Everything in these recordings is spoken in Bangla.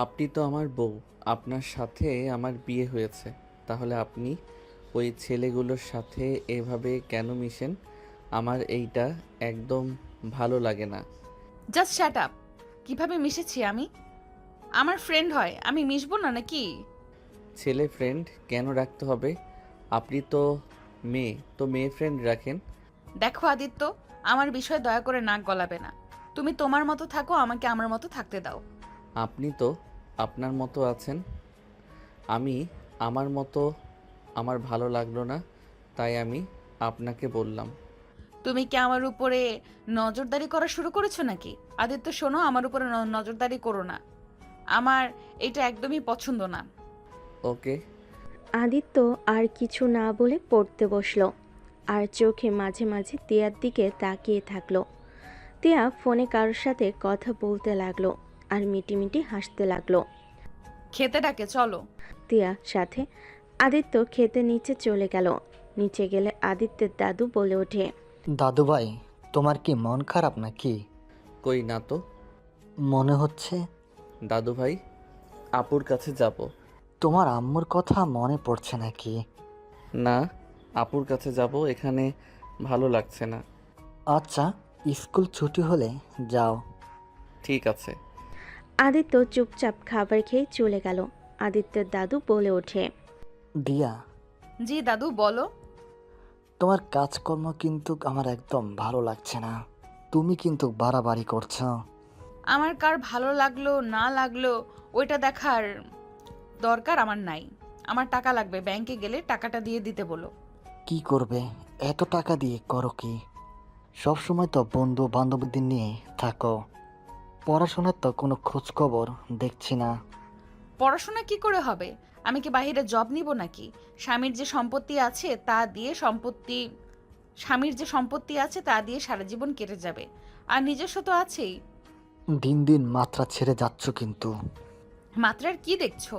আপনি তো আমার বউ, আপনার সাথে আমার বিয়ে হয়েছে, তাহলে আপনি ওই ছেলেগুলোর সাথে এভাবে কেন মিশেন? আমার এইটা একদম ভালো লাগে না। Just shut up. কিভাবে মিশেছি আমি? আমার ফ্রেন্ড হয়, আমি মিশবো না নাকি? ছেলে ফ্রেন্ড কেন রাখতে হবে? আপনি তো মেয়ে, তো মেয়ে ফ্রেন্ড রাখেন। দেখো আদিত্য, আমার বিষয়ে দয়া করে নাক গলাবে না। তুমি তোমার মতো থাকো, আমাকে আমার মতো থাকতে দাও। আপনি তো আপনার মতো আছেন, আমি আমার মতো। আমার ভালো লাগলো না, তাই আমি আপনাকে বললাম। তুমি কি আমার উপরে নজরদারি করা শুরু করেছো নাকি? আদিত্য শোনো, আমার উপরে নজরদারি করো না। আমার এটা একদমই পছন্দ না। ওকে। আদিত্য আর কিছু না বলে পড়তে বসলো আর চোখে মাঝে মাঝে তিয়ার দিকে তাকিয়ে থাকলো। তিয়া ফোনে কারোর সাথে কথা বলতে লাগলো আর মিটিমিটি হাসতে লাগলো। খেতে ডাকে, চলো। তিয়া সাথে আদিত্য খেতে নিচে চলে গেল। নিচে গেলে আদিত্যের দাদু বলে ওঠে, দাদুভাই, তোমার কি মন খারাপ নাকি? কই না তো। মনে হচ্ছে দাদু ভাই, আপুর কাছে যাব। তোমার আম্মুর কথা মনে পড়ছে নাকি? না, আপুর কাছে যাব, এখানে ভালো লাগছে না। আচ্ছা, স্কুল ছুটি হলে যাও। ঠিক আছে। আদিত্য চুপচাপ খাবার খেয়ে চলে গেল। আদিত্যের দাদু বলে ওঠে, দিয়া, জি দাদু, বলো। তোমার কাজকর্ম কিন্তু আমার একদম ভালো লাগছে না। তুমি কিন্তু বাড়াবাড়ি করছো। আমার কার ভালো লাগলো না লাগলো ওইটা দেখার দরকার আমার নাই। আমার টাকা লাগবে, ব্যাংকে গেলে টাকাটা দিয়ে দিতে বলো। কি করবে? এত টাকা দিয়ে করো কি? সব সময় তো বন্ধু বান্ধবদের নিয়ে থাকো। পড়াশোনার তো কোনো খোঁজ খবর দেখছি না। পড়াশোনা কি করে হবে? আমি কি বাইরে জব নিব নাকি? স্বামীর যে সম্পত্তি আছে তা দিয়ে স্বামীর যে সম্পত্তি আছে তা দিয়ে সারা জীবন কেটে যাবে। আর নিজস্ব তো আছেই। দিন দিন মাত্রা ছেড়ে যাচ্ছ কিন্তু। মাত্রার কি দেখছো?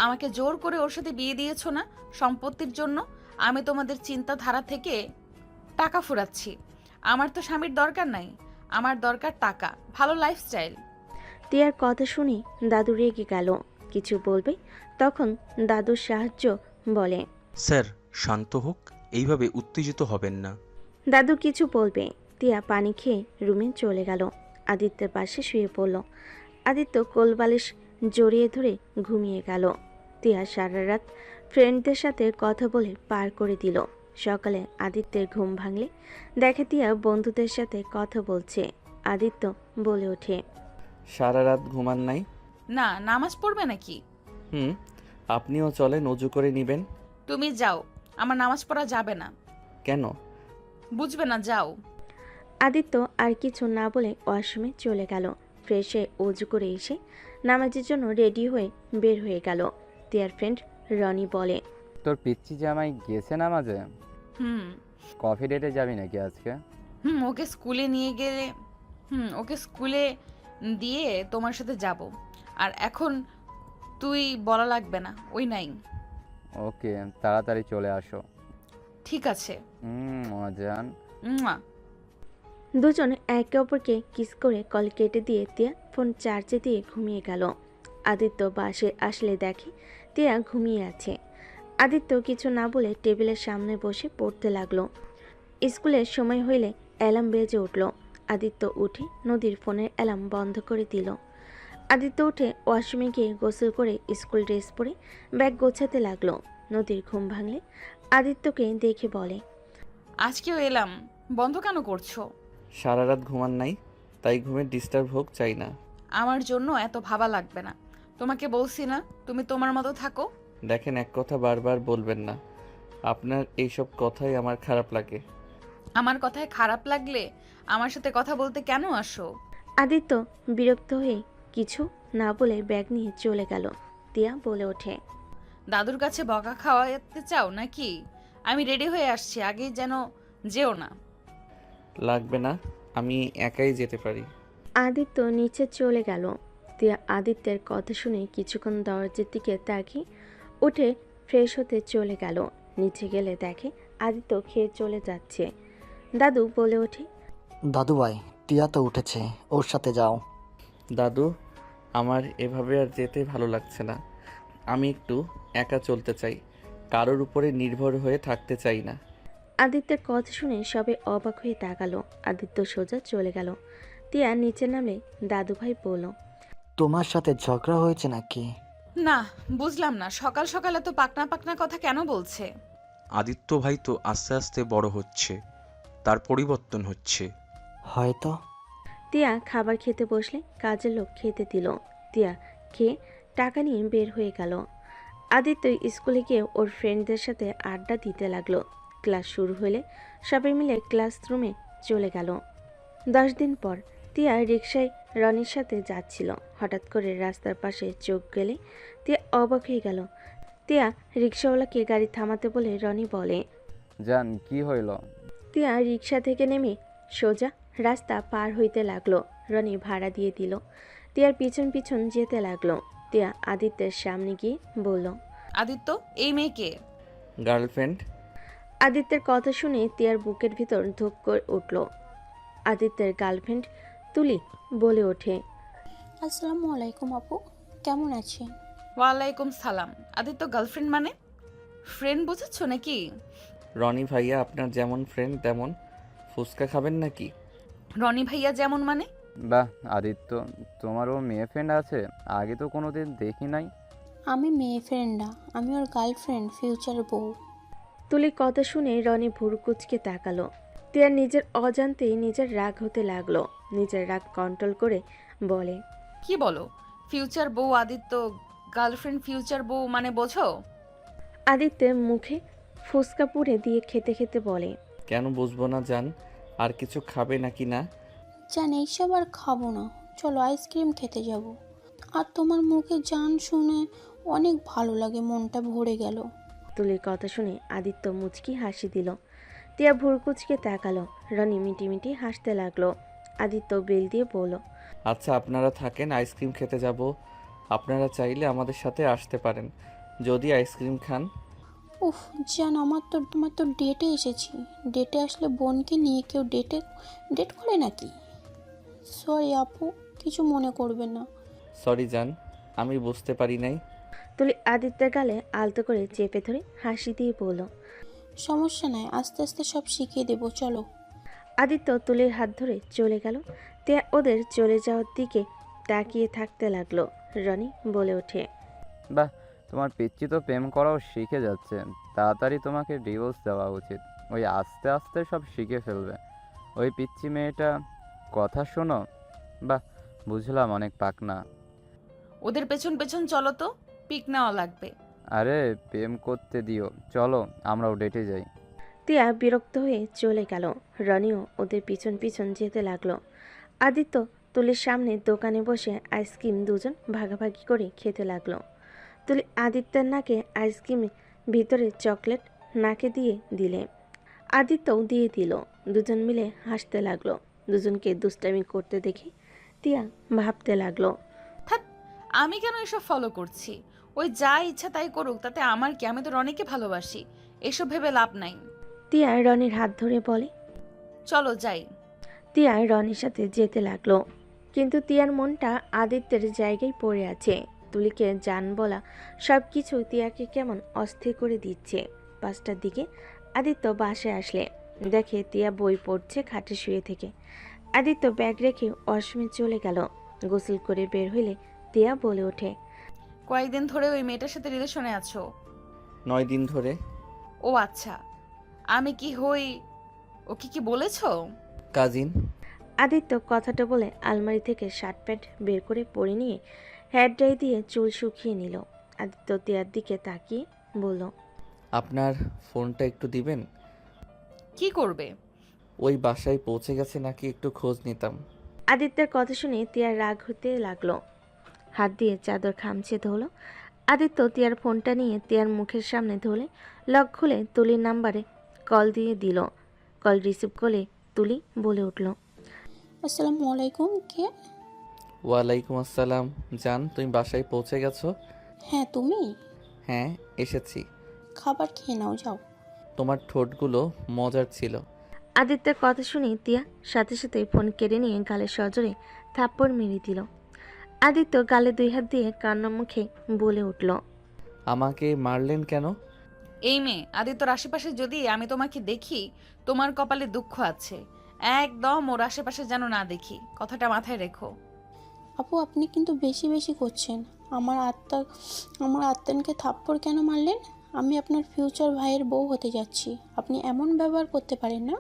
আমাকে জোর করে ওর সাথে বিয়ে দিয়েছো না সম্পত্তির জন্য? আমি তোমাদের চিন্তাধারা থেকে টাকা ফুরাচ্ছি। আমার তো স্বামীর দরকার নাই। আমার দরকার টাকা, ভালো লাইফস্টাইল। তিয়ার কথা শুনে দাদু রেগে গেল। কিছু বলবে তখন দাদুর সাহায্য বলে। স্যার, শান্ত হোক, এইভাবে উত্তেজিত হবেন না। দাদু কিছু বলবে, তিয়া পানি খেয়ে রুমে চলে গেল। আদিত্যের পাশে শুয়ে পড়ল। আদিত্য কোলবালিশ জড়িয়ে ধরে ঘুমিয়ে গেল। তিয়া সারা রাত ফ্রেন্ডদের সাথে কথা বলে পার করে দিল। সকালে আদিত্যের ঘুম ভাঙলে দেখে তিয়া বন্ধুদের সাথে কথা বলছে। আদিত্য বলে ওঠে, সারা রাত ঘুমান নাই? না, নামাজ পড়বে নাকি? হুম, আপনিও চলেন, অজু করে নিবেন। তুমি যাও, আমার নামাজ পড়া যাবে না। কেন? বুঝবে না, যাও। আদিত্য আর কিছু না বলে ওয়াশরুমে চলে গেল। ফ্রেশ হয়ে অজু করে এসে নামাজের জন্য রেডি হয়ে বের হয়ে গেল। তিয়ার ফ্রেন্ড রনি বলে, তোর পিচ্চি জামাই গেছে নামাজে? হুম। কফি ডেটে যাবি নাকি আজকে? ওকে স্কুলে নিয়ে গেলে ওকে স্কুলে দিয়ে তোমার সাথে যাব। আর এখন তুই বলা লাগবে না, ওই নাই। ওকে, তাড়াতাড়ি চলে আসো। ঠিক আছে। মজান। মুয়া। দুজন একে অপরকে কিস করে কল কেটে দিয়ে তিয়া ফোন চার্জে দিয়ে ঘুমিয়ে গেল। আদিত্য বাসে আসলে দেখে তিয়া ঘুমিয়ে আছে। আদিত্য কিছু না বলে টেবিলের সামনে বসে পড়তে লাগলো। স্কুলের সময় হইলে অ্যালার্ম বেজে উঠল। আদিত্য উঠে নদীর ফোনের অ্যালার্ম বন্ধ করে দিল। আদিত্য উঠে ওয়াশরুমে গিয়ে গোসল করে স্কুল ড্রেস পরে ব্যাগ গোছাতে লাগলো। নদীর ঘুম ভাঙলে আদিত্যকে দেখে বলে, আজকেও এলাম, বন্ধ কেন করছো? সারা রাত ঘুমান নাই, তাই ঘুমের ডিস্টার্ব হোক চাই না। আমার জন্য এত ভাবা লাগবে না। তোমাকে বলছি না তুমি তোমার মতো থাকো। দেখেন, এক কথা বারবার বলবেন না। আপনার এইসব কথাই আমার খারাপ লাগে। আমার কথায় খারাপ লাগলে আমার সাথে কথা বলতে কেন আসো? আদিত্য বিরক্ত হয়ে কিছু না বলে ব্যাগ নিয়ে চলে গেল। তিয়া বলে ওঠে, দাদুর কাছে বকা খাওয়াতে চাও নাকি? আমি রেডি হয়ে আসছি, আগেই যেন যেও না। লাগবে না, আমি একাই যেতে পারি। আদিত্য নিচে চলে গেল। তিয়া আদিত্যের কথা শুনে কিছুক্ষণ দরজার দিকে তাকিয়ে উঠে ফ্রেশ হতে চলে গেল। নিচে গেলে দেখে আদিত্য খেয়ে চলে যাচ্ছে। দাদু বলে ওঠে, দাদুভাই, টিয়া তো উঠেছে, ওর সাথে যাও। দাদু, আমার এভাবে আর যেতে ভালো লাগছে না। আমি একটু একা চলতে চাই, কারোর উপরে নির্ভর হয়ে থাকতে চাই না। আদিত্যের কথা শুনে সবে অবাক হয়ে তাকালো। আদিত্য সোজা চলে গেল। তিয়া নিচে নামলে দাদুভাই বলল, তোমার সাথে ঝগড়া হয়েছে নাকি? না, বুঝলাম না, সকাল সকাল এত পাকনা পাকনা কথা কেন বলছে? আদিত্য ভাই তো আস্তে আস্তে বড় হচ্ছে, তার পরিবর্তন হচ্ছে। হয়তো। তিয়া খাবার খেতে বসলে কাজের লোক খেতে দিল। তিয়া খেয়ে টাকা নিয়ে বের হয়ে গেল। আদিত্য স্কুলে গিয়ে ওর ফ্রেন্ডদের সাথে আড্ডা দিতে লাগলো। ক্লাস শুরু হলে সবাই মিলে ক্লাসরুমে চলে গেল। 10 দিন পর তিয়া রিকশায় রনির সাথে যাচ্ছিল। হঠাৎ করে রাস্তার পাশে চোখ গেলে তিয়া অবাক হয়ে গেল। তিয়া রিকশাওয়ালাকে গাড়ি থামাতে বলে রনি বলে, জান, কি হইল? তিয়া রিকশা থেকে নেমে সোজা রাস্তা পার হইতে লাগলো। রনি ভাড়া দিয়ে দিল। তিয়ার পিছন পিছন যেতে লাগলো। তিয়া আদিত্যের সামনে গিয়ে বলল, আদিত্য, এই মেয়েকে? গার্লফ্রেন্ড। আদিত্যের কথা শুনে তিয়ার বুকের ভিতর ধুক করে উঠল। আদিত্যের গার্লফ্রেন্ড তুলি বলে ওঠে, আসসালামু আলাইকুম আপু, কেমন আছেন? ওয়ালাইকুম সালাম। আদিত্য গার্লফ্রেন্ড মানে? ফ্রেন্ড বুঝেছ নাকি? রনি ভাইয়া আপনার যেমন ফ্রেন্ড তেমন। ফুচকা খাবেন নাকি? রনি ভাইয়া যেমন মানে? বাহ আদিত্য, তোমারও মেয়ে ফ্রেন্ড আছে? আগে তো কোনোদিন দেখি নাই। আমি মেয়ে ফ্রেন্ড না, আমি ওর গার্লফ্রেন্ড, ফিউচার বউ। তুলি কথা শুনে রনি ভুরুকুচকে তাকালো। তিয়ার নিজের অজান্তেই নিজের রাগ হতে লাগলো। নিজের রাগ কন্ট্রোল করে বলে, কি বলো? ফিউচার বউ আদিত্য গার্লফ্রেন্ড, ফিউচার বউ মানে বোঝো? আদিত্যের মুখে ফুসকা পুড়ে দিয়ে খেতে খেতে বলে, কেন বুঝবো না জান? আর কিছু খাবে নাকি না? জান, এইসব আর খাবো না, চলো আইসক্রিম খেতে যাব। আর তোমার মুখে জান শুনে অনেক ভালো লাগে, মনটা ভরে গেল। তুলির কথা শুনে আদিত্য মুচকি হাসি দিল। তিয়া ভুরকুচকে তাকালো। রনি মিটিমিটি হাসতে লাগলো। আদিত্য বেল দিয়ে বলল, আচ্ছা আপনারা থাকেন, আইসক্রিম খেতে যাব। আপনারা চাইলে আমাদের সাথে আসতে পারেন যদি আইসক্রিম খান। উফ জান, তোমার তো ডেটে এসেছি। ডেটে আসলে বোনকে নিয়ে কেউ ডেট করে নাকি? সরি আপু, কিছু মনে করবেন না। সরি জান, আমি বুঝতে পারি নাই। তুলি আদিত্যের গালে আলতো করে চেপে ধরে হাসি দিয়ে বলল, সমস্যা নাই, আস্তে আস্তে সব শিখিয়ে দেবো, চলো। আদিত্য তুলির হাত ধরে চলে গেল। তিয়া ওদের চলে যাওয়ার দিকে তাকিয়ে থাকতে লাগলো। রনি বলে ওঠে, বাহ, তোমার পিচ্চি তো প্রেম করাও শিখে যাচ্ছে। তাড়াতাড়ি তোমাকে ডিভোর্স দেওয়া উচিত। ওই আস্তে আস্তে সব শিখে ফেলবে। ওই পিচ্চি মেয়েটা কথা শোনো। বাহ, বুঝলাম অনেক পাকনা। ওদের পেছন পেছন চলো তো, পিক নেওয়া লাগবে। আরে প্রেম করতে দিও, চলো আমরাও ডেটে যাই। তিয়া বিরক্ত হয়ে চলে গেল। রনিও ওদের পিছন পিছন যেতে লাগলো। আদিত্য তুলির সামনে দোকানে বসে আইসক্রিম দুজন ভাগাভাগি করে খেতে লাগলো। তুলি আদিত্যের নাকে আইসক্রিম ভিতরে চকলেট নাকে দিয়ে দিলে আদিত্যও দিয়ে দিল। দুজন মিলে হাসতে লাগলো। দুজনকে দুষ্টামি করতে দেখে তিয়া ভাবতে লাগলো, থাক, আমি কেন এসব ফলো করছি? ওই যা ইচ্ছা তাই করুক, তাতে আমার কি? আমি তো রনিকে ভালোবাসি, এসব ভেবে লাভ নাই। তিয়া রনির হাত ধরে বলে। চলো যাই। তিয়া রনির সাথে যেতে লাগলো, কিন্তু তিয়ার মনটা আদিত্যের জায়গায় পড়ে আছে। তুলিকে জান বলা সব কিছু তিয়াকে কেমন অস্থির করে দিচ্ছে। 5টার দিকে আদিত্য বাসায় আসলে দেখে তিয়া বই পড়ছে খাটে শুয়ে থেকে। আদিত্য ব্যাগ রেখে ওয়াশরুমে চলে গেল। গোসল করে বের হইলে তিয়া বলে ওঠে, কয়েকদিন ধরে ওই মেয়েটার সাথে রিলেশনে আছো? 9 দিন ধরে। ও আচ্ছা, আমি কি হই? ওকে কি বলেছো? কাজিন। আদিত্য কথাটা বলে আলমারি থেকে শার্ট প্যান্ট বের করে পরে নিয়ে হেয়ার ড্রাই দিয়ে চুল শুকিয়ে নিল। আদিত্য তিয়ার দিকে তাকিয়ে বলল, আপনার ফোনটা একটু দিবেন? কি করবে? ওই বাসায় পৌঁছে গেছে নাকি একটু খোঁজ নিতাম। আদিত্যের কথা শুনে তিয়ার রাগ হতে লাগলো। হাত দিয়ে চাদর খামচে ধরল। আদিত্য তিয়ার ফোনটা নিয়ে তিয়ার মুখের সামনে ধরলে লক খুলে তুলির নাম্বারে কল দিয়ে দিল। কল রিসিভ করে তুলি বলে উঠল, আসসালামু আলাইকুম, কে? ওয়ালাইকুম আসসালাম। জান, তুমি বাসায় পৌঁছে গেছো? হ্যাঁ, তুমি? হ্যাঁ এসেছি। খাবার খেয়ে নাও, যাও। তোমার ঠোঁটগুলো মজার ছিল। আদিত্যের কথা শুনে তিয়া সাথে সাথে ফোন কেড়ে নিয়ে গালে সজোরে থাপ্পড় মেরে দিল। আদিত্য গালে 2 হাত দিয়ে কান্না মুখে বলে উঠল। আমাকে মারলেন কেন? এই মেয়ে, আদিত্যর আশেপাশে যদি আমি তোমাকে দেখি, তোমার কপালে দুঃখ আছে। একদম ওর আশেপাশে যেন না দেখি, কথাটা মাথায় রেখো। আপু আপনি কিন্তু বেশি বেশি করছেন। আমার আত্মানকে থাপ্পড় কেন মারলেন? আমি আপনার ফিউচার ভাইয়ের বউ হতে যাচ্ছি, আপনি এমন ব্যবহার করতে পারেন না।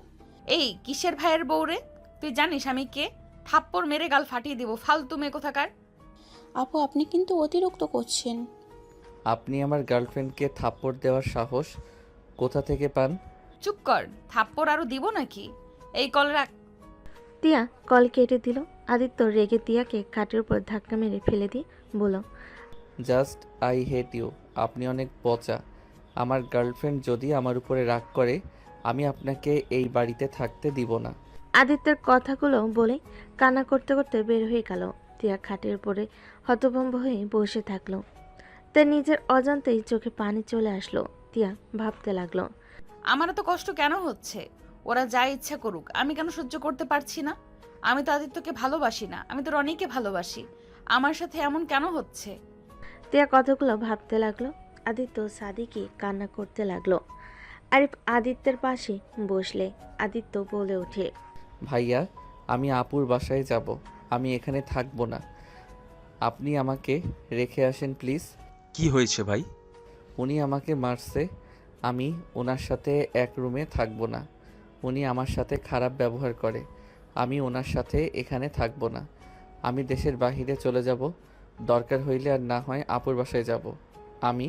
এই কিসের ভাইয়ের বউরে? তুই জানিস আমি কে? থাপ্পড় মেরে গাল ফাটিয়ে দিব, ফালতু মেয়ে কোথাকার। আপু আপনি কিন্তু অতিরিক্ত করছেন। আপনি আমার গার্লফ্রেন্ডকে থাপ্পড় দেওয়ার সাহস কোথা থেকে পান? চুপ কর, থাপ্পড় আরো দিব নাকি? এই কল রাখ। তিয়া কল কেটে দিল। আদিত্য রেগে তিয়াকে খাটের উপর ধাক্কা মেরে ফেলে দিয়ে বলল, জাস্ট আই হেট ইউ। আপনি অনেক পচা। আমার গার্লফ্রেন্ড যদি আমার উপরে রাগ করে, আমি আপনাকে এই বাড়িতে থাকতে দিব না। আদিত্যের কথাগুলো বলে কান্না করতে করতে বের হয়ে গেল। তিয়া খাটের উপরে হতভম্ব হয়ে বসে থাকলো। তার নিজের অজান্তেই চোখে পানি চলে আসলো। তিয়া ভাবতে লাগলো, আমার তো কষ্ট কেন হচ্ছে? ওরা যা ইচ্ছা করুক, আমি কেন সহ্য করতে পারছি না? আমি তো আদিত্যকে ভালোবাসি না, আমি তো রনিকে ভালোবাসি। আমার সাথে এমন কেন হচ্ছে? তিয়া কথাগুলো ভাবতে লাগলো। আদিত্য সাদিকে কান্না করতে লাগলো। আরিফ আদিত্যের পাশে বসলে আদিত্য বলে ওঠে, ভাইয়া, আমি আপুর বাসায় যাব। আমি এখানে থাকবো না। আপনি আমাকে রেখে আসেন প্লিজ। কি হয়েছে ভাই? উনি আমাকে মারছে। আমি ওনার সাথে এক রুমে থাকবো না। উনি আমার সাথে খারাপ ব্যবহার করে। আমি ওনার সাথে এখানে থাকবো না। আমি দেশের বাহিরে চলে যাব। দরকার হইলে আর না হয় আপুর বাসায় যাব। আমি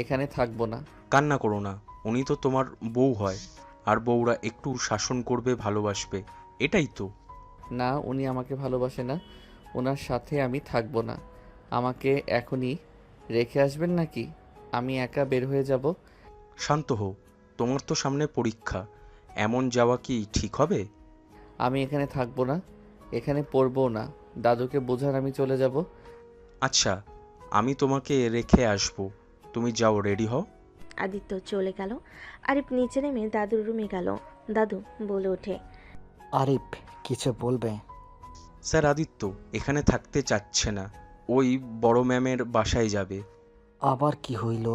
এখানে থাকবো না। কান্না করো না, উনি তো তোমার বউ হয়, আর বউরা একটু শাসন করবে, ভালোবাসবে, এটাই তো। না, উনি আমাকে ভালোবাসে না। ওনার সাথে আমি থাকবো না। আমাকে এখনই রেখে আসবেন নাকি? আমি একা বের হয়ে যাব। শান্ত হও, তোমার তো সামনে পরীক্ষা, এমন যাওয়া কি ঠিক হবে? আমি এখানে থাকবো না, এখানে পড়বও না। দাদুকে বোঝান আমি চলে যাব। আচ্ছা, আমি তোমাকে রেখে আসবো, তুমি যাও, রেডি হও। আদিত্য চলে গেল। আরিফ নিচে নেমে দাদুর রুমে গেল। দাদু বলে ওঠে, আরিফ কিছু বলবে? স্যার, আদিত্য এখানে থাকতে চাচ্ছে না, ওই বড় ম্যামের বাসায় যাবে। আবার কি হইল?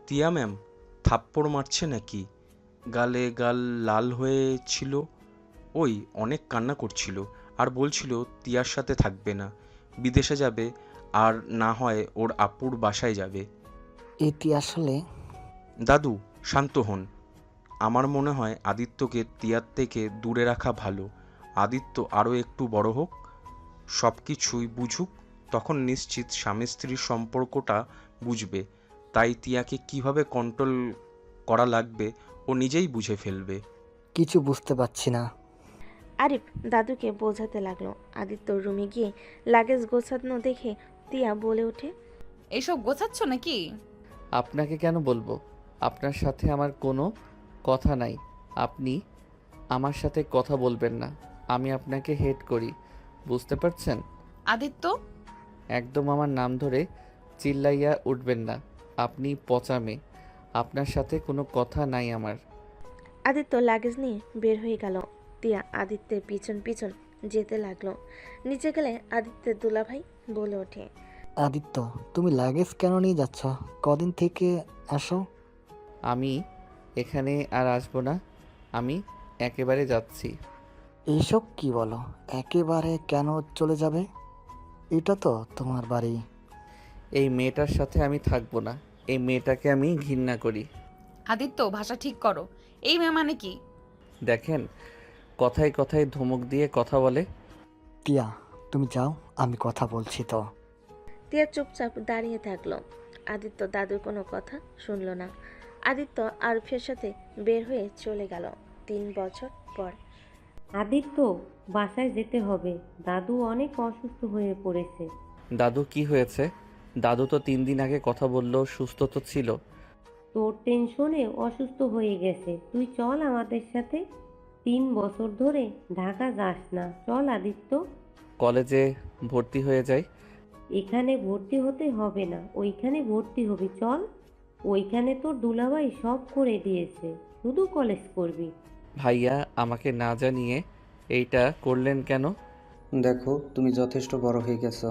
তিয়া ম্যাম থাপ্পড় মারছে নাকি? গালে গাল লাল হয়েছিল, ওই অনেক কান্না করছিল, আর বলছিল তিয়ার সাথে থাকবে না, বিদেশে যাবে, আর না হয় ওর আপুর বাসায় যাবে। এটি আসলে দাদু শান্ত হন, আমার মনে হয় আদিত্যকে তিয়ার থেকে দূরে রাখা ভালো। আদিত্য আরও একটু বড় হোক, সব কিছুই বুঝুক, তখন নিশ্চিত স্বামী স্ত্রীর সম্পর্কটা বুঝবে। তাই তিয়াকে কিভাবে কন্ট্রোল করা লাগবে ও নিজেই বুঝে ফেলবে। কিছু বুঝতে পারছি না। আরিফ দাদুকে বোঝাতে লাগলো। আদিত্যর রুমে গিয়ে লাগেজ গোছানো দেখে তিয়া বলে ওঠে, এইসব গোছাচ্ছ নাকি? আপনাকে কেন বলবো? আপনার সাথে আমার কোনো কথা নাই। আপনি আমার সাথে কথা বলবেন না। আমি আপনাকে হেট করি, বুঝতে পারছেন? আদিত্য, একদম আমার নাম ধরে চিল্লাইয়া উঠবেন না। আপনি পচা মেয়ে। আপনার সাথে কোনো কথা নাই আমার। আদিত্য লাগেজ নিয়ে বের হয়ে গেল। তিয়া আদিত্যের পিছন পিছন যেতে লাগলো। নিচে গেলে আদিত্যের দুলাভাই বলে ওঠে, আদিত্য তুমি লাগেজ কেন নিয়ে যাচ্ছ? কদিন থেকে আসো। আমি এখানে আর আসবো না। আমি একেবারে যাচ্ছি। এইসব কি বলো? একেবারে কেন চলে যাবে? এটা তো তোমার বাড়ি। এই মেয়েটার সাথে আমি থাকবো না। এই মেয়েটাকে আমি ঘৃণা করি। আদিত্য ভাষা ঠিক করো। এই মেয়ে মানে কি? দেখেন, কথায় কথায় ধমক দিয়ে কথা বলে। টিয়া তুমি যাও, আমি কথা বলছি তো। তিয়া চুপচাপ দাঁড়িয়ে থাকলো। আদিত্য দাদুর কোনো কথা শুনলো না। আদিত্য আরফের সাথে বের হয়ে চলে গেল। 3 বছর পর আদিত্য, বাসায় যেতে হবে, দাদু অনেক অসুস্থ হয়ে পড়েছে। দাদু কি হয়েছে? দাদু তো 3 দিন আগে কথা বললো, সুস্থ তো ছিল। তোর টেনশনে অসুস্থ হয়ে গেছে, তুই চল আমাদের সাথে। 3 বছর ধরে ঢাকা যাস না, চল আদিত্য। কলেজে ভর্তি হয়ে যাই। এখানে ভর্তি হতে হবে না, ওইখানে ভর্তি হবি, চল। ওইখানে তোর দুলাভাই সব করে দিয়েছে, শুধু কলেজ করবি। ভাইয়া আমাকে না জানিয়ে এইটা করলেন কেন? দেখো তুমি যথেষ্ট বড় হয়ে গেছো,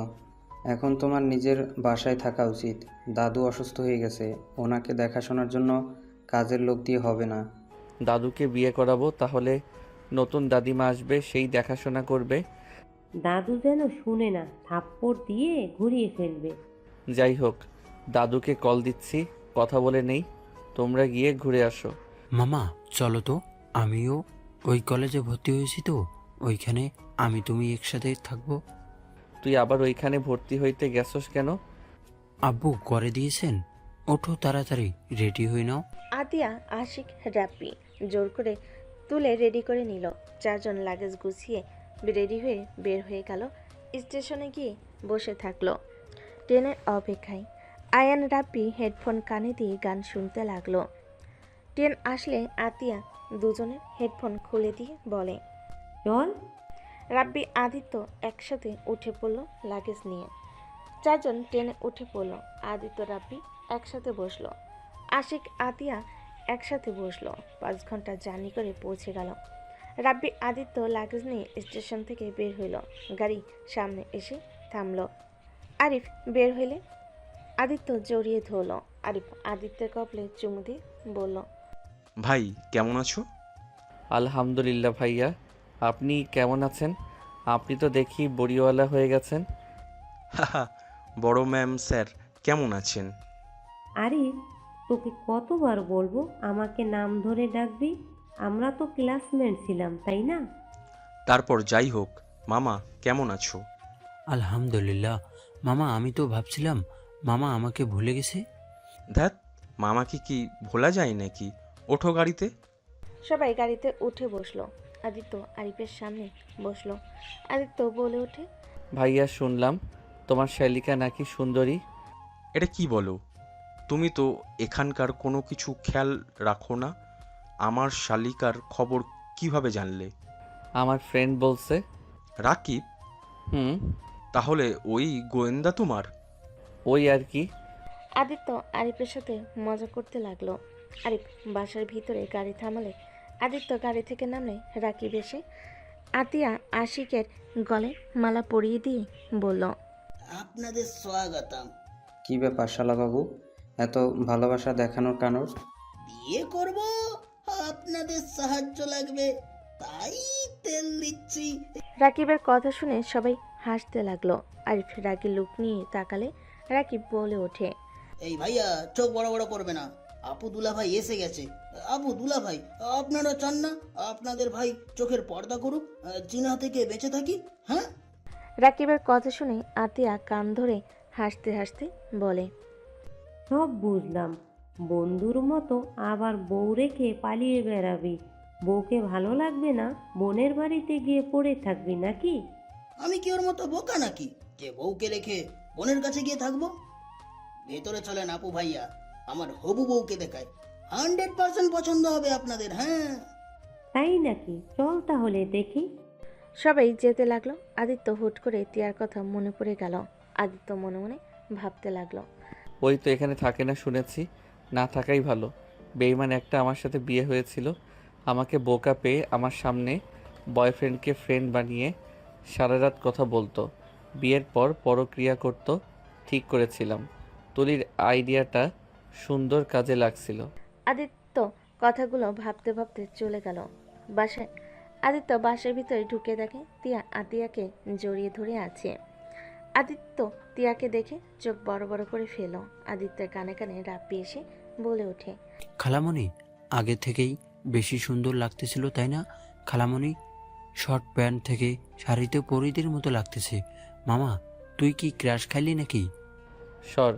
এখন তোমার নিজের বাসায় থাকা উচিত। দাদু অসুস্থ হয়ে গেছে, ওনাকে দেখাশোনার জন্য কাজের লোক দিয়ে হবে না। দাদুকে বিয়ে করাবো, তাহলে নতুন দাদিমা আসবে, সেই দেখাশোনা করবে। দাদু যেন শুনে না, থাপ্পড় দিয়ে ঘুরিয়ে ফেলবে। যাই হোক, দাদুকে কল দিচ্ছি, কথা বলে নেই। তোমরা গিয়ে ঘুরে আসো। মামা চলো তো, আমিও ওই কলেজে ভর্তি হয়েছি তো, ওইখানে আমি তুমি একসাথে থাকবো। তুই আবার ওইখানে ভর্তি হইতে গেছস কেন? আব্বু করে দিয়েছেন, ওঠো তাড়াতাড়ি, রেডি হয়ে নাও। আতিয়া, আশিক, রাব্বি জোর করে তুলে রেডি করে নিল। চারজন লাগেজ গুছিয়ে রেডি হয়ে বের হয়ে গেল। স্টেশনে গিয়ে বসে থাকলো ট্রেনের অপেক্ষায়। আয়ান রাব্বি হেডফোন কানে দিয়ে গান শুনতে লাগলো। ট্রেন আসলে আতিয়া দুজনের হেডফোন খুলে দিয়ে বলে, চল। রাব্বি আদিত্য একসাথে উঠে পড়ল লাগেজ নিয়ে। চারজন ট্রেনে উঠে পড়ল। আদিত্য রাব্বি একসাথে বসলো। আশিক আতিয়া একসাথে বসলো। 5 ঘন্টা জার্নি করে পৌঁছে গেল। রাব্বি আদিত্য লাগেজ নিয়ে স্টেশন থেকে বের হইল। গাড়ি সামনে এসে থামলো। আরিফ বের হইলে আদিত্য জড়িয়ে ধরল। আরিফ আদিত্যের কপালে চুমু দিয়ে বলল, ভাই কেমন আছো? আলহামদুলিল্লাহ ভাইয়া, আপনি কেমন আছেন? আপনি তো দেখি বড়িওয়ালা হয়ে গেছেন। হাহা, বড় ম্যাম স্যার কেমন আছেন? আরে তোকে কতবার বলবো আমাকে নাম ধরে ডাকবি? আমরা তো ক্লাসমেট ছিলাম, তাই না? তারপর যাই হোক, মামা কেমন আছো? আলহামদুলিল্লাহ। মামা আমি তো ভাবছিলাম মামা আমাকে ভুলে গেছে। ধ্যাত, মামাকে কি ভোলা যায় নাকি? ওঠো গাড়িতে। সবাই গাড়িতে উঠে বসলো। আদিত্য আরিফের সামনে বসলো। আদিত্য বলে ওঠে, ভাইয়া শুনলাম তোমার শালিকা নাকি সুন্দরী। এটা কি বলো? তুমি তো এখানকার কোনো কিছু খেয়াল রাখো না। আমার শালিকার খবর কিভাবে জানলে? আমার ফ্রেন্ড বলছে। রাকিব? হুম, তাহলে ওই গোয়েন্দা তোমার? ওই আর কি। আদিত্য আরিফের সাথে মজা করতে লাগলো। আরিফ বাসার ভিতরে গাড়ি থামালে আদিত্য গাড়ি থেকে নামলে রাকিব এসে আতিয়া আশিকের গলে মালা পরিয়ে দিয়ে বলল, আপনাদের স্বাগতম। কি ব্যাপার শালাবাবু, এত ভালোবাসা দেখানোর কারণ? বিয়ে করব, আপনাদের সাহায্য লাগবে, তাই তেল দিচ্ছি। রাকিবের কথা শুনে সবাই হাসতে লাগলো। আরিফ রাগি লুক নিয়ে তাকালে রাকিব বলে ওঠে, এই ভাইয়া চোখ বড় বড় করবে না, আপু দুলা ভাই এসে গেছে। আপু দুলা ভাই, আপনারা চান না আপনাদের ভাই চোখের পর্দা করুক, জিনা থেকে বেঁচে থাকি? হ্যাঁ। রাকিবের কথা শুনে আতিয়া কান ধরে হাসতে হাসতে বলে, সব বুঝলাম, বন্ধুর মতো আবার বউ রেখে পালিয়ে বেড়াবি। বউকে ভালো লাগবে না, বোনের বাড়িতে গিয়ে পড়ে থাকবি নাকি? আমি কি ওর মতো বোকা নাকি যে বউকে রেখে বোনের কাছে গিয়ে থাকবো? ভেতরে চলেন আপু ভাইয়া, আমার হবু বউকে দেখায়, 100% পছন্দ হবে আপনাদের। হ্যাঁ তাই নাকি? চল তাহলে দেখি। সবাই যেতে লাগলো। আদিত্য হুট করে তিয়ার কথা মনে পড়ে গেল। আদিত্য মনে মনে ভাবতে লাগলো, ওই তো এখানে থাকে না শুনেছি, না থাকাই ভালো। বেইমান একটা আমার সাথে বিয়ে হয়েছিল, আমাকে বোকা পেয়ে আমার সামনে বয়ফ্রেন্ডকে ফ্রেন্ড বানিয়ে সারা রাত কথা বলতো, বিয়ের পর পরক্রিয়া করত। ঠিক করেছিলাম, তুলির আইডিয়াটা সুন্দর কাজে লাগছিল। আদিত্য কথাগুলো ভাবতে ভাবতে চলে গেল বাসায়। আদিত্য বাসার ভিতরে ঢুকে দেখে তিয়া আতিয়াকে জড়িয়ে ধরে আছে। আদিত্য তিয়াকে দেখে চোখ বড় বড় করে ফেল। আদিত্যের কানে কানে রাব্বি এসে বলে ওঠে, খালামণি আগে থেকেই বেশি সুন্দর লাগতেছিল তাই না? খালামণি শর্ট প্যান্ট থেকে শাড়িতে পরিদের মতো লাগতেছে। মামা তুই কি ক্র্যাশ খাইলি নাকি? সর,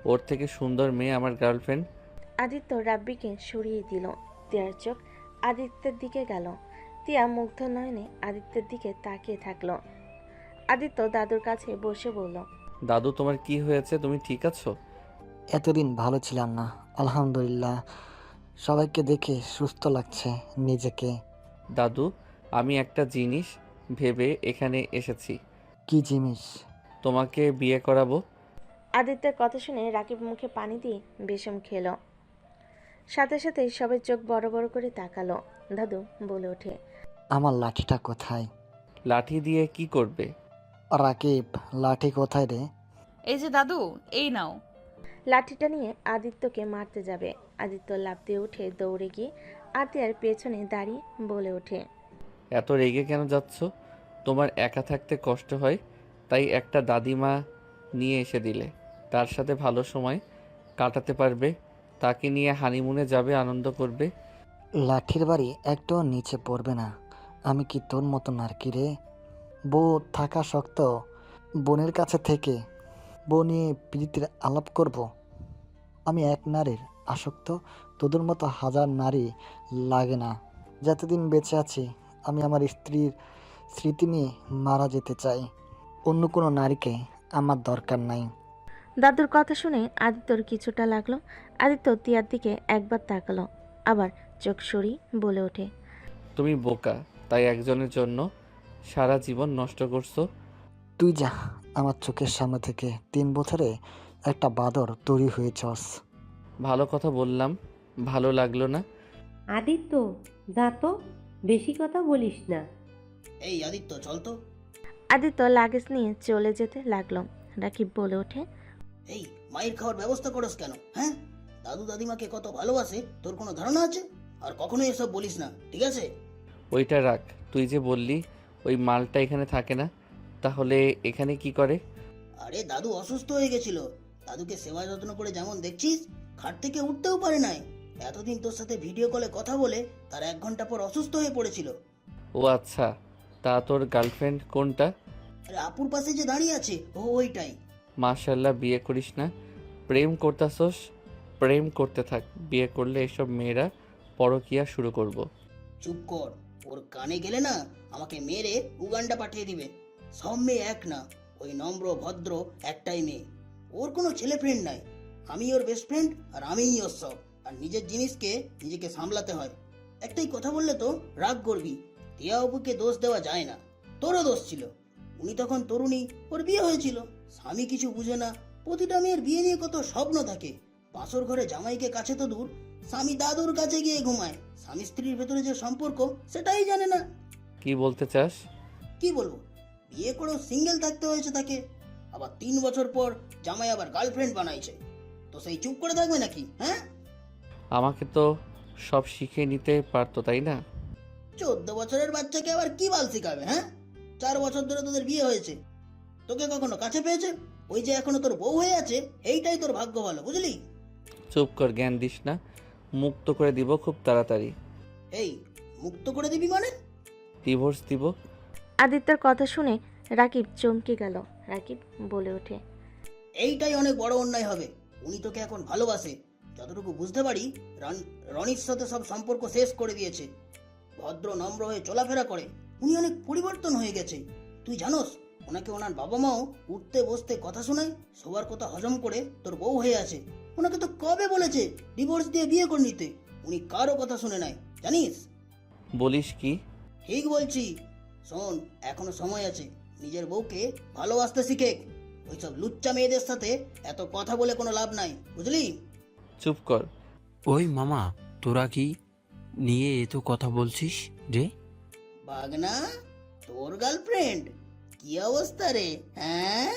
ওর থেকে সুন্দর মেয়ে আমার গার্লফ্রেন্ড। আদিত্য রাব্বিকে সরিয়ে দিল। তিয়ার চোখ আদিত্যের দিকে গেল। তিয়া মুগ্ধ নয়নে আদিত্যের দিকে তাকিয়ে থাকলো। আদিত্য দাদুর কাছে বসে বলল, দাদু তোমার কি হয়েছে, তুমি ঠিক আছো? এতদিন ভালো ছিলাম না, আলহামদুলিল্লাহ। সবাইকে দেখে সুস্থ লাগছে নিজেকে। দাদু, আমি একটা জিনিস ভেবে এখানে এসেছি। কি জিনিস? তোমাকে বিয়ে করাবো। আদিত্যের কথা শুনে রাকিব মুখে পানি দিয়ে বেশম খেল। সাথে সাথে সবাই চোখ বড় বড় করে তাকালো। দাদু বলে ওঠে, আমার লাঠিটা কোথায়? লাঠি দিয়ে কি করবে? রাকিব, লাঠি কোথায় রে? এই যে দাদু, এই নাও। লাঠিটা নিয়ে আদিত্যকে মারতে যাবে। আদিত্য লাফ দিয়ে উঠে দৌড়ে গিয়ে আতিয়ার পেছনে দাঁড়িয়ে বলে ওঠে, এত রেগে কেন যাচ্ছ? তোমার একা থাকতে কষ্ট হয়, তাই একটা দাদিমা নিয়ে এসে দিলে। তার সাথে ভালো সময় কাটাতে পারবে, তাকে নিয়ে হানিমুনে যাবে, আনন্দ করবে। লাঠির বাড়ি একটাও নিচে পড়বে না। আমি কি তোর মতো নারকি রে? বউ থাকা শক্ত, বোনের কাছে থেকে বউ নিয়ে প্রীতির আলাপ করব? আমি এক নারীর আসক্ত, তোদের মতো হাজার নারী লাগে না। যতদিন বেঁচে আছি আমি আমার স্ত্রীর স্মৃতি নিয়ে মারা যেতে চাই। অন্য কোনো নারীকে আমার দরকার নাই। দাদুর কথা শুনে আদিত্যর কিছুটা লাগলো। আদিত্য তিয়ার দিকে একবার তাকালো, আবার চোখ সরিয়ে বলে ওঠে, তুমি বোকা, তাই একজনের জন্য সারা জীবন নষ্ট করছো। তুই যা আমার চোখের সামনে থেকে। 3 বছরে একটা বাদর তৈরি হয়েছস। ভালো কথা বললাম, ভালো লাগলো না? আদিত্য, যা তো, বেশি কথা বলিস না। এই আদিত্য, চল তো। আদিত্য লাগেজ নিয়ে চলে যেতে লাগলো। রাকিব বলে ওঠে, এই মায়ের খাওয়ার ব্যবস্থা করস কেন? হ্যাঁ, দাদু দাদিমাকে কত ভালোবাসে তোর কোনো ধারণা আছে? আর কখনোই এসব বলিস না, ঠিক আছে? ওইটা রাখ। তুই যে বললি ওই মালটা এখানে থাকে না, তাহলে এখানে কি করে? আরে দাদু অসুস্থ হয়ে গেছিল। দাদুকে সেবা যত্ন করে যেমন দেখছিস, খাট থেকে উঠতেও পারে নাই। এতদিন তোর সাথে ভিডিও কলে কথা বলে তার 1 ঘন্টা পর অসুস্থ হয়ে পড়েছিল। ও আচ্ছা, তা তোর গার্লফ্রেন্ড কোনটা? আরে আপুর পাশে যে দাঁড়িয়ে আছে, ওইটাই। মাশাল্লাহ, বিয়ে করিস না, প্রেম করতাছস? প্রেম করতে থাক, বিয়ে করলে এসব মেয়েরা পরকিয়া শুরু করব। চুপ কর, ওর কানে গেলে না আমাকে মেরে উগান্ডা পাঠিয়ে দিবে। সব মেয়ে এক না, ওই নম্র ভদ্র একটাই মেয়ে। ওর কোনো ছেলে ফ্রেন্ড নাই। আমি ওর বেস্ট ফ্রেন্ড, আর আমিই ওর সব। আর নিজের জিনিসকে নিজেকে সামলাতে হয়। একটাই কথা বললে তো রাগ করবি। টিয়া অপুকে দোষ দেওয়া যায় না, তোরও দোষ ছিল। উনি তখন তরুণী, ওর বিয়ে হয়েছিল। স্বামী কিছু বুঝে না। প্রতিটা মেয়ের বিয়ে নিয়ে কত স্বপ্ন থাকে। বাসর ঘরে জামাইকে কাছে তো দূর, স্বামী দাদুর কাছে গিয়ে ঘুমায়। স্বামী স্ত্রীর ভেতরে যে সম্পর্ক সেটাই জানে না। কি বলতে চাস? কি বলবো, বিয়ে করেও সিঙ্গেল থাকতে হয়েছে তাকে। আবার 3 বছর পর জামাই আবার গার্লফ্রেন্ড বানাইছে। তো সেই চুপ করে থাকবে নাকি? হ্যাঁ, আমাকে তো সব শিখে নিতে পারতো, তাই না? 14 বছরের বাচ্চাকে আবার কি বাল শিখাবে? হ্যাঁ, 4 বছর ধরে তোদের বিয়ে হয়েছে, তোকে কখনো কাছে পেয়েছে? ওই যে এখনো তোর বউ হয়ে আছে, এইটাই তোর ভাগ্য ভালো, বুঝলি? চুপ কর, জ্ঞান দিস না। মুক্ত করে দিব খুব তাড়াতাড়ি। এই মুক্ত করে দিবি মানে? ডিভোর্স দিব। আদিত্যর কথা শুনে রাকিব চমকে গেল। রাকিব বলে ওঠে, এইটাই অনেক বড় অন্যায় হবে। উনি তোকে এখন ভালোবাসে। যতটুকু বুঝতে পারি, রনির সাথে সব সম্পর্ক শেষ করে দিয়েছে। ভদ্র নম্র হয়ে চলাফেরা করে। উনি অনেক পরিবর্তন হয়ে গেছে। তুই জানোস, ওনাকে ওনার বাবা মাও উঠতে বসতে কথা শোনায়, সবার কথা হজম করে তোর বউ হয়ে আছে। ওনাকে তো কবে বলেছে ডিভোর্স দিয়ে বিয়ে করে নিতে। উনি কারো কথা শুনে নাই, জানিস? বলিস কি? ঠিক বলছি। শোন, এখনো সময় আছে। নিজের বউকে ভালোবাসতে শিখে। ওইসব লুচ্চা মেয়েদের সাথে এত কথা বলে কোনো লাভ নাই, বুঝলি? চুপ কর। ওই মামা, তোরা কি নিয়ে এত কথা বলছিস রে? বাগনা, তোর গার্লফ্রেন্ড কি অবস্থা রে? হ্যাঁ,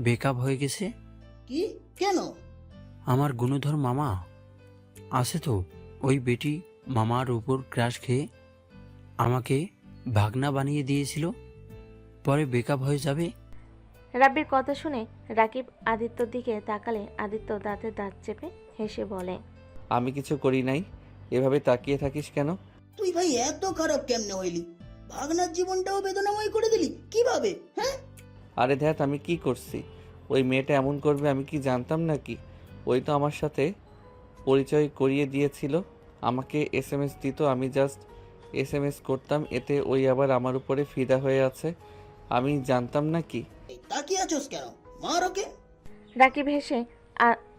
বেকআপ হয়ে গেছে। কি? কেন? আমার গুণধর মামা আছে তো, ওই বেটি মামার উপর ক্রাশ খেয়ে আমাকে ভাগনা বানিয়ে দিয়েছিল, পরে বেকআপ হয়ে যাবে। রাব্বির কথা শুনে রাকিব আদিত্যর দিকে তাকালে আদিত্য দাঁতে দাঁত চেপে হেসে বলে, আমি কিছু করি নাই। এভাবে তাকিয়ে থাকিস কেন? তুই ভাই এত খারাপ কেমনে হইলি? ভাগনার জীবনটাও বেদনাময় করে দিলি কিভাবে? হ্যাঁ, আরে ধ্যাত, আমি কি করছি? ওই মেয়েটা এমন করবে আমি কি জানতাম নাকি? ওই তো আমার সাথে পরিচয় করিয়ে দিয়েছিল, আমাকে SMS দিত, আমি জাস্ট SMS করতাম, এতে ওই আবার আমার উপরে ফিদা হয়ে আছে। আমি জানতাম নাকি? এই তাকিয়ে আছোস কেন? মার ওকে। রাকিব হেসে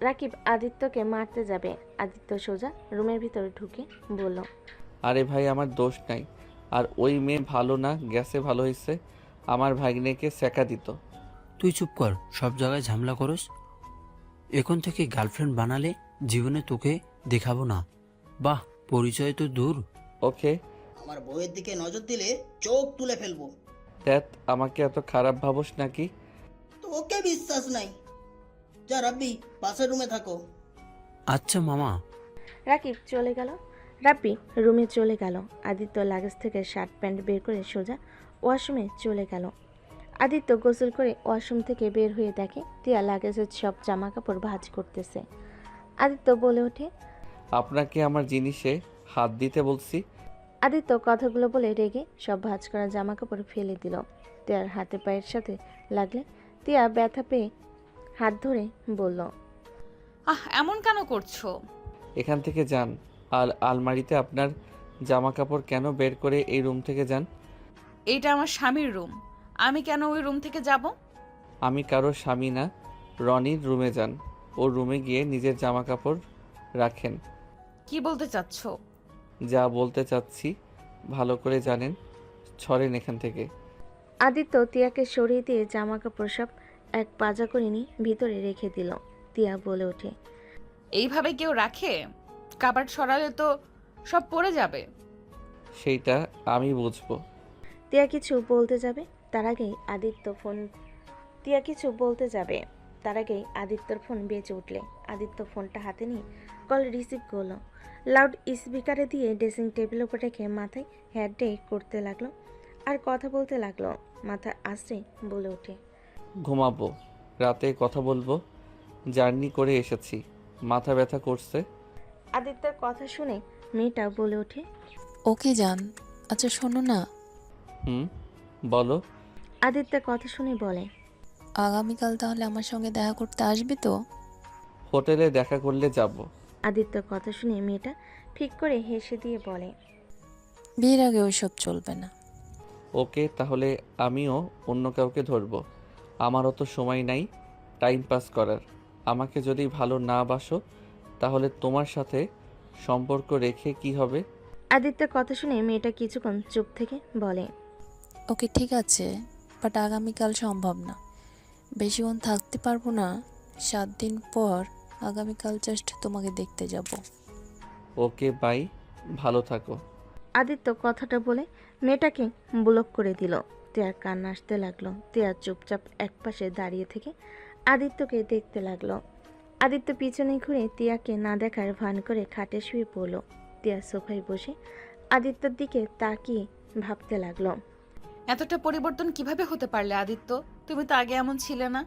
রাকিব আদিত্যকে মারতে যাবে। আদিত্য সোজা রুমের ভিতরে ঢুকে বলল, আরে ভাই, আমার দোষ নাই। আর ওই মেয়ে ভালো না, গেছে ভালো হয়েছে, আমার ভাগ্নেকে সেকা দিত। তুই চুপ কর, সব জায়গায় ঝামেলা করস। এখন থেকে গার্লফ্রেন্ড বানালে জীবনে তোকে দেখাবো না। বাহ, পরিচয় তো দূর। ওকে আমার বউয়ের দিকে নজর দিলে চোখ তুলে ফেলবো। ধ্যাত, আমাকে এত খারাপ ভাবস নাকি? তোকে বিশ্বাস নাই, যা রাব্বি, পাশের রুমে থাকো। আচ্ছা মামা। রাকিব চলে গেল। রাব্বি রুমে চলে গেল। আদিত্য লাগেজ থেকে শার্ট প্যান্ট বের করে সোজা ওয়াশরুমে চলে গেল। আদিত্য গোসল করে ওয়াশরুম থেকে বের হয়ে দেখে তিয়া লাগেজের সব জামা কাপড় ভাঁজ করতেছে। আদিত্য বলে ওঠে, আপনাকে আমার জিনিসে হাত দিতে বলছি। আদিত্য কথাগুলো বলে রেগে সব ভাঁজ করা জামা কাপড় ফেলে দিল। তিয়ার হাতে পায়ের সাথে লাগলে তিয়া ব্যথা পেয়ে হাত ধরে বলল, এমন কেন করছো? এখান থেকে যান। আর আলমারিতে আপনার জামা কাপড় কেন বের করে এই রুম থেকে যান? এইটা আমার স্বামীর রুম, আমি কেন ওই রুম থেকে যাব? আমি কারো স্বামী না। রনির রুমে যান। ওর রুমে গিয়ে নিজের জামা কাপড় রাখেন। কি বলতে চাচ্ছ? যা বলতে চাচ্ছি ভালো করে জানেন। ছড়েন এখান থেকে। আদিত্য তিয়াকে সরিয়ে দিয়ে জামা কাপড় সব এক পাজা করে নিয়ে ভিতরে রেখে দিল। তিয়া বলে ওঠে, এইভাবে কেউ রাখে? কাবার্ড সরালে তো সব পড়ে যাবে। সেইটা আমি বুঝবো। তিয়া কিছু বলতে যাবে তার আগেই আদিত্যর ফোন বেজে উঠলে আদিত্য ফোনটা হাতে নিয়ে কল রিসিভ করলো। লাউড স্পিকারে দিয়ে ড্রেসিং টেবিলের উপর রেখে মাথায় হেয়ার ডে করতে লাগলো আর কথা বলতে লাগলো। মাথা আশ্রে বলে ওঠে, ঘুমাবো, রাতে কথা বলবো। জার্নি করে এসেছি, মাথা ব্যথা করছে। আদিত্যর কথা শুনে মেয়েটা বলে ওঠে, ওকে যান। আচ্ছা শোনো না, বলো। আদিত্যর কথা শুনে বলে, আগামীকাল তাহলে আমার সঙ্গে দেখা করতে আসবি তো? হোটেলে দেখা করলে যাব। আদিত্যর কথা শুনে মেয়েটা ঠিক করে হেসে দিয়ে বলে, বিয়ের আগে ওইসব চলবে না। ওকে, তাহলে আমিও অন্য কাউকে ধরবো। আমারও তো সময় নাই টাইম পাস করার। আমাকে যদি ভালো না বাসো তাহলে তোমার সাথে সম্পর্ক রেখে কি হবে? আদিত্যর কথা শুনে মেয়েটা কিছুক্ষণ চুপ থেকে বলে, ওকে ঠিক আছে, বাট আগামীকাল সম্ভব না, বেশিক্ষণ থাকতে পারবো না। 7 দিন পর আগামীকাল জাস্ট তোমাকে দেখতে যাব। ওকে বাই, ভালো থাকো। আদিত্য কথাটা বলে মেয়েটাকে ব্লক করে দিল। তিয়ার কান্না আসতে লাগলো। তিয়া চুপচাপ একপাশে দাঁড়িয়ে থেকে আদিত্যকে দেখতে লাগলো। আদিত্য পিছনে ঘুরে তিয়াকে না দেখার ভান করে খাটে শুয়ে পড়ল। তিয়া সোফায় বসে আদিত্যর দিকে তাকিয়ে ভাবতে লাগলো, এতটা পরিবর্তন কিভাবে হতে পারলে আদিত্য? তুমি তো আগে এমন ছিলে না।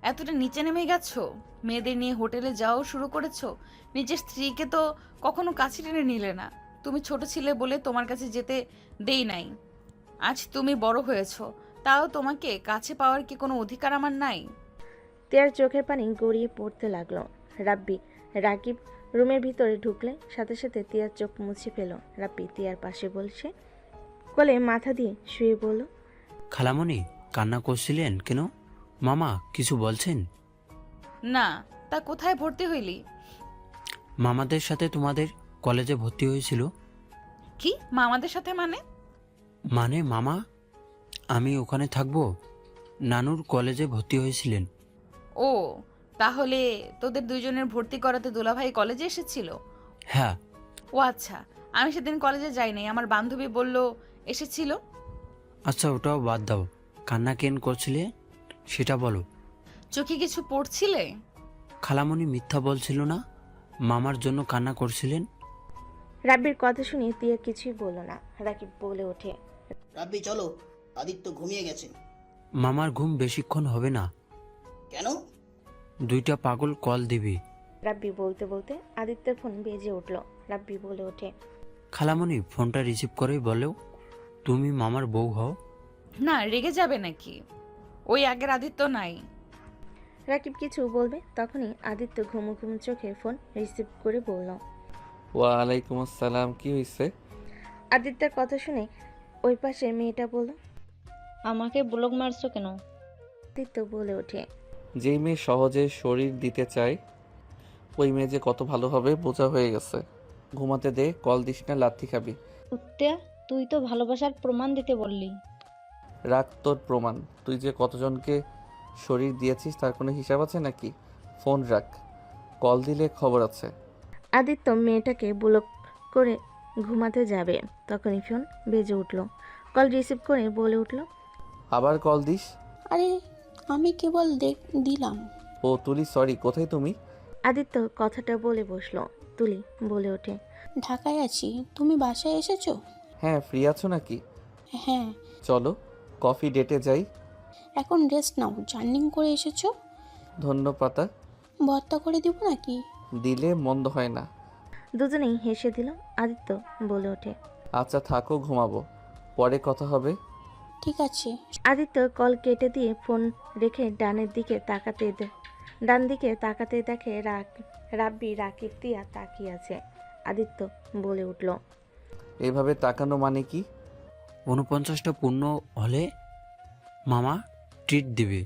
এতটা নিচে নেমে গেছো, মেয়েদের নিয়ে হোটেলে যাও শুরু করেছো। নিজের স্ত্রীকে তো কখনো কাছে টেনে নিলে না। তুমি ছোট ছিলে বলে তোমার কাছে যেতে দেই নাই। আজ তুমি বড় হয়েছো, তাও তোমাকে কাছে পাওয়ার কি কোনো অধিকার আমার নাই? তিয়ার চোখের পানি গড়িয়ে পড়তে লাগলো। রাকিব রুমের ভিতরে ঢুকলে সাথে সাথে তিয়ার চোখ মুছে ফেল। রাব্বি তিয়ার পাশে বসে কোলে মাথা দিয়ে শুয়ে বলল, খালামণি কান্না করছিলেন কেন? মামা কিছু বলছেন? না, তা কোথায় ভর্তি হইলি? মামাদের সাথে তোমাদের কলেজে ভর্তি হয়েছিল। কি মামাদের সাথে মানে? মানে মামা আমি ওখানে থাকবো। নানুর কলেজে ভর্তি হয়েছিলেন। ও, তাহলে তোদের দুজনের ভর্তি করাতে দুলাভাই কলেজে এসেছিল? হ্যাঁ। ও আচ্ছা, আমি সেদিন কলেজে যাইনি, আমার বান্ধবী বলল এসেছিল। আচ্ছা ওটাও বাদ দাও, কান্না কেন করছিলে সেটা বলো। চোখে কিছু পড়ছিলে? খালামণি মিথ্যা বলছিল না, মামার জন্য কান্না করছিলেন। রাব্বির কথা শুনে তিয়া কিছুই বলল না। রাকিব বলে ওঠে, রাব্বি চলো, আদিত্য ঘুমিয়ে গেছে। মামার ঘুম বেশিক্ষণ হবে না। কেন? 2টা পাগল কল দিবি। রাব্বি বলতে বলতে আদিত্যের ফোন বেজে উঠল। রাব্বি বলে ওঠে, খালামণি ফোনটা রিসিভ করে বলো তুমি মামার বউ হও। না, রেগে যাবে নাকি? ওই আগের আদিত্য নাই। রাকিব কিছু বলবে তখনই আদিত্য ঘুমু ঘুমু চোখে ফোন রিসিভ করে বলল, ওয়ালাইকুম আসসালাম, কি হয়েছে? আদিত্যের কথা শুনে ওই পাশে মেয়েটা বলল, আমাকে ব্লক মারছো কেন? আদিত্য বলে ওঠে, যেই মেয়ে সহজে শরীর দিতে চায় ওই মেয়ে যে কত ভালো হবে বোঝা হয়ে গেছে। ঘুমাতে দে, কল দিস না, লাথি খাবি। উত্তে, তুই তো ভালোবাসার প্রমাণ দিতে বললি। রাখ তোর প্রমাণ। তুই যে কতজনকে শরীর দিয়েছিস তার কোনো হিসাব আছে নাকি? ফোন রাখ, কল দিলে খবর আছে। আদিত্য মেয়েটাকে ব্লক করে ঘুমাতে যাবে তখনই ফোন বেজে উঠল। কল রিসিভ করে বলে উঠল, আবার কল দিস? আরে আমি কেবল দিলাম। ও ও তুলি, সরি, কোথায় তুমি? আদিত্য কথাটা বলে বসলো। তুলি বলে ওঠে, ঢাকায় আছি, তুমি বাসায় এসেছো? হ্যাঁ, ফ্রি আছো নাকি? হ্যাঁ। চলো কফি ডেটে যাই। এখন রেস্ট নাও, জার্নিং করে এসেছো। ধন্য পাতা ভর্তা করে দিব নাকি? দিলে মন্দ হয় না। দুজনেই হেসে দিল। আদিত্য বলে ওঠে, আচ্ছা থাকো, ঘুমাবো, পরে কথা হবে। ঠিক আছে। আদিত্য কল কেটে দিয়ে ফোন রেখে ডান দিকে তাকাতে দেখে রাব্বি, রাকিব, তিয়া তাকিয়ে আছে। আদিত্য বলে উঠল, এভাবে তাকানো মানে কি? 49টা পূর্ণ হলে মামা ট্রিট দেবে।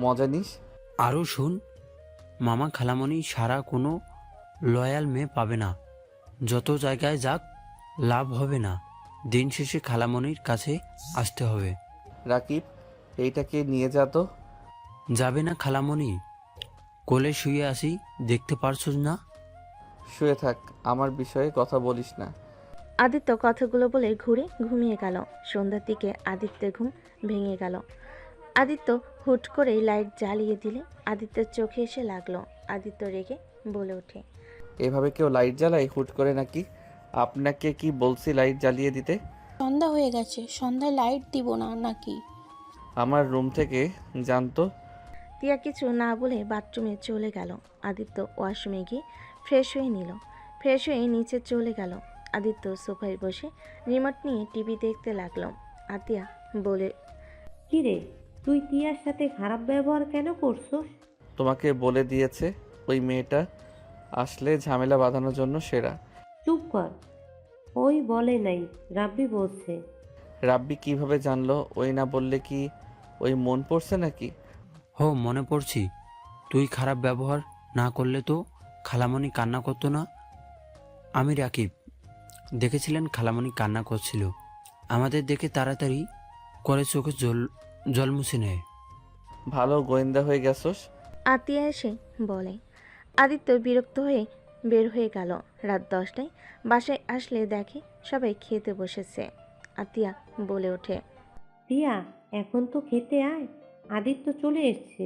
মজা নিস। আরও শুন, মামা খালামণি সারা কোনো লয়াল মেয়ে পাবে না। যত জায়গায় যাক লাভ হবে না, দিন শেষে খালামণির কাছে আসতে হবে। রাকিব, এইটাকে নিয়ে যা তো। যাবে না খালামণি? কোলে শুয়ে আসি, দেখতে পারছস না? শুয়ে থাক, আমার বিষয়ে কথা বলিস না। আদিত্য কথাগুলো বলে ঘুরে ঘুমিয়ে গেল। সন্ধ্যার দিকে আদিত্যের ঘুম ভেঙে গেল। আদিত্য হুট করেই লাইট জ্বালিয়ে দিলে আদিত্যের চোখে এসে লাগলো। আদিত্য রেগে বলে ওঠে, এভাবে কেউ লাইট জ্বালায় হুট করে নাকি? আপনাকে কি বলছি লাইট জ্বালিয়ে দিতে? সন্ধ্যা হয়ে গেছে, সন্ধ্যায় লাইট দিব না নাকি? আমার রুম থেকে জানতো। তিয়া কিছু না বলে বাথরুমে চলে গেল। আদিত্য ওয়াশরুমে গিয়ে ফ্রেশ হয়ে নিল। ফ্রেশ হয়ে নিচে চলে গেল। আদিত্য সোফায় বসে রিমোট নিয়ে টিভি দেখতে লাগলো। আতিয়া বলে, কিরে, তুই টিয়ার সাথে খারাপ ব্যবহার কেন করছস? তোমাকে বলে দিয়েছে ওই মেয়েটা আসলে ঝামেলা বাঁধানোর জন্য সেরা। চুপ কর, ওই বলে নাই, রাব্বি বলছে। রাব্বি কিভাবে জানলো? ওই না বললে কি ওই মন পড়ছে নাকি? হো, মনে পড়ছি। তুই খারাপ ব্যবহার না করলে তো খালামণি কান্না করতো না। আমি রাকিব, দেখেছিলেন খালামণি কান্না করছিল। আমাদের দেখে তাড়াতাড়ি করে চোখে জল মুছে নেয়। ভালো গোয়েন্দা হয়ে গেছস। আতিয়া এসে বলে। আদিত্য বিরক্ত হয়ে বের হয়ে গেল। রাত 10টায় বাসায় আসলে দেখে সবাই খেতে বসেছে। আতিয়া বলে ওঠে, টিয়া, এখন তো খেতে আয়, আদিত্য চলে এসছে।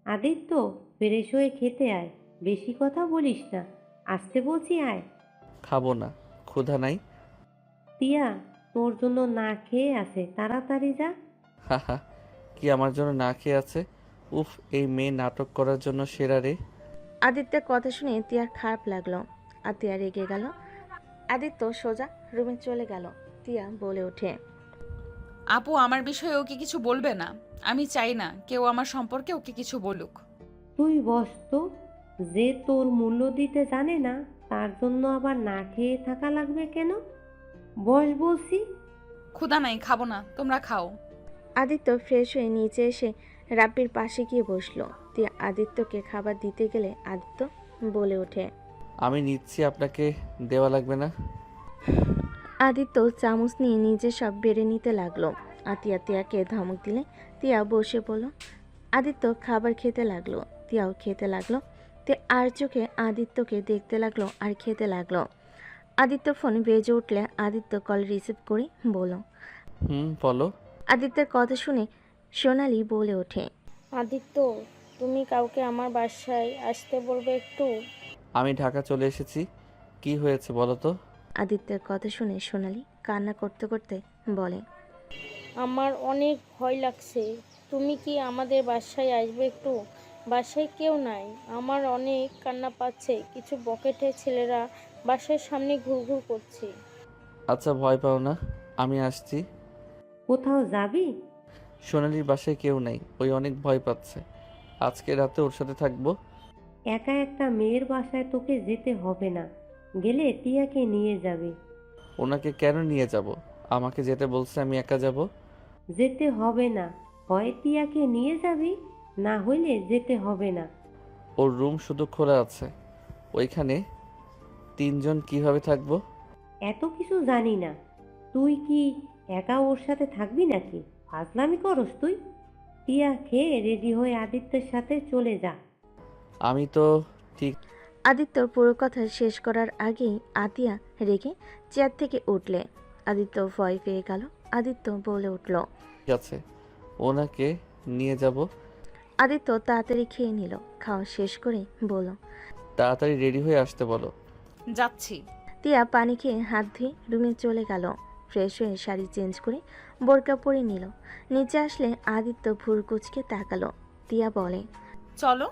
আদিত্য, ফ্রেশ হয়ে খেতে আয়, বেশি কথা বলিস না, আসতে বলছি আয়। খাবো না, ক্ষুধা নাই। টিয়া, তোর জন্য না খেয়ে আছে, তাড়াতাড়ি যা। হাহা, কি আমার জন্য না খেয়ে আছে? উফ, এই মেয়ে নাটক করার জন্য সেরা রে। আদিত্যের কথা শুনে তিয়ার খারাপ লাগলো। আতিয়া রেগে গেল। আদিত্য সোজা রুমে চলে গেল। তিয়া বলে ওঠে, আপু আমার বিষয়ে ওকে কিছু বলবে না। আমি চাই না কেউ আমার সম্পর্কে ওকে কিছু বলুক। তুই বস তো, যে তোর মূল্য দিতে জানে না তার জন্য আবার না খেয়ে থাকা লাগবে কেন? বস বলছি। ক্ষুধা নাই, খাবো না, তোমরা খাও। আদিত্য ফ্রেশ হয়ে নিচে এসে রাব্বির পাশে গিয়ে বসলো। তিয়া আদিত্যকে খাবার দিতে গেলে আদিত্য বলে ওঠে, আমি নিচ্ছি, আপনাকে দেওয়া লাগবে না। আদিত্য চামচ নিয়ে নিজে সব বেড়ে নিতে লাগলো। আতিয়া তিয়াকে ধমক দিলে তিয়া বসে পড়ল। আদিত্য খাবার খেতে লাগলো। তিয়াও খেতে লাগলো। তে আর চোখে আদিত্যকে দেখতে লাগলো আর খেতে লাগলো। আদিত্য ফোন বেজে উঠলে আদিত্য কল রিসিভ করে বলল, বলো। আদিত্যের কথা শুনে সোনালি বলে ওঠে, আদিত্য, তুমি কাউকে আমার বাসায় আসতে বলবে একটু? আমি ঢাকা চলে এসেছি, কি হয়েছে বলো তো? আদিত্যের কথা শুনে সোনালি কান্না করতে করতে বলে, আমার অনেক ভয় লাগছে, তুমি কি আমাদের বাসায় আসবে একটু? বাসায় কেউ নাই, আমার অনেক কান্না পাচ্ছে, কিছু বকেটে ছেলেরা বাসার সামনে ঘুরঘুর করছে। আচ্ছা, ভয় পাও না, আমি আসছি। কোথাও যাবি? সোনালির বাসায় কেউ নাই, ওই অনেক ভয় পাচ্ছে। আজকে রাতে ওর সাথে থাকবো। একা একটা মেয়ের বাসায় তোকে যেতে হবে না, গেলে টিয়াকে নিয়ে যাবে। ওনাকে কেন নিয়ে যাব? আমাকে যেতে বলছে, আমি একা যাব। যেতে হবে না, হয় টিয়াকে নিয়ে যাবি, না হইলে যেতে হবে না। ওর রুম শুধু খোলা আছে, ওইখানে 3 জন কিভাবে থাকবো? এত কিছু জানি না, তুই কি একা ওর সাথে থাকবি নাকি? ফাজলামি করস তুই? টিয়া খেয়ে রেডি হয়ে আদিত্যের সাথে চলে যা। আমি তো ঠিক আদিত্যর পুরো কথা শেষ করার আগেই আতিয়া রেগে চেয়ার থেকে উঠলে। আদিত্য ভয় পেয়ে গেল। আদিত্য বলে উঠল, আছে, ওনাকে নিয়ে যাব। আদিত্য তাড়াতাড়ি খেয়ে নিল। খাওয়া শেষ করে বলল, তাড়াতাড়ি রেডি হয়ে আসতে বলো। যাচ্ছি। তিয়া পানি খেয়ে হাত ধুয়ে রুমে চলে গেল। ফ্রেশ হয়ে শাড়ি চেঞ্জ করে বোরকা পরে নিল। নিচে আসলে আদিত্য ভুরু কুচকে তাকালো। তিয়া বলে, চলো।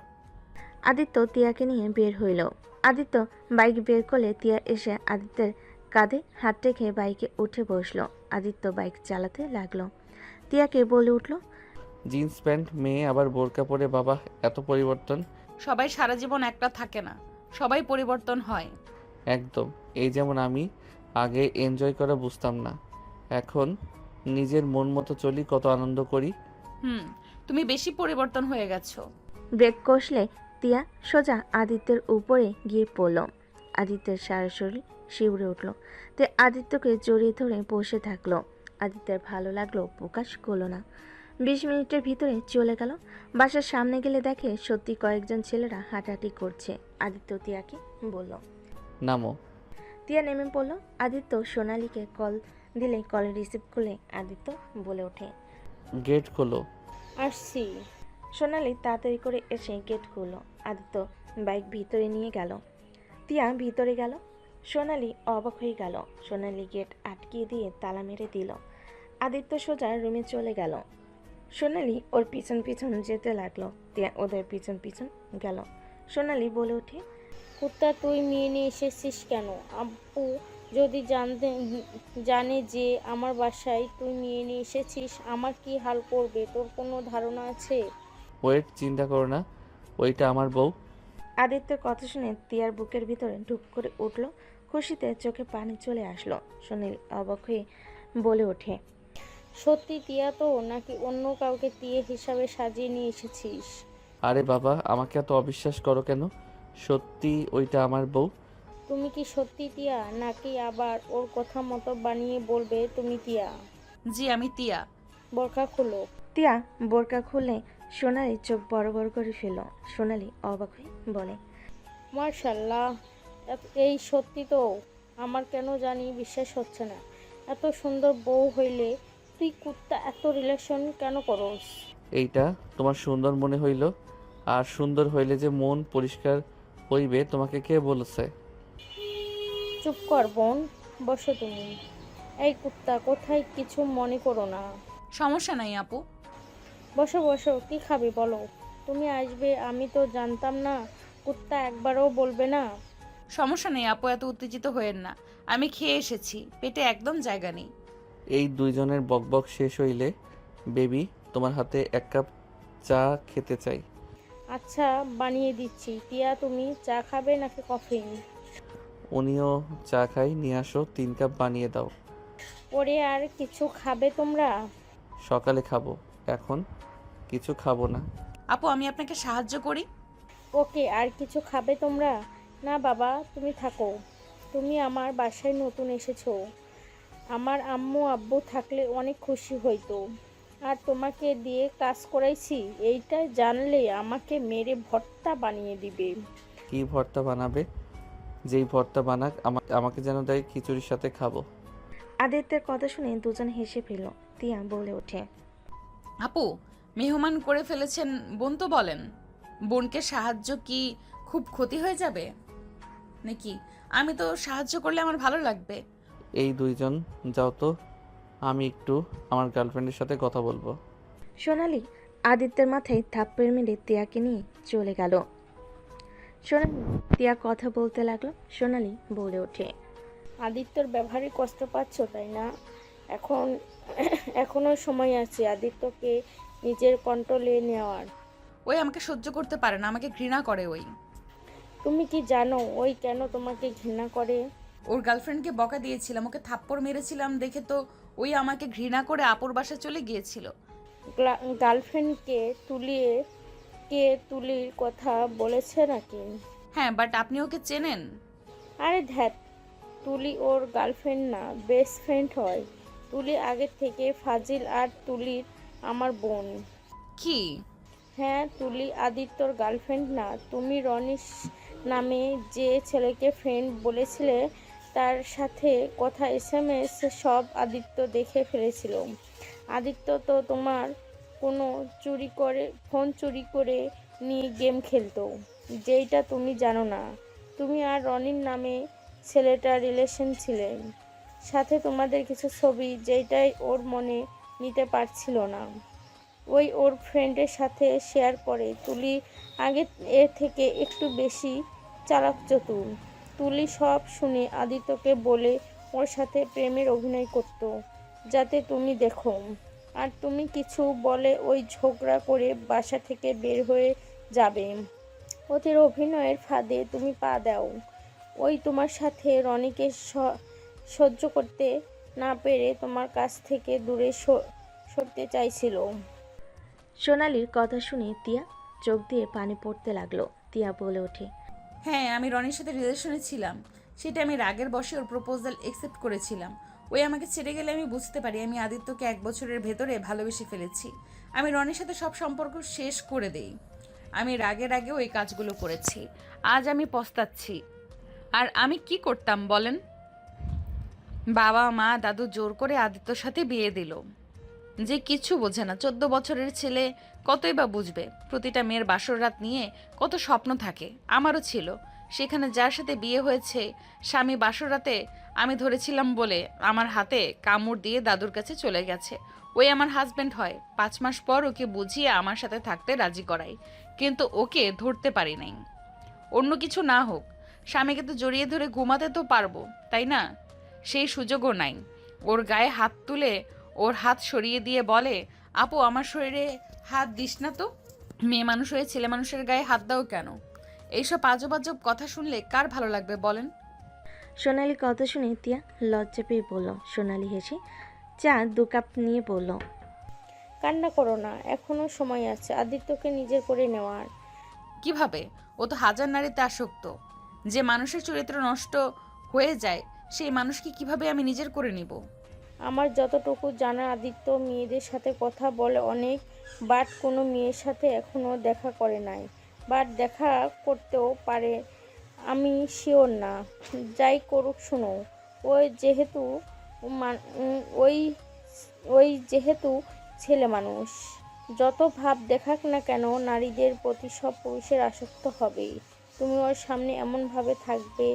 আদিত্য তিয়াকে নিয়ে বের হইল। আদিত্য বাইক বের করলে তিয়া এসে আদিত্যের কাঁধে হাত রেখে বাইকে উঠে বসলো। আদিত্য বাইক চালাতে লাগলো। তিয়াকে বলে উঠল, জিন্স প্যান্ট মেয়ে আবার বোরকা পরে, বাবা এত পরিবর্তন। সবাই সারা জীবন একটা থাকে না, সবাই পরিবর্তন হয়। একদম। এই যেমন আমি আগে এনজয় করা বুঝতাম না, এখন নিজের মন মতো চলি, কত আনন্দ করি। তুমি বেশি পরিবর্তন হয়ে গেছো। ব্রেক কষলে তিয়া সোজা আদিত্যের উপরে গিয়ে পড়ল। আদিত্যের সারা শরীর শিউরে উঠল। তে আদিত্যকে জড়িয়ে ধরে বসে থাকলো। আদিত্যের ভালো লাগলো প্রকাশ করলো না। 20 মিনিটের ভিতরে চলে গেল। বাসার সামনে গেলে দেখে সত্যি কয়েকজন ছেলেরা হাঁটাহাঁটি করছে। আদিত্য তিয়াকে বলল, নামো। তিয়া নেমে পড়ল। আদিত্য সোনালীকে কল দিলে কল রিসিভ করলে আদিত্য বলে ওঠে, গেট খোলো। আসছি। সোনালী তাড়াতাড়ি করে এসে গেট খুলল। আদিত্য বাইক ভিতরে নিয়ে গেল। তিয়া ভিতরে গেল। সোনালী অবাক হয়ে গেল। সোনালী গেট আটকিয়ে দিয়ে তালা মেরে দিল। আদিত্য সোজা রুমে চলে গেল। সোনালী ওর পিছন পিছন যেতে লাগলো। তিয়া ওদের পিছন পিছন গেল। সোনালী বলে ওঠে, কুত্তা তুই মেয়ে নিয়ে এসেছিস কেন? আব্বু যদি জানে যে আমার বাসায় তুই মেয়ে নিয়ে এসেছিস, আমার কি হাল করবে তোর কোনো ধারণা আছে? ওয়েট, চিন্তা করো না, ওইটা আমার বউ। আদিত্যের কথা শুনে তিয়ার বুকের ভিতরে ঢুক করে উঠল। খুশিতে চোখে পানি চলে আসলো। সুনীল অবাক হয়ে বলে ওঠে, সত্যি তিয়া তো, নাকি অন্য কাউকে তিয়া হিসাবে সাজিয়ে নিয়ে এসেছিস? আরে বাবা, আমাকে এত অবিশ্বাস করো কেন? সত্যি ওইটা আমার বউ। তুমি কি সত্যি তিয়া, নাকি আবার ওর কথা মতো বানিয়ে বলবে তুমি তিয়া? জি, আমি তিয়া। বোরকা খুলো। তিয়া বোরকা খুলে সোনালি চোখ বড় বড় করে ফেলল। সোনালি অবাক হয়ে বলে, মার্শাল্লাহ, এই সত্যি তো? আমার কেন জানি বিশ্বাস হচ্ছে না। এত সুন্দর বউ হইলে তুই কুত্তা এত রিলেশন কেন করস? এইটা তোমার সুন্দর মনে হইল, আর সুন্দর হইলে যে মন পরিষ্কার হইবে তোমাকে কে বলেছে? চুপ কর বোন, বসো তুমি। এই কুত্তা কোথায়, কিছু মনে করো না। সমস্যা নাই আপু। বসো বসো, কি খাবি বলো? তুমি আসবে আমি তো জানতাম না। কুত্তা একবারও বলবে না? সমস্যা নেই আপু, এত উত্তেজিত হয়েন না। আমি খেয়ে এসেছি, পেটে একদম জায়গা নেই। এই দুইজনের বকবক শেষ হইলে বেবি তোমার হাতে 1 কাপ চা খেতে চাই। আচ্ছা, বানিয়ে দিচ্ছি। টিয়া তুমি চা খাবে নাকি কফি? উনিও চা খাই, নিয়ে আসো 3 কাপ বানিয়ে দাও। পরে আর কিছু খাবে তোমরা? সকালে খাবো, এখন কিছু খাবো না। আপু, আমি আপনাকে সাহায্য করি। ওকে, আর কিছু খাবে তোমরা? না বাবা, তুমি থাকো। তুমি আমার বাসায় নতুন এসেছো। আমার আম্মু আব্বু থাকলে অনেক খুশি হইতো। আর তোমাকে দিয়ে কাজ করাইছি, এইটা জানলে আমাকে মেরে ভর্তা বানিয়ে দিবে। কি ভর্তা বানাবে? যেই ভর্তা বানাক আমাকে যেন দেয়, খিচুড়ির সাথে খাবো। আদিত্যের কথা শুনে দুজন হেসে ফেলল। তিয়া বলে ওঠে, আপু, মেহমান করে ফেলেছেন বোন তো বলেন। বোনকে সাহায্য কি খুব ক্ষতি হয়ে যাবে নাকি? আমি তো সাহায্য করলে আমার ভালো লাগবে। এই দুইজন যাও তো, আমি একটু আমার গার্লফ্রেন্ডের সাথে কথা বলবো। সোনালি আদিত্যের মাথায় থাপ্পড় মেরে তিয়াকে নিয়ে চলে গেল। সোনালি তিয়া কথা বলতে লাগলো। সোনালি বলে ওঠে, আদিত্যর ব্যবহারে কষ্ট পাচ্ছ তাই না? এখনো সময় আছে আদিত্যকে নিজের কন্ট্রোলে নেওয়ার। ওই আমাকে সহ্য করতে পারে না, আমাকে ঘৃণা করে। ওই তুমি কি জানো ওই কেন তোমাকে ঘৃণা করে? ওর গার্লফ্রেন্ডকে বকা দিয়েছিলাম, ওকে থাপ্পড় মেরেছিলাম দেখে তো ওই আমাকে ঘৃণা করে আপুর বাসায় চলে গিয়েছিল। গার্লফ্রেন্ডকে তুলির কথা বলেছে নাকি? হ্যাঁ, বাট আপনি ওকে চেনেন? আরে ধ্যাত, তুলি ওর গার্লফ্রেন্ড না, বেস্ট ফ্রেন্ড হয়। তুলি আগে থেকে ফাজিল, আর তুলির আমার বোন। কি? হ্যাঁ, তুলি আদিত্যর গার্লফ্রেন্ড না। তুমি রনিশ নামে যে ছেলেকে ফ্রেন্ড বলেছিলে, তার সাথে কথা SMS সব আদিত্য দেখে ফেলেছিল। আদিত্য তো তোমার কোনো ফোন চুরি করে নিয়ে গেম খেলতো, যেইটা তুমি জানো না। তুমি আর রনির নামে ছেলেটা রিলেশন ছিলেন, সাথে তোমাদের কিছু ছবি, যেইটাই ওর মনে নিতে পারছিল না, ওই ওর ফ্রেন্ডের সাথে শেয়ার করে। তুলি আগে এর থেকে একটু বেশি চালাক চতুর। তুলি সব শুনে আদিত্যকে বলে ওর সাথে প্রেমের অভিনয় করত, যাতে তুমি দেখো। আর তুমি কিছু বলে ওই ঝগড়া করে বাসা থেকে বের হয়ে যাবে। ওদের অভিনয়ের ফাঁদে তুমি পা দাও। ওই তোমার সাথে রনিকে সহ্য করতে না পেরে তোমার কাছ থেকে দূরে সরতে চাইছিল। সোনালির কথা শুনে তিয়া চোখ দিয়ে পানি পড়তে লাগলো। তিয়া বলে ওঠে, হ্যাঁ, আমি রনির সাথে রিলেশনে ছিলাম, সেটা আমি রাগের বশে ওর প্রপোজাল অ্যাকসেপ্ট করেছিলাম। ওই আমাকে ছেড়ে গেলে আমি বুঝতে পারি আমি আদিত্যকে 1 বছরের ভেতরে ভালোবেসে ফেলেছি। আমি রনির সাথে সব সম্পর্ক শেষ করে দেই। আমি রাগের আগেও এই কাজগুলো করেছি। আজ আমি পস্তাচ্ছি। আর আমি কি করতাম বলেন? বাবা মা দাদু জোর করে আদিত্যর সাথে বিয়ে দিল, যে কিছু বোঝে না। 14 বছরের ছেলে কতই বা বুঝবে। প্রতিটা মেয়ের বাসর রাত নিয়ে কত স্বপ্ন থাকে, আমারও ছিল। সেখানে যার সাথে বিয়ে হয়েছে, স্বামী বাসর রাতে আমি ধরেছিলাম বলে আমার হাতে কামড় দিয়ে দাদুর কাছে চলে গেছে। ওই আমার হাজবেন্ড হয়। 5 মাস পর ওকে বুঝিয়ে আমার সাথে থাকতে রাজি করাই, কিন্তু ওকে ধরতে পারি নাই। অন্য কিছু না হোক, স্বামীকে তো জড়িয়ে ধরে ঘুমাতে তো পারবো, তাই না? সেই সুযোগও নাই। ওর গায়ে হাত তুলে ওর হাত সরিয়ে দিয়ে বলে, আপু আমার শরীরে হাত দিস না তো। মেয়ে মানুষ হয়ে ছেলে মানুষের গায়ে হাত দাও কেন? এইসব আজব আজব কথা শুনলে কার ভালো লাগবে বলেন? সোনালি কথা শুনে তিয়া লজ্জা পেয়ে বলল। সোনালি হেসে চা 2 কাপ নিয়ে বলল, কান্না করো না, এখনো সময় আছে আদিত্যকে নিজের করে নেওয়ার। কিভাবে? ও তো হাজার নারীতে আসক্ত। যে মানুষের চরিত্র নষ্ট হয়ে যায়, সেই মানুষকে কিভাবে আমি নিজের করে নিব? আমার যতটুকু জানা, আদিত্য মেয়েদের সাথে কথা বলে অনেক, বাট কোনো মেয়ের সাথে এখনো দেখা করে নাই। বাট দেখা করতেও পারে, আমি শিওর না। যাই করুক শোনো, ওই যেহেতু ওই ওই যেহেতু ছেলে মানুষ, যত ভাব দেখাক না কেন, নারীদের প্রতি সব পুরুষের আসক্ত হবেই। তুমি ওর সামনে এমনভাবে থাকবে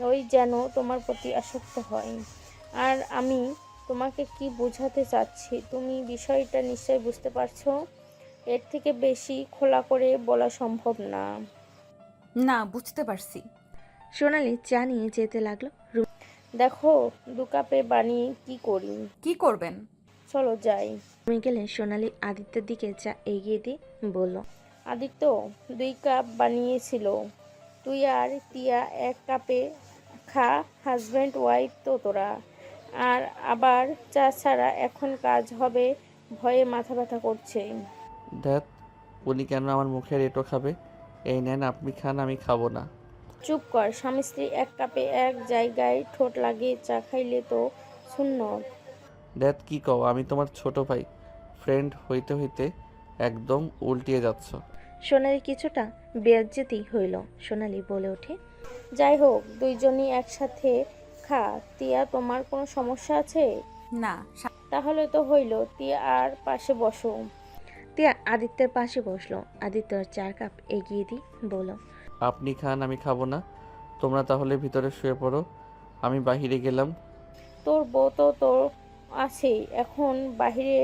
ওই যেন তোমার প্রতি আসক্ত হয়। আর আমি তোমাকে কি বোঝাতে চাচ্ছি তুমি বিষয়টা নিশ্চয়ই বুঝতে পারছো। এর থেকে বেশি খোলা করে বলা সম্ভব না। না, বুঝতে পারছি। সোনালি চা নিয়ে যেতে লাগলো। দেখো 2 কাপে বানিয়ে কি করি। কি করবেন? চলো যাই। রুমে গেলে সোনালি আদিত্যের দিকে চা এগিয়ে দিয়ে বলল, আদিত্য 2 কাপ বানিয়েছিল, তুই আর তিয়া 1 কাপে খা। হাজব্যান্ড ওয়াইফ তো তোরা। আর আবার চা ছাড়া এখন কাজ হবে ভয়ে মাথা ব্যথা করছে। ধ্যাত, উনি কেন আমার মুখের এঁটো খাবে? এই নেন, আপনি খান, আমি খাবো না। চুপ কর। স্বামী স্ত্রী 1 কাপে 1 জায়গায় ঠোঁট লাগিয়ে চা খাইলে তো সুন্নত। ধ্যাত, কি কও? আমি তোমার ছোট ভাই, ফ্রেন্ড হইতে হইতে একদম উল্টিয়ে যাচ্ছ। সোনালি কিছুটা বেজ্জতি হইল। সোনালি বলে ওঠে, যাই হোক, দুইজনই একসাথে খা। তিয়া তোমার কোনো সমস্যা আছে? না। তাহলে তো হইল, তিয়া আর পাশে বসো। তিয়া আদিত্যের পাশে বসলো। আদিত্য 4 কাপ এগিয়ে দিয়ে বলল, আপনি খান, আমি খাবো না। তোমরা তাহলে ভিতরে শুয়ে পড়ো, আমি বাহিরে গেলাম। তোর বউ তো তোর আছেই, এখন বাহিরে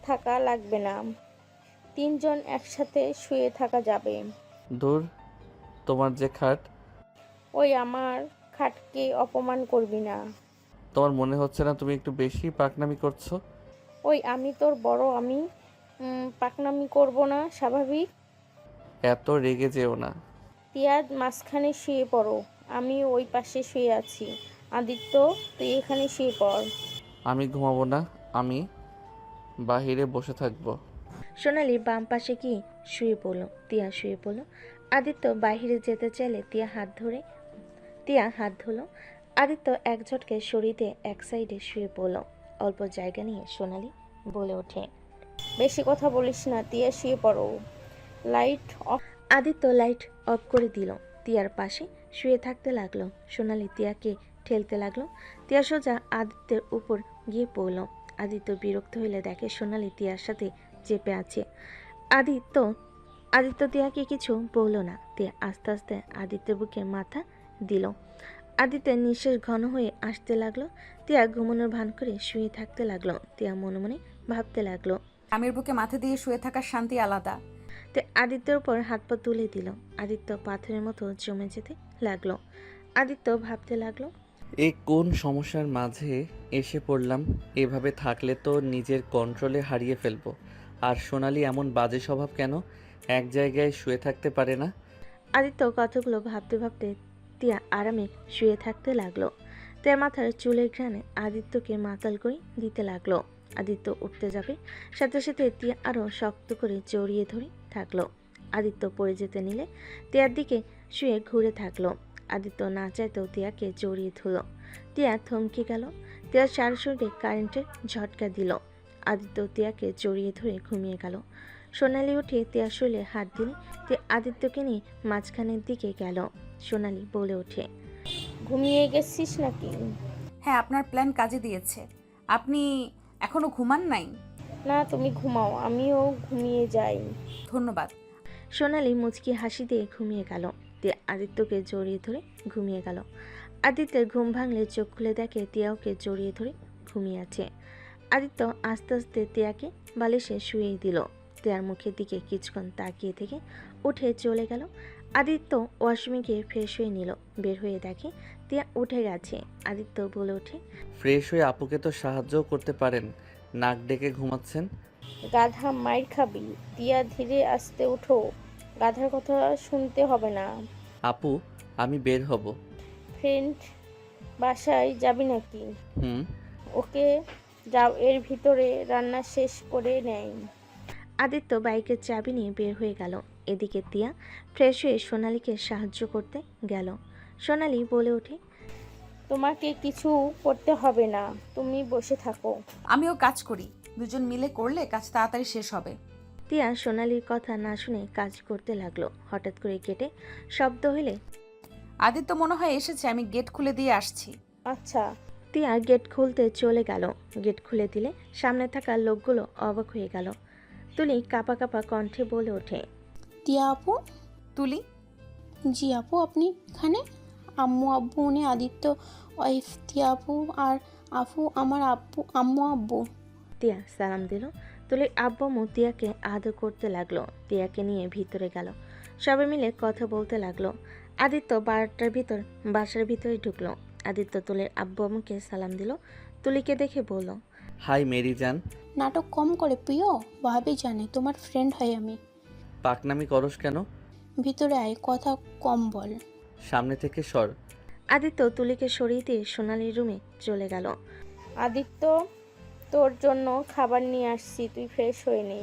থাকা লাগবে না। 3 জন একসাথে শুয়ে থাকা যাবে। দূর, তোমার যে খাট। ওই আমার খাটকে অপমান করবি না। তোমার মনে হচ্ছে না তুমি একটু বেশি পাকনামি করছো? ওই আমি তোর বড়, আমি পাকনামি করব না স্বাভাবিক? এত রেগে যেও না। তিয়া মাঝখানে শুয়ে পড়ো, আমি ওই পাশে শুয়ে আছি। আদিত্য তুই এখানে শুয়ে পড়। আমি ঘুমাবো না, আমি বাহিরে বসে থাকবো। সোনালি বাম পাশে গিয়ে শুয়ে পড়ল। তিয়া শুয়ে পড়ল। আদিত্য বাইরে যেতে চাইলে তিয়া হাত ধরল। আদিত্য এক ঝটকে সরিয়ে দিয়ে এক সাইডে শুয়ে পড়ল। অল্প জায়গা নিয়ে সোনালি বলে ওঠে, বেশি কথা বলিস না, তিয়া শুয়ে পড়ো। Light off. Aditya light off করে দিল। তিয়ার পাশে শুয়ে থাকতে লাগলো। সোনালি তিয়াকে ঠেলতে লাগলো। তিয়া সোজা আদিত্যের উপর গিয়ে পড়ল। আদিত্য বিরক্ত হইলে দেখে সোনালি তিয়ার সাথে চেপে আছে। আদিত্য তিয়াকে কিছু বলল না। তিয়া আস্তে আস্তে আদিত্যের বুকে মাথা দিল। আদিত্যের নিঃশ্বাস ঘন হয়ে আসতে লাগলো। তিয়া ঘুমানোর ভান করে শুয়ে থাকতে লাগলো। তিয়া মনে মনে ভাবতে লাগলো, স্বামীর বুকে মাথা দিয়ে শুয়ে থাকার শান্তি আলাদা। তে আদিত্যের উপর হাত পা তুলে দিল। আদিত্য পাথরের মতো জমে যেতে লাগলো। আদিত্য ভাবতে লাগলো, এ কোন সমস্যার মাঝে এসে পড়লাম? এভাবে থাকলে তো নিজের কন্ট্রোলে হারিয়ে ফেলবো। আর সোনালি এমন বাজে স্বভাব কেন? এক জায়গায় শুয়ে থাকতে পারে না? আদিত্য কথাগুলো ভাবতে ভাবতে তিয়া আরামে শুয়ে থাকতে লাগলো। তার মাথার চুলের ঘ্রাণে আদিত্যকে মাতাল করে দিতে লাগলো। আদিত্য উঠতে যাবে, সাথে সাথে তিয়া আরো শক্ত করে জড়িয়ে ধরে থাকলো। আদিত্য পড়ে যেতে নিলে তিয়ার দিকে শুয়ে ঘুরে থাকলো। আদিত্য না চাইতেও তিয়াকে জড়িয়ে ধরল। তিয়া থমকে গেল। তিয়ার সারা শরীরে কারেন্টের ঝটকা দিল। আদিত্য তিয়াকে জড়িয়ে ধরে ঘুমিয়ে গেল। সোনালি উঠে তিয়ার শরীরে হাত দিলে তিয়া আদিত্যকে নিয়ে মাঝখানের দিকে গেল। সোনালি বলে ওঠে, ঘুমিয়ে গেছিস নাকি? হ্যাঁ, আপনার প্ল্যান কাজে দিয়েছে। আপনি এখনো ঘুমান নাই? না, তুমি ঘুমাও, আমিও ঘুমিয়ে যাই। ধন্যবাদ। সোনালি মুচকি হাসি দিয়ে ঘুমিয়ে গেল। তিয়া আদিত্যকে জড়িয়ে ধরে ঘুমিয়ে গেল। আদিত্যের ঘুম ভাঙলে চোখ খুলে দেখে তিয়া ওকে জড়িয়ে ধরে ঘুমিয়ে আছে। আদিত্য আস্তে আস্তে তিয়াকে বালিশে শুয়েই দিল। তিয়ার মুখের দিকে কিছুক্ষণ তাকিয়ে থেকে উঠে চলে গেল। আদিত্য ওয়াশরুমে গিয়ে ফ্রেশ হয়ে নিল। বের হয়ে দেখে তিয়া উঠে গেছে। আদিত্য বলে ওঠে, ফ্রেশ হয়ে আপুকে তো সাহায্যও করতে পারেন, নাক ডেকে ঘুমাচ্ছেন। গাধা, মাইর খাবি। তিয়া, ধীরে আস্তে ওঠো, গাধার কথা শুনতে হবে না। আপু, আমি বের হব। ফ্রেন্ড বাসায় যাবি নাকি? হুম। ওকে যাও, এর ভিতরে রান্না শেষ করে নেয়। আদিত্য বাইকের চাবি নিয়ে বের হয়ে গেল। এদিকে তিয়া ফ্রেশ হয়ে সোনালীকে সাহায্য করতে গেল। সোনালী বলে ওঠে, তোমাকে কিছু করতে হবে না, তুমি বসে থাকো। আমিও কাজ করি, দুজন মিলে করলে কাজ তাড়াতাড়ি শেষ হবে। তিয়া সোনালীর কথা না শুনে কাজ করতে লাগলো। হঠাৎ করে গেটে শব্দ হইলে আদিত্য মনে হয় এসেছে, আমি গেট খুলে দিয়ে আসছি। আচ্ছা। তিয়া গেট খুলতে চলে গেল। গেট খুলে দিলে সামনে থাকা লোকগুলো অবাক হয়ে গেল। তুলি কাপা কাপা কণ্ঠে বলে ওঠে, তিয়া আপু? তুলি? জি আপু, আপনি এখানে? আম্মু আব্বু উনি আদিত্য ওয়াইফ তিয়া আপু, আর আপু আমার আম্মু আব্বু। তিয়া সালাম দিল। তুলির আব্বু আম্মু তিয়াকে আদর করতে লাগলো। তিয়াকে নিয়ে ভিতরে গেল। সবাই মিলে কথা বলতে লাগলো। আদিত্য 12টার ভিতর বাসার ভিতরে ঢুকলো। আদিত্য তুলির আব্বু আম্মুকে সালাম দিল। তুলিকে দেখে বলল, হাই মেরি জান। নাটক কম করে প্রিয়, ভাবি জানে তোমার ফ্রেন্ড হয় আমি। পাকনামি করস কেন? ভিতরে আয়, কথা কম বল। সামনে থেকে সর। আদিত্য তুলিকে সরিয়ে দিয়ে সোনালীর রুমে চলে গেল। আদিত্য, তোর জন্য খাবার নিয়ে আসছি, তুই ফ্রেশ হয়ে নে।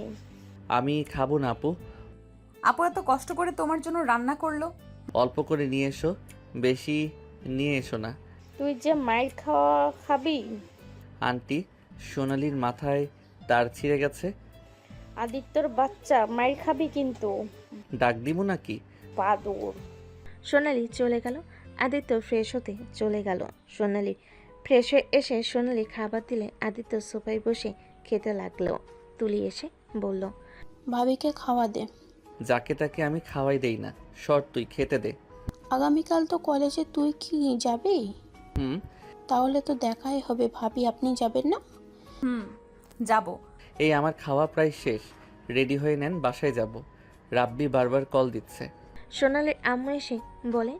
আমি খাবো না আপু। আপু এত কষ্ট করে তোমার জন্য রান্না করলো। অল্প করে নিয়ে এসো, বেশি নিয়ে এসো না। তুই যে মাইর খাবি। আন্টি, সোনালির মাথায় তার ছিঁড়ে গেছে। আদিত্যর বাচ্চা, মাইর খাবি কিন্তু। ডাক দিব নাকি? বাদর। সোনালী চলে গেল। আদিত্য ফ্রেশ হতে চলে গেল। সোনালী ফ্রেশ হয়ে এসে সোনালী খাবার দিলে আদিত্য সোফায় বসে খেতে লাগলো। তুলি এসে বলল, ভাবিকে খাওয়া দে। যাকে তাকে আমি খাওয়াই দেই না, সর তুই, খেতে দে। আগামীকাল তো কলেজে, তুই কি যাবি? হুম। তাহলে তো দেখাই হবে। ভাবি, আপনি যাবেন না? যাব। এই আমার খাওয়া প্রায় শেষ, রেডি হয়ে নেন, বাসায় যাব। রাব্বি বারবার কল দিচ্ছে। সোনালীর আম্মু এসে বলে,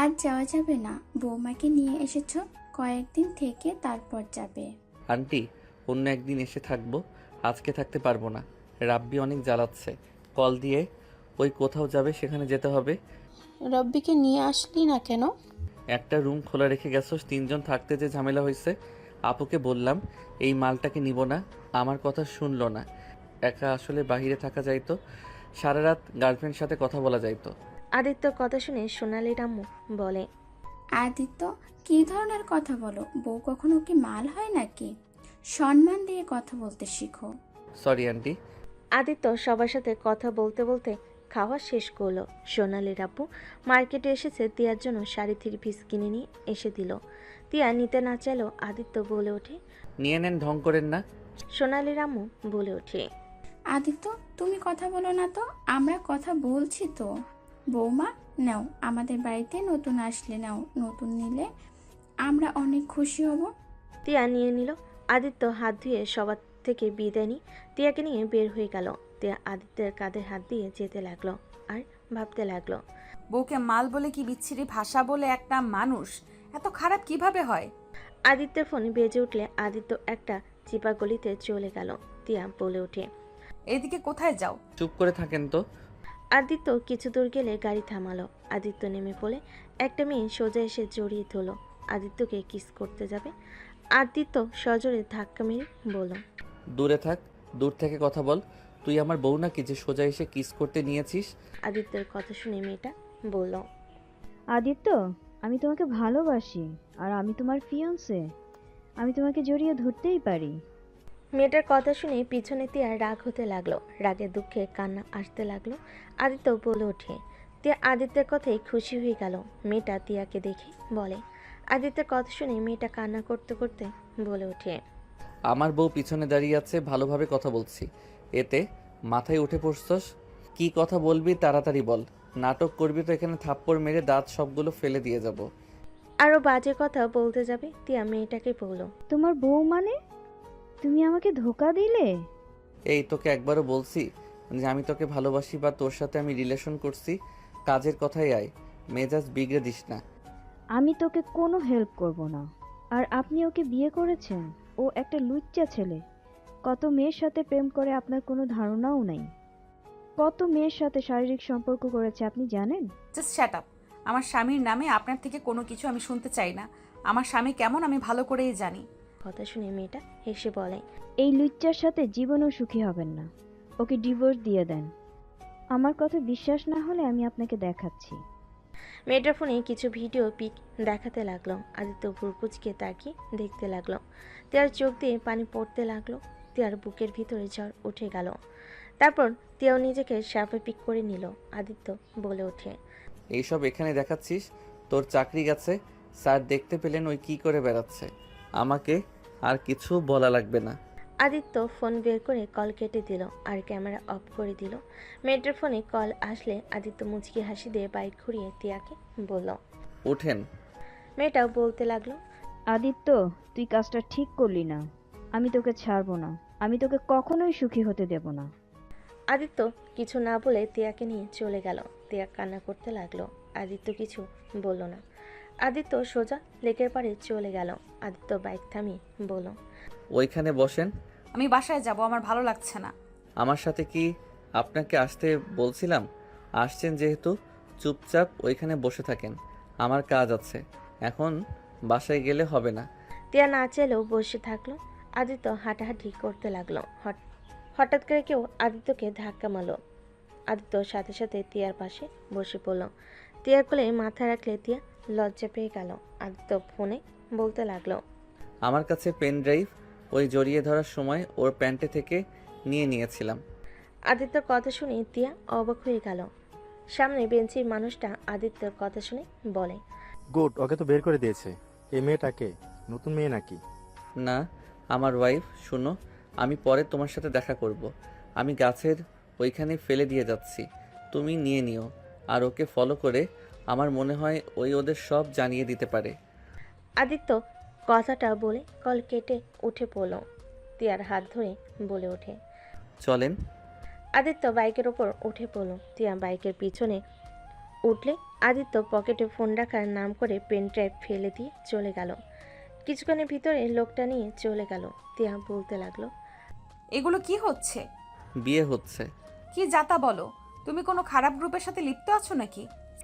আজ যাওয়া যাবে না, বৌমাকে নিয়ে এসেছো, কয়েকদিন থেকে তারপর যাবে। আন্টি, অন্য একদিন এসে থাকবো, আজকে থাকতে পারবো না। রাব্বি অনেক জ্বালাচ্ছে, কল দিয়ে ওই কোথাও যাবে, সেখানে যেতে হবে। রব্বিকে নিয়ে আসলি না কেন? একটা রুম খোলা রেখে গেছোস, 3 জন থাকতে যে ঝামেলা হয়েছে। আপুকে বললাম এই মালটাকে নিব না, আমার কথা শুনলো না। একা আসলে বাহিরে থাকা যাইতো, সারা রাত গার্লফ্রেন্ডের সাথে কথা বলা যাইতো। আদিত্যর কথা শুনে সোনালীর আম্মু বলে, আদিত্য, কি ধরনের কথা বলো? বউ কখনো কি মাল হয় নাকি? সম্মান দিয়ে কথা বলতে শিখো। Sorry aunty. আদিত্য সবার সাথে কথা বলতে বলতে খাওয়া শেষ করলো। সোনালির আপু মার্কেটে এসেছে, তিয়ার জন্য শাড়ি 3 পিস কিনে নিয়ে এসে দিল। তিয়া নিতে না চাইলেও আদিত্য বলে ওঠে। নিয়ে নেন, ঢং করেন না। সোনালির আম্মু বলে ওঠে। আদিত্য তুমি কথা বলো না তো, আমরা কথা বলছি তো। বৌমা নাও, আমাদের বাড়িতে নতুন আসলে নাও, নতুন নিলে আমরা অনেক খুশি হব। তিয়া নিয়ে নিল। আদিত্য হাত ধুয়ে সবার থেকে বিদায় নিয়ে তিয়াকে নিয়ে বের হয়ে গেল। তিয়া আদিত্যের কাঁধে হাত দিয়ে যেতে লাগলো আর ভাবতে লাগলো, বউকে মাল বলে কি বিচ্ছিরি ভাষা বলে একটা মানুষ এত খারাপ কিভাবে হয়? আদিত্যের ফোন বেজে উঠলে আদিত্য একটা চিপা গলিতে চলে গেল। তিয়া বলে ওঠে। এদিকে কোথায় যাও? চুপ করে থাকেন তো। আদিত্য কিছু দূর গেলে গাড়ি থামালো। আদিত্য নেমে পড়ে একটা মেয়ে সোজা এসে জড়িয়ে ধরলো। আদিত্যকে কিস করতে যাবে। আদিত্য সজোরে ধাক্কা মেরে বলল, দূরে থাক, দূর থেকে কথা বল। তুই আমার বউ নাকি যে সোজা এসে কিস করতে নিয়েছিস? আদিত্যের কথা শুনে মেয়েটা বলল, আদিত্য, আমি তোমাকে ভালোবাসি আর আমি তোমার ফিয়ন্সে। আমি তোমাকে জড়িয়ে ধরতেই পারি। মেয়েটার কথা শুনে পিছনে তিয়া রাগ হতে লাগলো। রাগে দুঃখে কান্না আসতে লাগলো। আদিত্য বলে ওঠে। তিয়া আদিত্যের কথায় খুশি হয়ে গেল। মেয়েটা তিয়াকে দেখে বলে। আদিত্যের কথা শুনে মেয়েটা কান্না করতে করতে বলে ওঠে, আমার বউ পিছনে দাঁড়িয়ে আছে, ভালোভাবে কথা বলছি, এতে মাথায় উঠে পড়ছস? কি কথা বলবি তাড়াতাড়ি বল। নাটক করবি তো এখানে থাপ্পড় মেরে দাঁত সবগুলো ফেলে দিয়ে যাব। আরো বাজে কথা বলতে যাবে তিয়া মেয়েটাকে বলল, তোমার বউ মানে? তুমি আমাকে ধোকা দিলে। এই তোকে একবারও বলছি যে আমি তোকে ভালোবাসি বা তোর সাথে আমি রিলেশন করছি? কাজের কথাই আয়, মেজাজ বিগড়ে দিস না। আমি তোকে কোনো হেল্প করব না। আর আপনি ওকে বিয়ে করেছেন, ও একটা লুচ্চা ছেলে। কত মেয়ের সাথে প্রেম করে আপনার কোনো ধারণাও নাই। কত মেয়ের সাথে শারীরিক সম্পর্ক করেছে আপনি জানেন? Just shut up. আমার স্বামীর নামে আপনার থেকে কোনো কিছু আমি শুনতে চাই না। আমার স্বামী কেমন আমি ভালো করেই জানি। কথা শুনে মেয়েটা হেসে বলে, এই লুচ্চার সাথে জীবনেও সুখী হবেন না। ওকে ডিভোর্স দিয়ে দেন। আমার কথা বিশ্বাস না হলে আমি আপনাকে দেখাচ্ছি। মেয়েটার ফোনে কিছু ভিডিও পিক দেখাতে লাগলো। আদিত্য ভুরকুচকে তাকিয়ে দেখতে লাগলো। তিয়ার চোখ দিয়ে পানি পড়তে লাগলো। তিয়ার বুকের ভিতরে ঝড় উঠে গেল। তারপর তিয়াও নিজেকে স্বাভাবিক করে নিল। আদিত্য বলে ওঠে, এইসব এখানে দেখাচ্ছিস? তোর চাকরি গেছে। স্যার দেখতে পেলেন ওই কি করে বেড়াচ্ছে। আমাকে আর কিছু বলা লাগবে না। আদিত্য ফোন বের করে কল কেটে দিল আর ক্যামেরা অফ করে দিল। মেয়েটার ফোনে কল আসলে আদিত্য মুচকি হাসি দিয়ে বাইক ঘুরিয়ে তিয়াকে বলল, উঠেন। মেয়েটাও বলতে লাগলো, আদিত্য, তুই কাজটা ঠিক করলি না। আমি তোকে ছাড়বো না। আমি তোকে কখনোই সুখী হতে দেব না। আদিত্য কিছু না বলে তিয়াকে নিয়ে চলে গেল। তিয়া কান্না করতে লাগলো। আদিত্য কিছু বলল না। আদিত্য সোজা লেকের পাড়ে চলে গেল। আদিত্য বাইক থামিয়ে বলল, ওইখানে বসেন। আমি বাসায় যাব, আমার ভালো লাগছে না। আমার সাথে কি আপনাকে আসতে বলছিলাম? আসছেন যেহেতু চুপচাপ ওইখানে বসে থাকেন, আমার কাজ আছে। এখন বাসায় গেলে হবে না। তিয়া না চাইলেও বসে থাকলো। আদিত্য হাঁটাহাঁটি করতে লাগলো। হঠাৎ করে কেউ আদিত্যকে ধাক্কা মারলো। আদিত্য সাথে সাথে তিয়ার পাশে বসে পড়ল। তিয়ার কোলে মাথা রাখলে তিয়া লজ্জা পেয়ে গেল। আদিত্য ফোনে বলতে লাগলো, আমার কাছে পেন ড্রাইভ ওই জড়িয়ে ধরার সময় ওর প্যান্টে থেকে নিয়ে নিয়েছিলাম। আদিত্যর কথা শুনে তিয়া অবাক হয়ে গেল। সামনে বেঞ্চির মানুষটা আদিত্যর কথা শুনে বলে, গুড, ওকে তো বের করে দিয়েছে। এই মেয়েটাকে নতুন মেয়ে নাকি? না, আমার ওয়াইফ। শুনো, আমি পরে তোমার সাথে দেখা করব। আমি গাছের ওইখানে ফেলে দিয়ে যাচ্ছি, তুমি নিয়ে নিও। আর ওকে ফলো করে আমার মনে হয় ওই ওদের সব জানিয়ে দিতে পারে। আদিত্য কথাটা বলে কল কেটে উঠে পড়ল। তিয়ার হাত ধরে বলে ওঠে, চলেন। আদিত্য বাইকের ওপর উঠে পড়ল। তিয়া বাইকের পিছনে উঠলে আদিত্য পকেটে ফোন রাখার নাম করে পেন ড্রাইভ ফেলে দিয়ে চলে গেল। কিছুক্ষণের ভিতরে লোকটা নিয়ে চলে গেল। তিয়া বলতে লাগলো, এগুলো কি হচ্ছে? বিয়ে হচ্ছে। কি যাতা বলো? তুমি কোনো খারাপ গ্রুপের সাথে লিপ্ত আছো নাকি?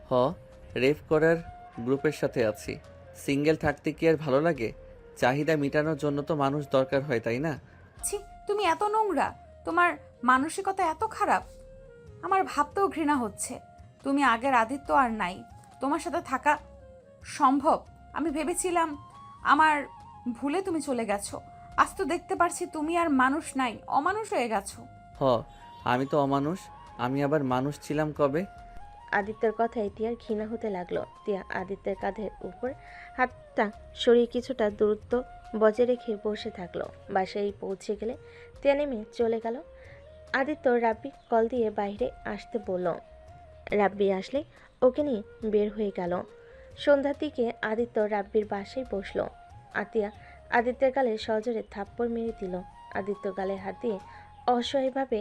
হ, রেভ করার গ্রুপের সাথে আছি। সিঙ্গেল থাকতে কি আর ভালো লাগে? চাহিদা মেটানোর জন্য তো মানুষ দরকার হয়, তাই না? ছি, তুমি এত নোংরা, তোমার মানসিকতা এত খারাপ, আমার ভাবতেও ঘৃণা হচ্ছে। তুমি আগের আদিত্য আর নাই, তোমার সাথে থাকা সম্ভব? আমি ভেবেছিলাম আমার ভুলে তুমি চলে গেছো। আজ তো দেখতে পারছি তুমি আর মানুষ নাই, অমানুষ হয়ে গেছো। হ, আমি তো অমানুষ। আমি আবার মানুষ ছিলাম কবে? আদিত্যর কথায় তিয়ার ঘৃণা হতে লাগলো। তিয়া আদিত্যের কাঁধের উপর হাতটা সরিয়ে কিছুটা দূরত্ব বজায় রেখে বসে থাকলো। বাসায় পৌঁছে গেলে তিয়া নেমে চলে গেল। আদিত্য রাব্বি কল দিয়ে বাইরে আসতে বলল। রাব্বি আসলে ওকে নিয়ে বের হয়ে গেল। সন্ধ্যার দিকে আদিত্য রাব্বির বাসায় বসলো। আতিয়া আদিত্যের গালে সজোরে থাপ্পড় মেরে দিল। আদিত্য গালে হাত দিয়ে অসহায়ভাবে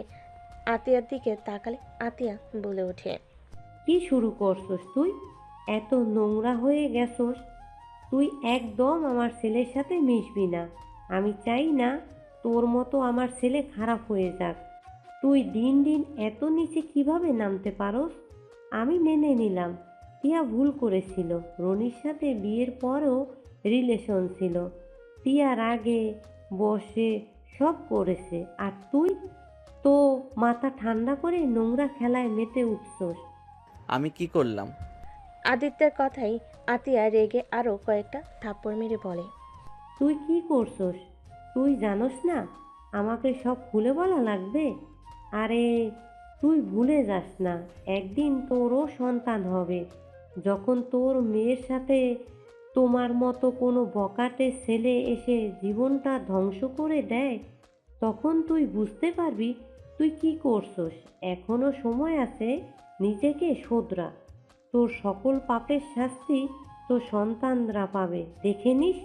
আতিয়ার দিকে তাকালে আতিয়া বলে ওঠে, কি শুরু করছস তুই? এত নোংরা হয়ে গেছস। তুই একদম আমার ছেলের সাথে মিশবি না। আমি চাই না তোর মতো আমার ছেলে খারাপ হয়ে যাক। তুই দিন দিন এত নিচে কিভাবে নামতে পারস? আমি মেনে নিলাম টিয়া ভুল করেছিল। রনির সাথে বিয়ের পরও রিলেশন ছিল। টিয়ার আগে বসে সব করেছে, আর তুই তো মাথা ঠান্ডা করে নোংরা খেলায় মেতে উঠছস। আমি কি করলাম? আদিত্যের কথাই আতিয়া রেগে আরও কয়েকটা থাপ্পড় মেরে বলে, তুই কি করছস? তুই জানোস না আমাকে সব খুলে বলা লাগবে? আরে তুই ভুলে যাস না, একদিন তোরও সন্তান হবে। যখন তোর মেয়ের সাথে তোমার মতো কোনো বকাটে ছেলে এসে জীবনটা ধ্বংস করে দেয়, তখন তুই বুঝতে পারবি তুই কি করছস। এখনো সময় আছে, নিজেকে শোধরা। তোর সকল পাপের শাস্তি তোর সন্তানরা পাবে, দেখে নিস।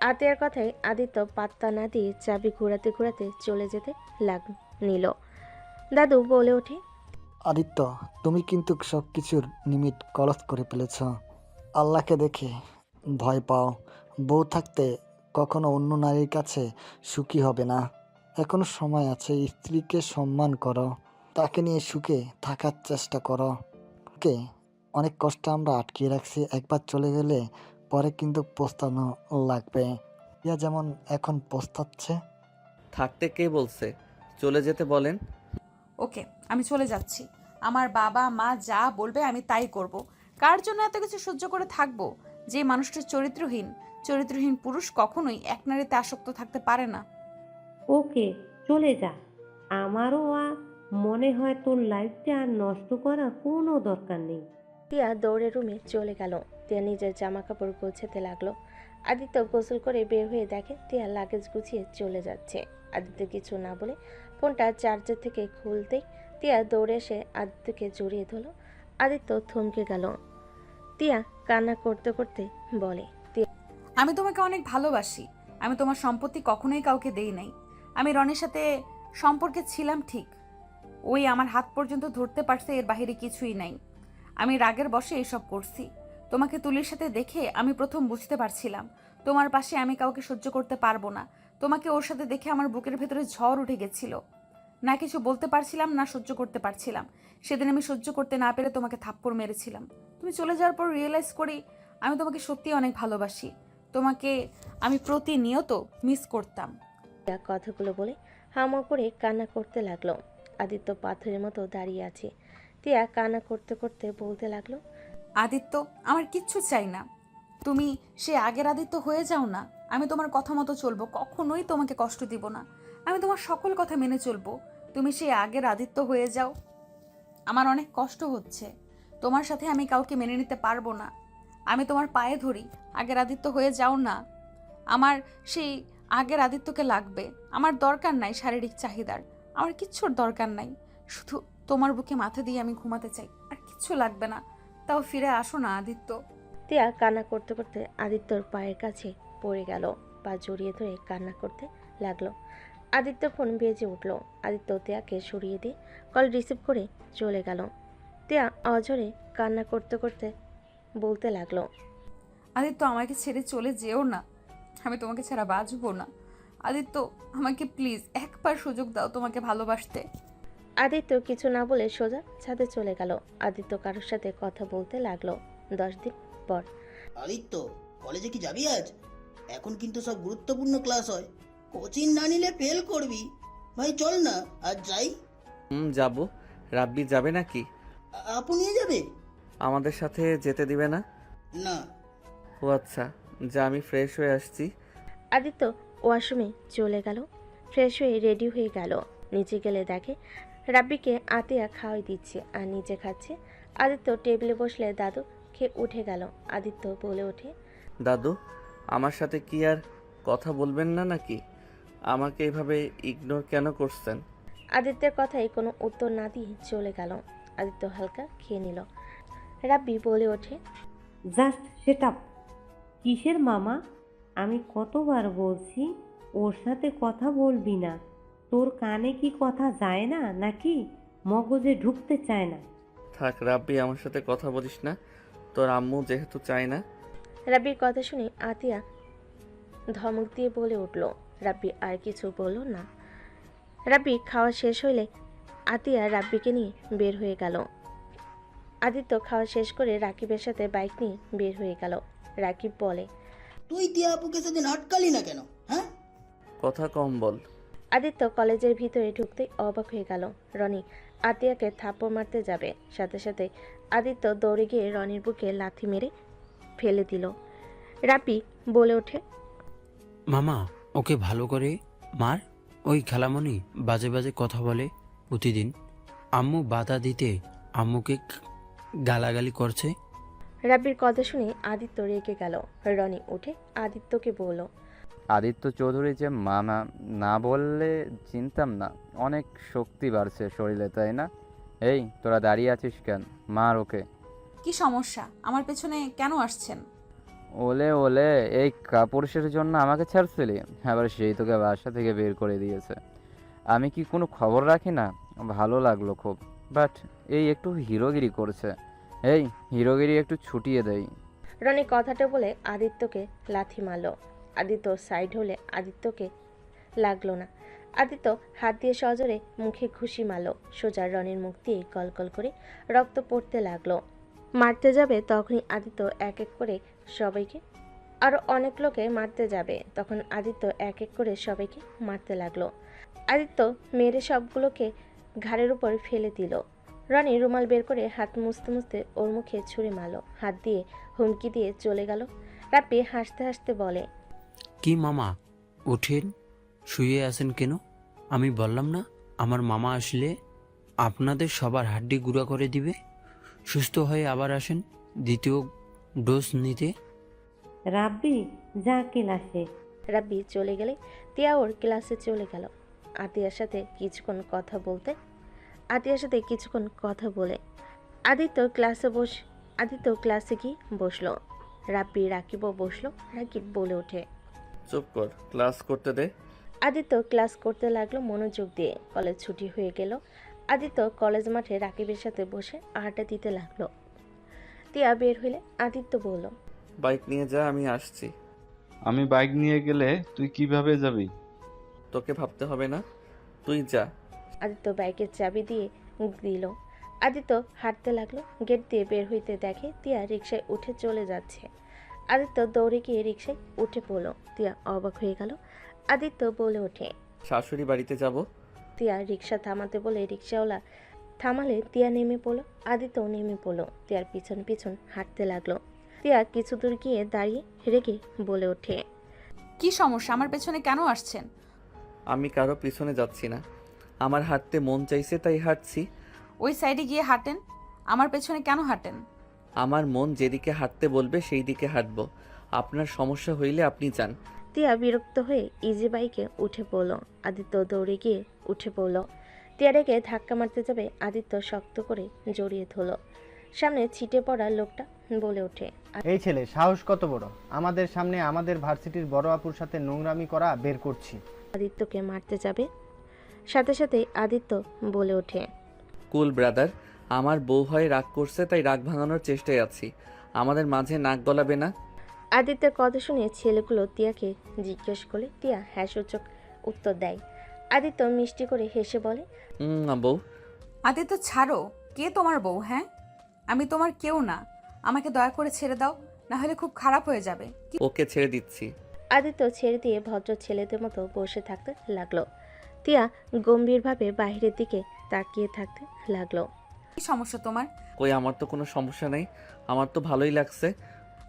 আতিয়ার কথায় আদিত্য পাত্তা না দিয়ে চাবি ঘোরাতে ঘোরাতে চলে যেতে নিল। দাদু বলে ওঠে, আদিত্য, তুমি কিন্তু সব কিছুর নিমিট ক্রস করে ফেলেছ। আল্লাহকে দেখে ভয় পাও। বউ থাকতে কখনো অন্য নারীর কাছে সুখী হবে না। এখনো সময় আছে, স্ত্রীকে সম্মান করো, তাকে নিয়ে সুখে থাকার চেষ্টা করো। ওকে অনেক কষ্ট আমরা আটকিয়ে রাখছি, একবার চলে গেলে পরে কিন্তু পস্তানো লাগবে। ইয়া যেমন এখন পস্তাচ্ছে। থাকতে কে বলছে? চলে যেতে বলেন। ওকে, আমি চলে যাচ্ছি। আমার বাবা মা যা বলবে আমি তাই করব। কার জন্য এত কিছু সহ্য করে থাকবো? যে মানুষটা চরিত্রহীন পুরুষ কখনোই এক নারীতে আসক্ত থাকতে পারে না। ওকে চলে যা। আমারও আর মনে হয় তোর লাইফটা আর নষ্ট করার কোনো দরকার নেই। টিয়া দৌড়ে রুমে চলে গেল। টিয়া নিজের জামা কাপড় গোছাতে লাগলো। আদিত্য গোসল করে বের হয়ে দেখে টিয়া লাগেজ গুছিয়ে চলে যাচ্ছে। আদিত্য কিছু না বলে ফোনটা চার্জার থেকে খুলতেই টিয়া দৌড়ে এসে আদিত্যকে জড়িয়ে ধরল। আদিত্য থমকে গেল। টিয়া কান্না করতে করতে বলে, আমি তোমাকে অনেক ভালোবাসি। আমি তোমার সম্পত্তি কখনোই কাউকে দেই নাই। আমি রনির সাথে সম্পর্কে ছিলাম ঠিক, ওই আমার হাত পর্যন্ত ধরতে পারছে, এর বাইরে কিছুই নাই। আমি রাগের বশে এসব করছি। তোমাকে তুলির সাথে দেখে আমি প্রথম বুঝতে পারছিলাম তোমার পাশে আমি কাউকে সহ্য করতে পারবো না। তোমাকে ওর সাথে দেখে আমার বুকের ভেতরে ঝড় উঠে গেছিল। না কিছু বলতে পারছিলাম না সহ্য করতে পারছিলাম। সেদিন আমি সহ্য করতে না পেরে তোমাকে থাপ্পড় মেরেছিলাম। তুমি চলে যাওয়ার পর রিয়েলাইজ করি আমি তোমাকে সত্যি অনেক ভালোবাসি। তোমাকে আমি প্রতিনিয়ত মিস করতাম। টিয়া কথাগুলো বলে হামা করে কান্না করতে লাগলো। আদিত্য পাথরের মতো দাঁড়িয়ে আছে। টিয়া কান্না করতে করতে বলতে লাগলো, আদিত্য, আমার কিচ্ছু চাই না। তুমি সে আগের আদিত্য হয়ে যাও না। আমি তোমার কথা মতো চলবো, কখনোই তোমাকে কষ্ট দিব না। আমি তোমার সকল কথা মেনে চলবো। তুমি সেই আগের আদিত্য হয়ে যাও। আমার অনেক কষ্ট হচ্ছে, তোমার সাথে আমি কাউকে মেনে নিতে পারবো না। আমি তোমার পায়ে ধরি, আগের আদিত্য হয়ে যাও না। আমার সেই আগের আদিত্যকে লাগবে। আমার দরকার নাই শারীরিক চাহিদার, আমার কিচ্ছুর দরকার নাই। শুধু তোমার বুকে মাথা দিয়ে আমি ঘুমাতে চাই, আর কিচ্ছু লাগবে না। তাও ফিরে আসো না আদিত্য। টিয়া কান্না করতে করতে আদিত্যর পায়ের কাছে পড়ে গেল। পা জড়িয়ে ধরে কান্না করতে লাগলো। আদিত্য ফোন বেজে উঠল। আদিত্য টিয়াকে সরিয়ে দিয়ে কল রিসিভ করে চলে গেল। টিয়া অঝরে কান্না করতে করতে বলতে লাগলো, আদিত্য, আমাকে ছেড়ে চলে যেও না। আমি তোমাকে ছাড়া বাঁচবো না। আদিত্য, আমাকে প্লিজ একবার সুযোগ দাও তোমাকে ভালোবাসতে। আদিত্য কিছু না বলে সোজা ছাদে চলে গেল। আদিত্য কারোর সাথে কথা বলতে লাগলো। 10 দিন পর, আদিত্য, কলেজে কি যাবি আজ? এখন কিন্তু সব গুরুত্বপূর্ণ ক্লাস হয়, কোচিং না নিলে ফেল করবি। ভাই চল না আজ যাই। যাব। রাব্বি যাবে নাকি? আপু নিয়ে যাবে? আমাদের সাথে যেতে দিবে না? না। ও আচ্ছা, যা, আমি ফ্রেশ হয়ে আসছি। আদিত্য ওয়াশরুমে চলে গেল। ফ্রেশ হয়ে রেডি হয়ে গেল। নিচে গেলে দেখে রাব্বিকে আতিয়া খাওয়াই দিচ্ছে আর নিজে খাচ্ছে। আদিত্য টেবিলে বসলে দাদু খেয়ে উঠে গেল। আদিত্য বলে ওঠে, দাদু, আমার সাথে কি আর কথা বলবেন না নাকি? আমাকে এভাবে ইগনোর কেন করছেন? আদিত্যের কথায় কোনো উত্তর না দিয়ে চলে গেল। আদিত্য হালকা খেয়ে নিল। রাব্বি বলে ওঠে, জাস্ট সেট আপ। কিসের মামা? আমি কতবার বলছি ওর সাথে কথা বলবি না। তোর কানে কি কথা যায় না নাকি মগজে ঢুকতে চায় না? থাক রাব্বি, আমার সাথে কথা বলিস না, তোর আম্মু যেহেতু চায় না। রাব্বির কথা শুনে আতিয়া ধমক দিয়ে বলে উঠল। রাব্বি আর কিছু বলল না। রাব্বি খাওয়া শেষ হইলে আতিয়া রাব্বিকে নিয়ে বের হয়ে গেল। আদিত্য খাওয়া শেষ করে রাকিবের সাথে বাইক নিয়ে বের হয়ে গেল। রাকিব বলে, তুই তিয়া আপুকে সেদিন আটকালি না কেন? হ্যাঁ, কথা কম বল। আদিত্য কলেজের ভিতরে ঢুকতেই অবাক হয়ে গেল। রনি আতিয়াকে থাপ্পড় মারতে যাবে, সাথে সাথে আদিত্য দৌড়ে গিয়ে রনির বুকে লাথি মেরে ফেলে দিল। রাব্বি বলে ওঠে, মামা ওকে ভালো করে মার। ওই খালামণি বাজে বাজে কথা বলে প্রতিদিন। আম্মু বাধা দিতে আম্মুকে গালাগালি করছে। রাব্বির কথা শুনে আদিত্য রেগে গেল। রনি উঠে আদিত্যকে বলল, আদিত্য চৌধুরী যে মামা, না বললে চিনতাম না। অনেক শক্তি বাড়ছে শরীরে, তাই না? এই তোরা দাঁড়িয়ে আছিস কেন? মার ওকে। কি সমস্যা? আমার পেছনে কেন আসছেন? ওলে ওলে, এই কাপুরুষের জন্য আমাকে ছাড়ছিলি, আবার সেই তোকে বাসা থেকে বের করে দিয়েছে। আমি কি কোনো খবর রাখি না? ভালো লাগলো খুব, বাট এই একটু হিরোগিরি করছে। এই হিরোগিরি একটু ছুটিয়ে দেই। রনি কথাটা বলে আদিত্যকে লাথি মারল। আদিত্য সাইড হলে আদিত্যকে লাগলো না। আদিত্য হাত দিয়ে সজোরে মুখে ঘুষি মারল। সোজা রনির মুখ দিয়ে গলগল করে রক্ত পড়তে লাগলো। মারতে যাবে তখনই আদিত্য এক এক করে সবাইকে, আরও অনেক লোকে মারতে যাবে তখন আদিত্য এক এক করে সবাইকে মারতে লাগলো। আদিত্য মেরে সবগুলোকে ঘাড়ের উপর ফেলে দিল। রনি রুমাল বের করে হাত মুছতে মুছতে ওর মুখে ছুরি মারল। হাত দিয়ে হুমকি দিয়ে চলে গেল। রাব্বি হাসতে হাসতে বলে, কি মামা, ওঠেন, শুয়ে আছেন কেন? আমি বললাম না আমার মামা আসলে আপনাদের সবার হাড্ডি গুঁড়া করে দিবে। সুস্থ হয়ে আবার আসেন দ্বিতীয় ডোজ নিতে। রাব্বি যা ক্লাসে। রাব্বি চলে গেলে তিয়া ওর ক্লাসে চলে গেল। আতিয়ার সাথে কিছুক্ষণ কথা বলে আদিত্য ক্লাসে গিয়ে বসলো। রাব্বি রাকিবও বসলো। রাকিব বলে ওঠে, চুপ কর, ক্লাস করতে দে। আদিত্য ক্লাস করতে লাগলো মনোযোগ দিয়ে। কলেজ ছুটি হয়ে গেল। আদিত্য কলেজ মাঠে রাকিবের সাথে বসে আড্ডা দিতে লাগলো। তিয়া বের হইলে আদিত্য বলল, বাইক নিয়ে যা, আমি আসছি। আমি বাইক নিয়ে গেলে তুই কিভাবে যাবি? তোকে ভাবতে হবে না, তুই যা। আদিত্য বাইকের চাবি দিয়ে দিল। আদিত্য হাঁটতে লাগলো। গেট দিয়ে বের হইতে দেখে তিয়া রিকশায় উঠে চলে যাচ্ছে। আদিত্য দৌড়ে গিয়ে রিকশায় উঠে পড়ল। তিয়া অবাক হয়ে গেল। আদিত্য বলে ওঠে, শাশুড়ি বাড়িতে যাব। তিয়া রিকশা থামাতে বলে রিকশাওয়ালা থামালে তিয়া নেমে পড়লো। আদিত্য নেমে পড়লো। তিয়ার পিছন পিছন হাঁটতে লাগলো। তিয়া কিছু দূর গিয়ে দাঁড়িয়ে রেগে বলে ওঠে, কি সমস্যা? আমার পেছনে কেন আসছেন? আমি কারো পিছনে যাচ্ছি না, আমার হাঁটতে মন চাইছে তাই হাঁটছি। ওই সাইডে গিয়ে হাঁটেন, আমার পেছনে কেন হাঁটেন? আমার মন যেদিকে হাঁটতে বলবে সেই দিকে হাঁটবো। আপনার সমস্যা হইলে আপনি যান। তিয়া বিরক্ত হয়ে ইজি বাইকে উঠে পড়ল। আদিত্য দৌড়ে গিয়ে উঠে পড়ল। তিয়া রেগে ধাক্কা মারতে যাবে, আদিত্য শক্ত করে জড়িয়ে ধরল। সামনে ছিটে পড়া লোকটা বলে ওঠে, এই ছেলে সাহস কত বড়, আমাদের সামনে আমাদের ভার্সিটির বড় আপুর সাথে নোংরামি করা বের করছি। আদিত্যকে মারতে যাবে, সাথে সাথে আদিত্য বলে ওঠে, কুল ব্রাদার, আমার বউ হয় রাগ করছে তাই রাগ ভাঙানোর চেষ্টায় আছি, আমাদের মাঝে নাক গলাবে না। আদিত্যের কথা শুনে ছেলেগুলো তিয়াকে জিজ্ঞেস করলে তিয়া হ্যাঁ সূচক উত্তর দেয়। আদিত্য মিষ্টি করে হেসে বলে, বউ। আদিত্য ছাড়ো, কে তোমার বউ? হ্যাঁ, আমি তোমার কেউ না, আমাকে দয়া করে ছেড়ে দাও, না হলে খুব খারাপ হয়ে যাবে। ওকে ছেড়ে দিচ্ছি। আদিত্য ছেড়ে দিয়ে ভদ্র ছেলেদের মতো বসে থাকতে লাগলো। তিয়া গম্ভীরভাবে বাইরের দিকে তাকিয়ে থাকতে লাগলো। কি সমস্যা তোমার? কই, আমার তো কোনো সমস্যা নেই, আমার তো ভালোই লাগছে।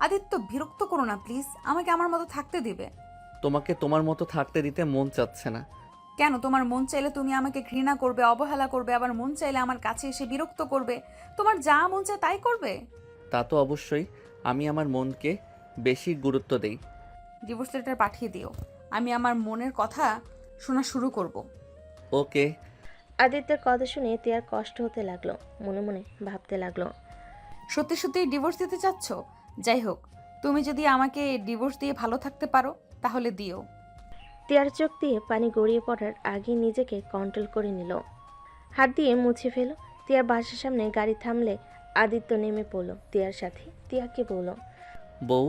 আদিত্য বিরক্ত করো না প্লিজ, আমাকে আমার মতো থাকতে দিবে। তোমাকে তোমার মতো থাকতে দিতে মন চাচ্ছে না। কেন তোমার মন চাইলে তুমি আমাকে ঘৃণা করবে, অবহেলা করবে, আবার মন চাইলে আমার কাছে এসে বিরক্ত করবে। তোমার যা মন চায় তাই করবে। তা তো অবশ্যই, আমি আমার মনকে বেশি গুরুত্ব দেই। ডিভোর্স লেটার পাঠিয়ে দিও, আমি আমার মনের কথা শোনা শুরু করব। ওকে। আদিত্যের কথা শুনে তিয়ার কষ্ট হতে লাগলো, মনে মনে ভাবতে লাগলো, সত্যি সত্যি ডিভোর্স দিতে চাচ্ছ? যাই হোক, তুমি যদি আমাকে ডিভোর্স দিয়ে ভালো থাকতে পারো তাহলে দিও। তিয়ার চোখ দিয়ে পানি গড়িয়ে পড়ার আগে নিজেকে কন্ট্রোল করে নিল, হাত দিয়ে মুছে ফেল। তিয়ার বাসার সামনে গাড়ি থামলে আদিত্য নেমে পড়লো তিয়ার সাথে। তিয়াকে বলল, বউ,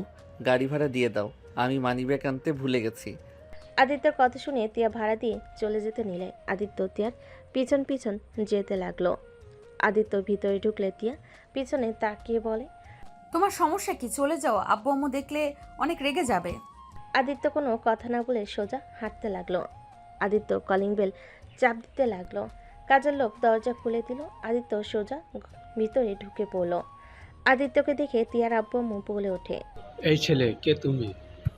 গাড়ি ভাড়া দিয়ে দাও, আমি মানিব্যাগ আনতে ভুলে গেছি। আদিত্যর কথা শুনে তিয়া ভাড়া দিয়ে চলে যেতে নিলে আদিত্য তিয়ার পিছন পিছন যেতে লাগলো। আদিত্য ভিতরে ঢুকলে তিয়া পিছনে তাকিয়ে বলে, তোমার সমস্যা কি? চলে যাও, আব্বু আম্মু দেখলে অনেক রেগে যাবে। আদিত্য কোনো কথা না বলে সোজা হাঁটতে লাগলো। আদিত্য কলিং বেল চাপ দিতে লাগলো। কাজের লোক দরজা খুলে দিল। আদিত্য সোজা ভিতরে ঢুকে পড়লো। আদিত্যকে দেখে তিয়ার আব্বু আম্মু বলে ওঠে, এই ছেলে কে তুমি?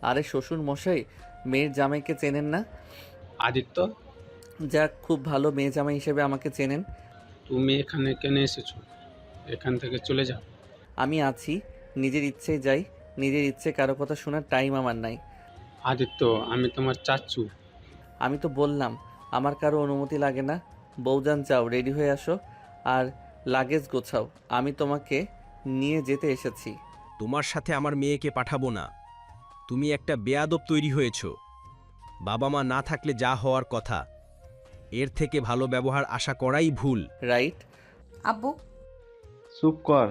আরে শ্বশুর মশাই, মেয়ের জামাইকে চেনেন না? আদিত্য? যাক, খুব ভালো, মেয়ে জামাই হিসেবে আমাকে চেনেন। তুমি এখানে কেন এসেছো? এখান থেকে চলে যাও। আমি আছি, নিজের ইচ্ছেই যাই, নিজের ইচ্ছে কারো কথা শোনার টাইম আমার নাই। আদিত্য, আমি তোমার চাচ্চু। আমি তো বললাম আমার কারো অনুমতি লাগে না। বউজান, যাও, রেডি হয়ে আসো আর লাগেজ গোছাও, আমি তোমাকে নিয়ে যেতে এসেছি। তোমার সাথে আমার মেয়েকে পাঠাবো না। তুমি একটা বেয়াদব তৈরি হয়েছ। বাবা মা না থাকলে যা হওয়ার কথা, এর থেকে ভালো ব্যবহার আশা করাই ভুল। রাইট? আব্বু চুপ কর,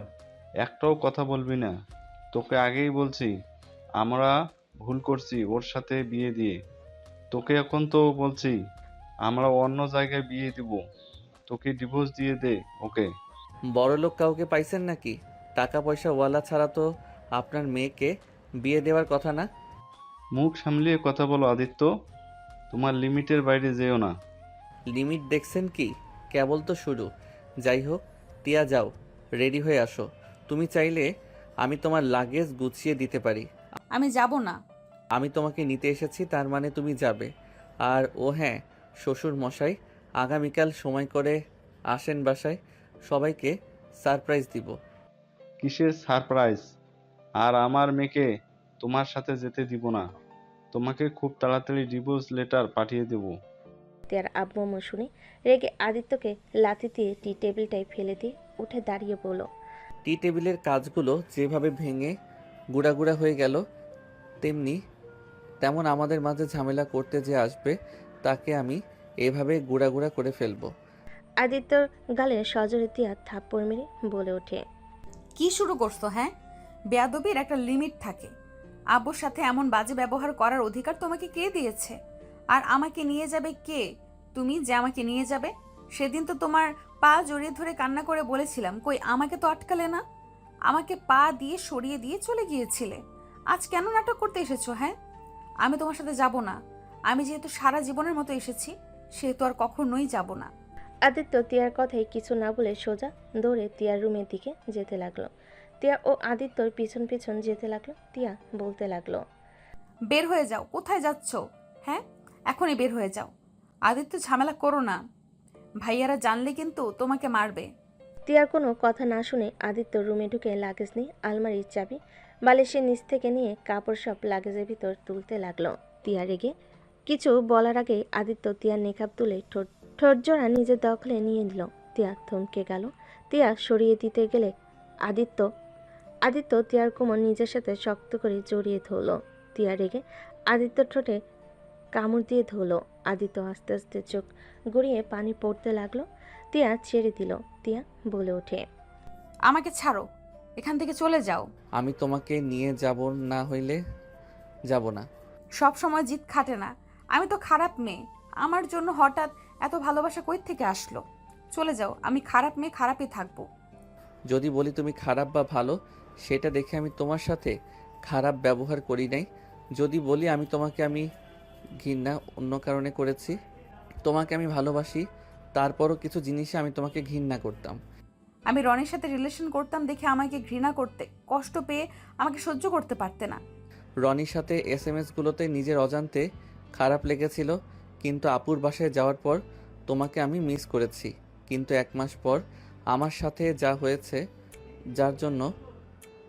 একটাও কথা বলবি না। তোকে আগেই বলছি আমরা ভুল করছি ওর সাথে বিয়ে দিয়ে। তোকে এখন তো বলছি আমরা অন্য জায়গায় বিয়ে দিব। তোকে ডিভোর্স দিয়ে দে ওকে। বড়লোক কাউকে পাইছেন নাকি? টাকা পয়সা ওয়ালা ছাড়া তো আপনার মেয়েকে বিয়ে দেওয়ার কথা না। মুখ সামলিয়ে কথা বলো আদিত্য, তোমার লিমিটের বাইরে যেও না। লিমিট দেখছেন কি? কেবল তো শুরু। যাই হোক, টিয়া, যাও, রেডি হয়ে আসো। তুমি চাইলে আমি তোমার লাগেজ গুছিয়ে দিতে পারি। আমি যাব না। আমি তোমাকে নিতে এসেছি, তার মানে তুমি যাবে। আর ও হ্যাঁ, শ্বশুর মশাই, আগামীকাল সময় করে আসেন বাসায়, সবাইকে সারপ্রাইজ দিব। কিসের সারপ্রাইজ? আর আমার মেয়েকে তোমার সাথে যেতে দিব না। তোমাকে খুব তাড়াতাড়ি ডিভোর্স লেটার পাঠিয়ে দেব। তিয়ার আব্বু আম্মু শুনে রেগে আদিত্যকে লাথি দিয়ে টি টেবিলটাই ফেলে দিয়ে উঠে দাঁড়িয়ে বলল, টি টেবিলের কাজগুলো যেভাবে ভেঙে গুঁড়া হয়ে গেল, তেমন আমাদের মাঝে ঝামেলা করতে যে আসবে তাকে আমি এভাবে গুঁড়া করে ফেলবো। আদিত্যর গালে সজোরে তিয়া থাপ্পড় মেরে বলে ওঠে, কি শুরু করছো? হ্যাঁ, বেয়াদবির একটা লিমিট থাকে। আব্বুর সাথে এমন বাজে ব্যবহার করার অধিকার তোমাকে কে দিয়েছে? আর আমাকে নিয়ে যাবে কে? তুমি যে আমাকে নিয়ে যাবে, সেদিন তো তোমার পা জড়িয়ে ধরে কান্না করে বলেছিলাম, কই আমাকে তো আটকালে না, আমাকে পা দিয়ে সরিয়ে দিয়ে চলে গিয়েছিলে। আজ কেন নাটক করতে এসেছো? হ্যাঁ, আমি তোমার সাথে যাব না। আমি যেহেতু সারা জীবনের মতো এসেছি, সেহেতু আর কখনোই যাব না। আদিত্য তিয়ার কথাই কিছু না বলে সোজা দৌড়ে তিয়ার রুমের দিকে যেতে লাগলো। তিয়া ও আদিত্যর পিছন পিছন যেতে লাগলো। তিয়া বলতে লাগলো, বের হয়ে যাও। কোথায় যাচ্ছ? হ্যাঁ, এখনই বের হয়ে যাও। আদিত্য, ঝামেলা করো না, ভাইয়ারা জানলে কিন্তু তোমাকে মারবে। তিয়ার কোনো কথা না শুনে আদিত্য রুমে ঢুকে লাগেজ নিয়ে আলমারির চাবি বালিশের নিচ থেকে নিয়ে কাপড় সব লাগেজের ভিতর তুলতে লাগলো। তিয়া রেগে কিছু বলার আগে আদিত্য তিয়ার নেকাব তুলে ঠোঁট জোড়া নিজের দখলে নিয়ে নিল। তিয়া থমকে গেল। তিয়া সরিয়ে দিতে গেলে আদিত্য তিয়ার কোমর নিজের সাথে শক্ত করে জড়িয়ে ধরল। তিয়া রেগে আদিত্য ঠোঁটে কামড় দিয়ে ধরল। আদিত্য আস্তে আস্তে চোখ গড়িয়ে পানি পড়তে লাগলো। তিয়া ছেড়ে দিল। তিয়া বলে ওঠে, আমাকে ছাড়ো, এখান থেকে চলে যাও। আমি তোমাকে নিয়ে যাব, না হইলে যাব না। সব সময় জিদ খাটে না। আমি তো খারাপ মেয়ে, আমার জন্য হঠাৎ এত ভালোবাসা কই থেকে আসলো? চলে যাও, আমি খারাপ মেয়ে, খারাপই থাকবো। যদি বলি তুমি খারাপ বা ভালো, সেটা দেখে আমি তোমার সাথে খারাপ ব্যবহার করি নাই। যদি বলি আমি ঘৃণা অন্য কারণে করেছি, তোমাকে আমি ভালোবাসি, তারপরও কিছু জিনিসে আমি তোমাকে ঘৃণা করতাম। আমি রনির সাথে রিলেশন করতাম দেখে আমাকে ঘৃণা করতে, কষ্ট পেয়ে আমাকে সহ্য করতে পারতে না। রনির সাথে SMS গুলোতে নিজের অজান্তে খারাপ লেগেছিল, কিন্তু আপুর বাসায় যাওয়ার পর তোমাকে আমি মিস করেছি। কিন্তু 1 মাস পর আমার সাথে যা হয়েছে, যার জন্য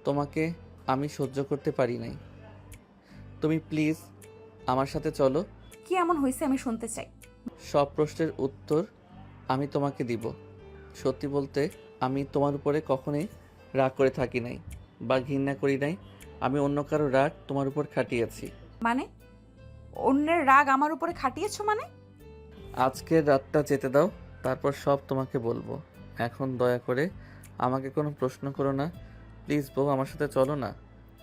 তোমাকে আমি সহ্য করতে পারি নাই। তুমি প্লিজ আমার সাথে চলো। কি এমন হয়েছে আমি শুনতে চাই। সব প্রশ্নের উত্তর আমি তোমাকে দিব। সত্যি বলতে আমি তোমার উপরে কখনোই রাগ করে থাকি নাই বা ঘৃণা করি নাই। আমি অন্য কারো রাগ তোমার উপর খাটিয়েছি। মানে অন্যের রাগ আমার উপরে খাটিয়েছো মানে? আজকের রাতটা যেতে দাও, তারপর সব তোমাকে বলবো। এখন দয়া করে আমাকে কোনো প্রশ্ন করো না প্লিজ বউ, আমার সাথে চলো না।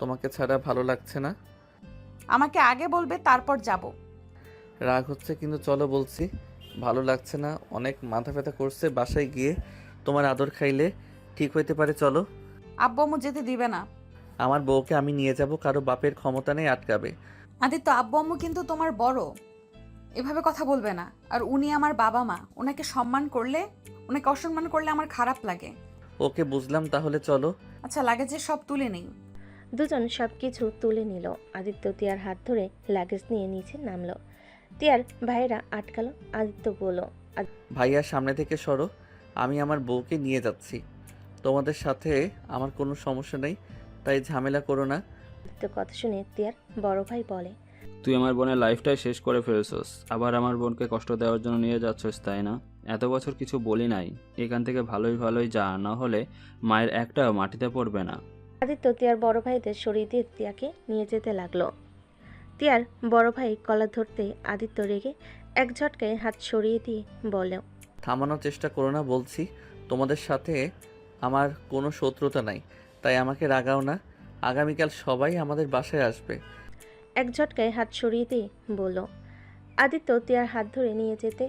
তোমাকে ছাড়া ভালো লাগছে না। আমাকে আগে বলবে তারপর যাব। রাগ হচ্ছে কিন্তু চলো বলছি। ভালো লাগছে না, অনেক মাথা ব্যথা করছে। বাসায় গিয়ে তোমার আদর খাইলে ঠিক হইতে পারে। চলো। আব্বু আম্মু যেতে দিবে না। আমার বউকে আমি নিয়ে যাব, কারো বাপের ক্ষমতা নেই আটকাবে। আদিত্য, আব্বু আম্মু কিন্তু তোমার বড়, এভাবে কথা বলবে না। আর উনি আমার বাবা মা, ওনাকে অসম্মান করলে আমার খারাপ লাগে। ওকে বুঝলাম, তাহলে চলো। আচ্ছা, লাগেজে সব তুলে নেই। দুজন সবকিছু তুলে নিল। আদিত্য তিয়ার হাত ধরে লাগেজ নিয়ে নিচে নামলো। তিয়ার ভাইয়েরা আটকালো। আদিত্য বলল, ভাইয়া সামনে থেকে সরো, আমি আমার বউকে নিয়ে যাচ্ছি। তোমাদের সাথে আমার কোনো সমস্যা নেই, তাই ঝামেলা করো না। আদিত্য কথা শুনে তিয়ার বড় ভাই বলে, তুই আমার বোনের লাইফটাই শেষ করে ফেলছস, আবার আমার বোনকে কষ্ট দেওয়ার জন্য নিয়ে যাচ্ছস, তাই না? এত বছর কিছু বলি নাই, এখান থেকে ভালোই ভালোই যা, না হলে মায়ের একটাও মাটিতে পড়বে না। আদিত্য তিয়ার বড় ভাইদের সরিয়ে দিয়ে তিয়াকে নিয়ে যেতে লাগলো। তিয়ার বড় ভাই কলার ধরতে আদিত্য রেগে এক ঝটকায় হাত সরিয়ে দিয়ে বলে, থামানোর চেষ্টা করো না বলছি। তোমাদের সাথে আমার কোনো শত্রুতা নাই, তাই আমাকে রাগাও না। আগামীকাল সবাই আমাদের বাসায় আসবে। এক ঝটকায় হাত সরিয়ে দিয়ে বলল। আদিত্য তিয়ার হাত ধরে নিয়ে যেতে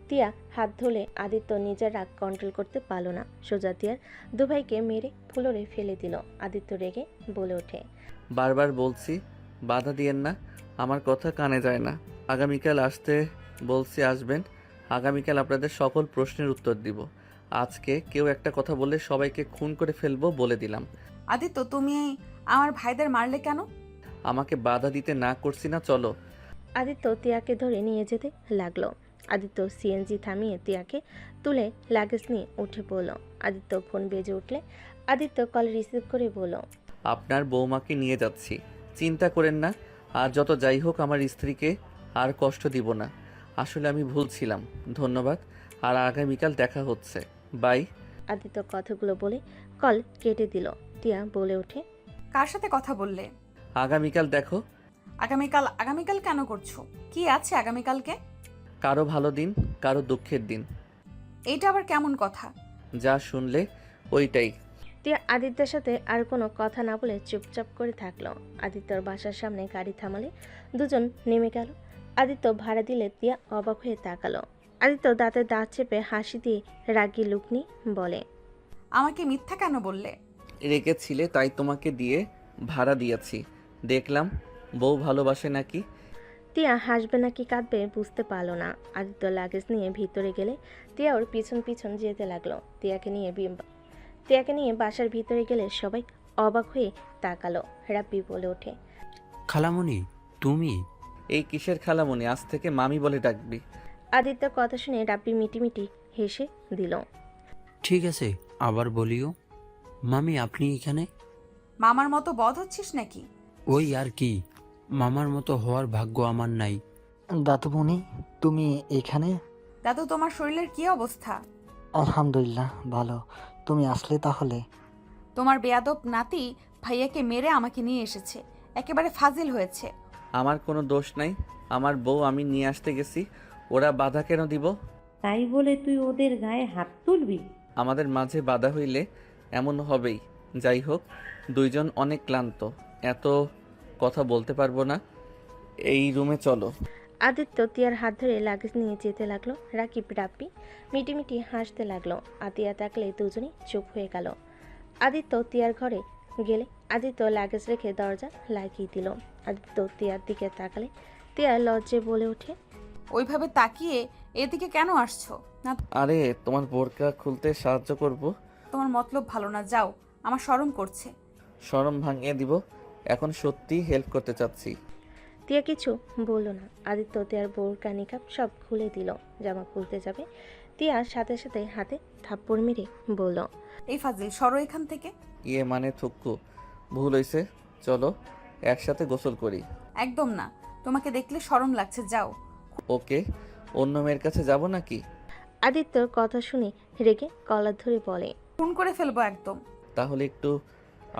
তিয়া হাত ধরলে আদিত্য নিজের রাগ কন্ট্রোল করতে পারল না। সোজা তিয়ার দুভাইকে মেরে ফ্লোরে ফেলে দিল। আদিত্য রেগে বলে ওঠে, বারবার বলছি বাধা দিয়েন না, আমার কথা কানে যায় না। আগামীকাল আসতে বলছি, আসবেন। আগামীকাল আপনাদের সকল প্রশ্নের উত্তর দিব। আজকে কেউ একটা কথা বললে সবাইকে খুন করে ফেলবো বলে দিলাম। আদিত্য, তুমি আমার ভাইদের মারলে কেন? আমাকে বাধা দিতে না করছি না, চলো। আদিত্য তিয়াকে ধরে নিয়ে যেতে লাগলো। আদিত্য সিএনজি থামিয়ে তিয়াকে তুলে লাগেজ নিয়ে উঠে পড়ল। আদিত্য ফোন বেজে উঠলে আদিত্য কল রিসিভ করে বলল, আপনার বৌমাকে নিয়ে যাচ্ছি, চিন্তা করেন না। আর যত যাই হোক আমার স্ত্রীকে আর কষ্ট দিব না। আসলে আমি ভুল ছিলাম। ধন্যবাদ, আর আগামীকাল দেখা হচ্ছে, বাই। আদিত্য কথাগুলো বলে কল কেটে দিল। তিয়া বলে ওঠে, কার সাথে কথা বললে? আগামীকাল দেখো। আগামীকাল কেন করছো? কি আছে আগামীকালকে? কারো ভালো দিন, কারো দুঃখের দিন। এইটা আবার কেমন কথা? যা শুনলে ওইটাই। তিয়া আদিত্যের সাথে আর কোনো কথা না বলে চুপচাপ করে থাকলো। আদিত্যর বাসার সামনে গাড়ি থামালে দুজন নেমে গেল। আদিত্য ভাড়া দিলে তিয়া অবাক হয়ে তাকালো। আদিত্য দাঁতে দাঁত চেপে হাসি দিয়ে রাগী লুক নিয়ে বলে, আমাকে মিথ্যা কেন বললে? রেখেছিলে তাই তোমাকে দিয়ে ভাড়া দিয়েছি। দেখলাম বউ ভালোবাসে নাকি। তিয়া হাসবে নাকি কাঁদবে বুঝতে পারলো না। আদিত্য লাগেজ নিয়ে ভিতরে গেলে তিয়া ওর পিছন পিছন যেতে লাগলো। তিয়াকে নিয়ে বাসার ভিতরে গেলে সবাই অবাক হয়ে তাকালো। রাব্বি বলে ওঠে, খালামণি তুমি? এই কিসের খালামণি, আজ থেকে মামি বলে ডাকবি। আদিত্য কথা শুনে রাব্বি মিটিমিটি হেসে দিল। ঠিক আছে, আবার বলিও। মামি আপনি এখানে? মামার মতো বধ হচ্ছিস নাকি? ওই আর কি, মামার মতো হওয়ার ভাগ্য আমার নাই। দাদুমণি তুমি এখানে? দাদু, তোমার শরীরের কি অবস্থা? আলহামদুলিল্লাহ ভালো। তুমি আসলে তাহলে? তোমার বেয়াদব নাতি ভাইয়াকে মেরে আমাকে নিয়ে এসেছে, একেবারে ফাজিল হয়েছে। আমার কোনো দোষ নাই, আমার বউ আমি নিয়ে আসতে গেছি, ওরা বাধা কেন দিব? তাই বলে তুই ওদের গায়ে হাত তুলবি? আমাদের মাঝে বাধা হইলে এমন হবেই। যাই হোক, দুইজন অনেক ক্লান্ত, এত কথা বলতে পারবো না। এই রুমে চলো। আদিত্য তিয়ার হাত ধরে লাগেজ নিয়ে যেতে লাগলো। রাকিব রাব্বি মিটিমিটি হাসতে লাগলো। আতিয়া তাকলে দুজনেই চুপ হয়ে গেল। আদিত্য তিয়ার ঘরে গেলে আদিত্য লাগেজ রেখে দরজা লাগিয়ে দিল। আদিত্য তিয়ার দিকে তাকালে তিয়া লজ্জে বলে ওঠে, ওইভাবে তাকিয়ে এদিকে কেন আসছো? না, আরে তোমার বোরকা খুলতে সাহায্য করব। তোমার মতলব ভালো না, যাও, আমার শরম করছে। শরম ভাঙিয়ে দিব, এখন সত্যি হেল্প করতে চাচ্ছি। তিয়া কিছু বলল না। আদিত্য তিয়ার বোরকা নিকাব সব খুলে দিল। জামা খুলতে যাবে, তিয়া সাথে সাথে হাতে থাপ্পড় মেরে বলল, এই ফাজিল, সরো এখান থেকে। ইয়ে মানে থুক্কু, ভুল হয়েছে, চলো একসাথে গোসল করি। একদম না, তোমাকে দেখলে শরম লাগছে, যাও। ওকে, অন্য মেয়ের কাছে যাব নাকি? আদিত্যর কথা শুনে রেগে কলার ধরে বলে, খুন করে ফেলবো একদম। তাহলে একটু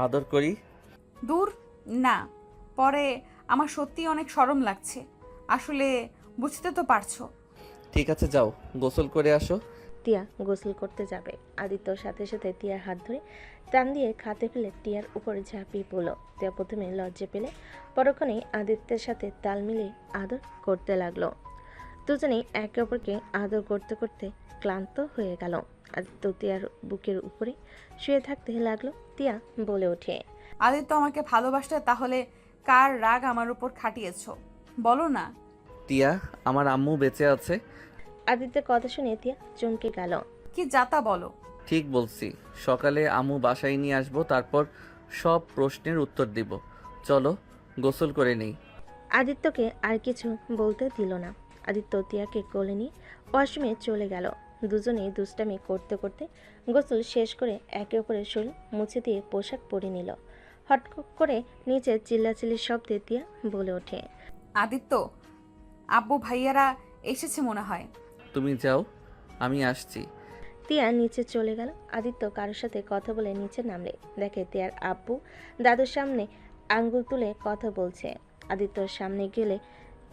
আদর করি। দূর, না, পরে আমার সত্যি অনেক শরম লাগছে। আসলে বুঝতে তো পারছো। ঠিক আছে, যাও গোসল করে আসো। তিয়া গোসল করতে যাবে। আদিত্যর সাথে সাথে তিয়ার হাত ধরে টান দিয়ে খাতে ফেলে তিয়ার উপরে ঝাঁপিয়ে পড়ল। তিয়া প্রথমে লজ্জা পেলে, পরক্ষণেই আদিত্যের সাথে তাল মিলিয়ে আদর করতে লাগলো। দুজনেই একে অপরকে আদর করতে করতে ক্লান্ত হয়ে গেল। আদিত্য তিয়ার বুকের উপরে শুয়ে থাকতে লাগলো। তিয়া বলে ওঠে, আদিত্য আমাকে ভালোবাসতে তাহলে কার রাগ আমার উপর খাটিয়েছো বলো না। তিয়া, আমার আম্মু বেঁচে আছে। আদিত্যের কথা শুনে তিয়া চমকে গেল। কি যাতা বলো? ঠিক বলছি, সকালে আম্মু বাসায় নিয়ে আসবো, তারপর সব প্রশ্নের উত্তর দিব। চলো গোসল করে নেই। আদিত্যকে আর কিছু বলতে দিল না। আদিত্য তিয়াকে কোলে নিয়ে ওয়াশরুমে চলে গেল। দুজনেই দুষ্টামি করতে করতে গোসল শেষ করে একে অপরের শরীর মুছে দিয়ে পোশাক পরে নিল। হট করে নিচে চিল্লাচিল্লির শব্দে তিয়া বলে ওঠে, আদিত্য, আব্বু ভাইয়ারা এসেছে মনে হয়। তুমি যাও, আমি আসছি। তিয়া নিচে চলে গেল। আদিত্য কারোর সাথে কথা বলে নিচে নামলে দেখে তিয়ার আব্বু দাদুর সামনে আঙ্গুল তুলে কথা বলছে। আদিত্যর সামনে গেলে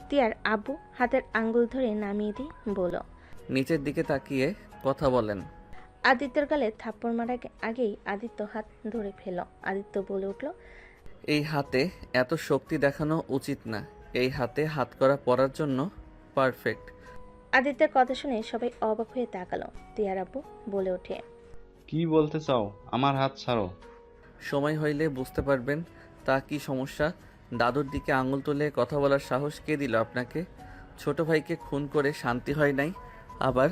তিয়ার আব্বু হাতের আঙ্গুল ধরে নামিয়ে দিয়ে বলল, নিচের দিকে তাকিয়ে কথা বলেন। আদিত্যর গালে থাপ্পড় মারার আগেই আদিত্য হাত ধরে ফেল। আদিত্য বলে উঠল, এই হাতে এত শক্তি দেখানো উচিত না। এই হাতে হাত করা পরার জন্য পারফেক্ট। আদিত্যের কথা শুনে সবাই অবাক হয়ে তাকালো। তিয়ার আব্বু বলে ওঠে, কি বলতে চাও? আমার হাত ছাড়ো। সময় হইলে বুঝতে পারবেন। তা কি সমস্যা? দাদুর দিকে আঙুল তুলে কথা বলার সাহস কে দিল আপনাকে? ছোট ভাইকে খুন করে শান্তি হয় নাই, আবার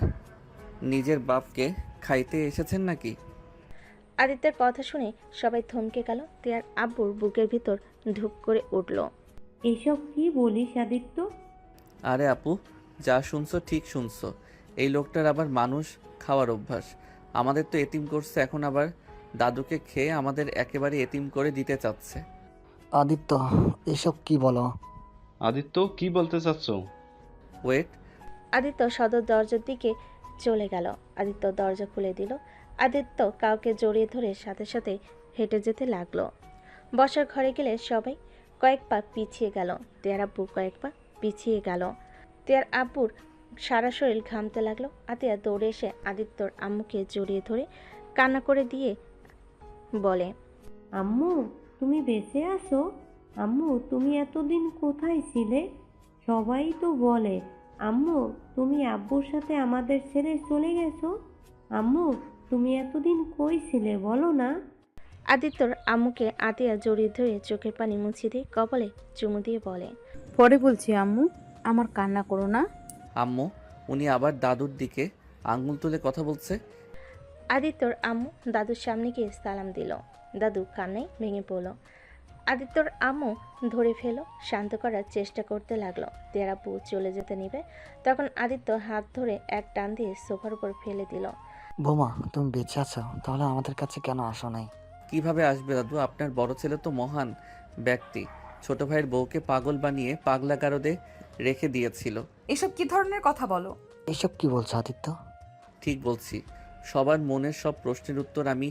নিজের বাপকে খাইতে এসেছেন নাকি? আদিত্যের কথা শুনে সবাই থমকে গেল। তিয়ার আব্বুর বুকের ভিতর ঢুক করে উঠল। এসব কি বলিস আদিত্য? আরে আপু, যা শুনছো ঠিক শুনছো। এই লোকটার আবার মানুষ খাওয়ার অভ্যাস। আমাদের তো এতিম করছে, এখন আবার দাদুকে খেয়ে আমাদের একেবারে এতিম করে দিতে চাচ্ছে। আদিত্য, এসব কি বলো? আদিত্য, কি বলতে চাচ্ছ? ওয়েট। আদিত্য সদর দরজার দিকে চলে গেল। আদিত্য দরজা খুলে দিল। আদিত্য কাউকে জড়িয়ে ধরে সাথে সাথে হেঁটে যেতে লাগলো। বসার ঘরে গেলে সবাই কয়েক পা পিছিয়ে গেল। তিয়ার আব্বু কয়েক পা পিছিয়ে গেল। তিয়ার আব্বুর সারা শরীর ঘামতে লাগলো। আতিয়া দৌড়ে এসে আদিত্যর আম্মুকে জড়িয়ে ধরে কান্না করে দিয়ে বলে, আম্মু, তুমি বেঁচে আছো? আম্মু, তুমি এতদিন কোথায় ছিলে? সবাই তো বলে, আম্মু তুমি আব্বুর সাথে আমাদের ছেড়ে চলে গেছো। আম্মু, তুমি এতদিন কই ছিলে বলো না? আদিত্যর আম্মুকে আতিয়া জড়িয়ে ধরে চোখের পানি মুছিয়ে দিয়ে কপালে চুমু দিয়ে বলে, পরে বলছি আম্মু, আমার কান্না করো না। আম্মু, উনি আবার দাদুর দিকে আঙুল তুলে কথা বলছে। আদিত্যর আম্মু দাদুর সামনে গিয়ে সালাম দিল। দাদু কান্নায় ভেঙে পড়ল। আদিত্যর আম্মু ধরে ফেল, শান্ত করার চেষ্টা করতে লাগলো। তিয়ার আব্বু চলে যেতে নিবে, তখন আদিত্য হাত ধরে এক টান দিয়ে সোফার উপর ফেলে দিল। বোমা, তুমি বেঁচে আছো? তাহলে আমাদের কাছে কেন আসো নাই? কিভাবে আসবে দাদু? আপনার বড় ছেলে তো মহান ব্যক্তি, ছোট ভাইয়ের বউকে পাগল বানিয়ে পাগলা গারদে রেখে দিয়েছিল। এসব কি ধরনের কথা বলো? এসব কি বলছো আদিত্য? ঠিক বলছি, সবার মনের সব প্রশ্নের উত্তর আমি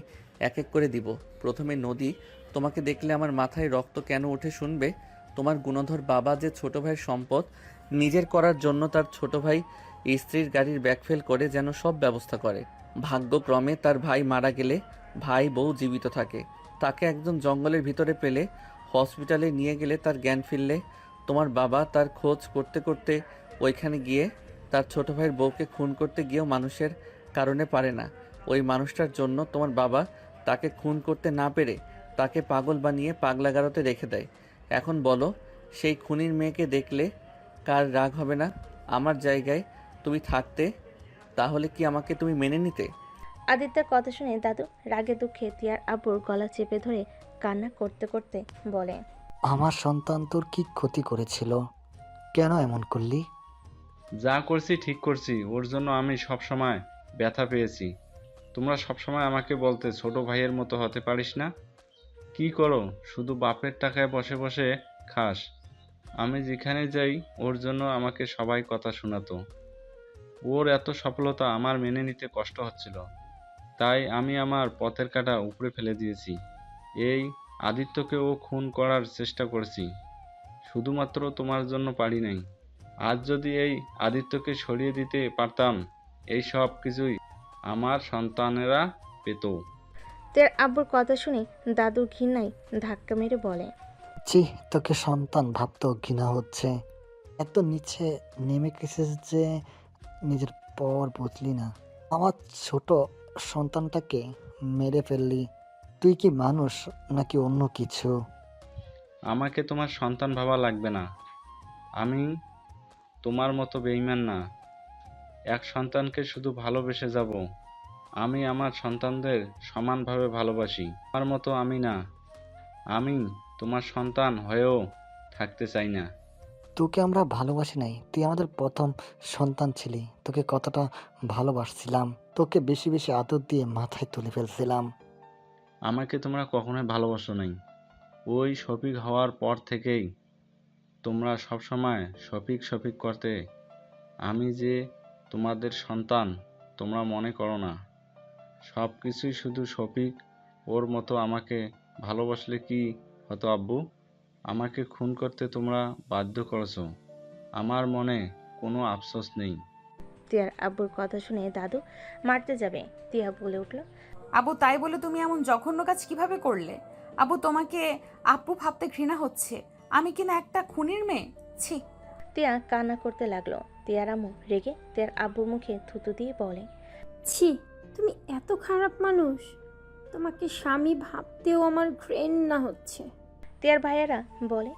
এক এক করে দিব। প্রথমে নদী, তোমাকে দেখলে আমার মাথায় রক্ত কেন ওঠে শুনবে। তোমার গুণধর বাবা যে ছোট ভাইয়ের সম্পদ নিজের করার জন্য তার ছোট ভাই স্ত্রীর গাড়ির ব্যাকফেল করে যেন সব ব্যবস্থা করে। ভাগ্যক্রমে তার ভাই মারা গেলে ভাই বউ জীবিত থাকে। তাকে একজন জঙ্গলের ভিতরে পেলে হসপিটালে নিয়ে গেলে তার জ্ঞান ফিরলে তোমার বাবা তার খোঁজ করতে করতে ওইখানে গিয়ে তার ছোট ভাইয়ের বউকে খুন করতে গিয়েও মানুষের কারণে পারে না। ওই মানুষটার জন্য তোমার বাবা তাকে খুন করতে না পেরে তাকে পাগল বানিয়ে পাগলাগারতে রেখে দেয়। এখন বলো, সেই খুনির মেয়েকে দেখলে কার রাগ হবে না? আমার জায়গায় তুমি থাকতে তাহলে কি আমাকে তুমি মেনে নিতে? আদিত্যের কথা শুনে দাদু রাগে দুঃখে তিয়ার আব্বুর গলা চেপে ধরে কান্না করতে করতে বলে, আমার সন্তান তোর কি ক্ষতি করেছিল? কেন এমন করলি? যা করছি ঠিক করছি, ওর জন্য আমি সব সময় ব্যথা পেয়েছি। তোমরা সবসময় আমাকে বলতে ছোট ভাইয়ের মতো হতে পারিস না। কি করো, শুধু বাপের টাকায় বসে বসে খাস। আমি যেখানে যাই ওর জন্য আমাকে সবাই কথা শোনাতো। ওর এত সফলতা আমার মেনে নিতে কষ্ট হচ্ছিল, তাই আমি আমার পথের কাঁটা উপড়ে ফেলে দিয়েছি। এই আদিত্যকে ও খুন করার চেষ্টা করেছি, শুধুমাত্র তোমার জন্য পারি নাই। আজ যদি এই আদিত্যকে সরিয়ে দিতে পারতাম, এই সব কিছুই আমার সন্তানেরা পেত। তের আব্বুর কথা শুনে দাদু ঘৃণায় ধাক্কা মেরে বলে, ছি, তোকে সন্তান ভাবতেও ঘৃণা হচ্ছে। এত নিচে নেমে গেছিস যে নিজের পর বুঝলি না। আমার ছোট সন্তানটাকে মেরে ফেললি। তুই কি মানুষ নাকি অন্য কিছু? আমাকে তোমার সন্তান ভাবা লাগবে না। আমি তোমার মতো বেঈমান না। এক সন্তানকে শুধু ভালোবেসে যাব। আমি আমার সন্তানদের সমানভাবে ভালোবাসি। আমার মতো আমি না। আমি তোমার সন্তান হয়েও থাকতে চাই না। তোকে আমরা ভালোবাসি নাই, তুই আমাদের প্রথম সন্তান ছিলি। তোকে কতটা ভালোবাসছিলাম, তোকে বেশি বেশি আদর দিয়ে মাথায় তুলে ফেলছিলাম। আমাকে তোমরা কখনোই ভালোবাসো নাই। ওই শফিক হওয়ার পর থেকেই তোমরা সবসময় শফিক শফিক করতে। আমি যে তোমাদের সন্তান তোমরা মনে করো না। সব কিছুই শুধু শফিক। ওর মতো আমাকে ভালোবাসলে কি হতো আব্বু? আমাকে খুন করতে তোমরা বাধ্য করেছো। আমার মনে কোনো আফসোস নেই। তিয়ার আব্বুর কথা শুনে দাদু মারতে যাবে, তিয়া বলে উঠল, আবু তাই বলে তুমি এমন জঘন্য কাজ কিভাবে করলে? আবু তোমাকে আপু ভাবতে ঘৃণা হচ্ছে। আমি কিনা একটা খুনির মেয়ে? ছি। তিয়া কান্না করতে লাগলো। তিয়ার আম্মু রেগে তিয়ার আব্বুর মুখে থুতু দিয়ে বলে, ছি, তুমি এত খারাপ মানুষ। তোমাকে স্বামী ভাবতেও আমার ঘৃণা হচ্ছে। তিয়ার ভাইয়েরা বলে,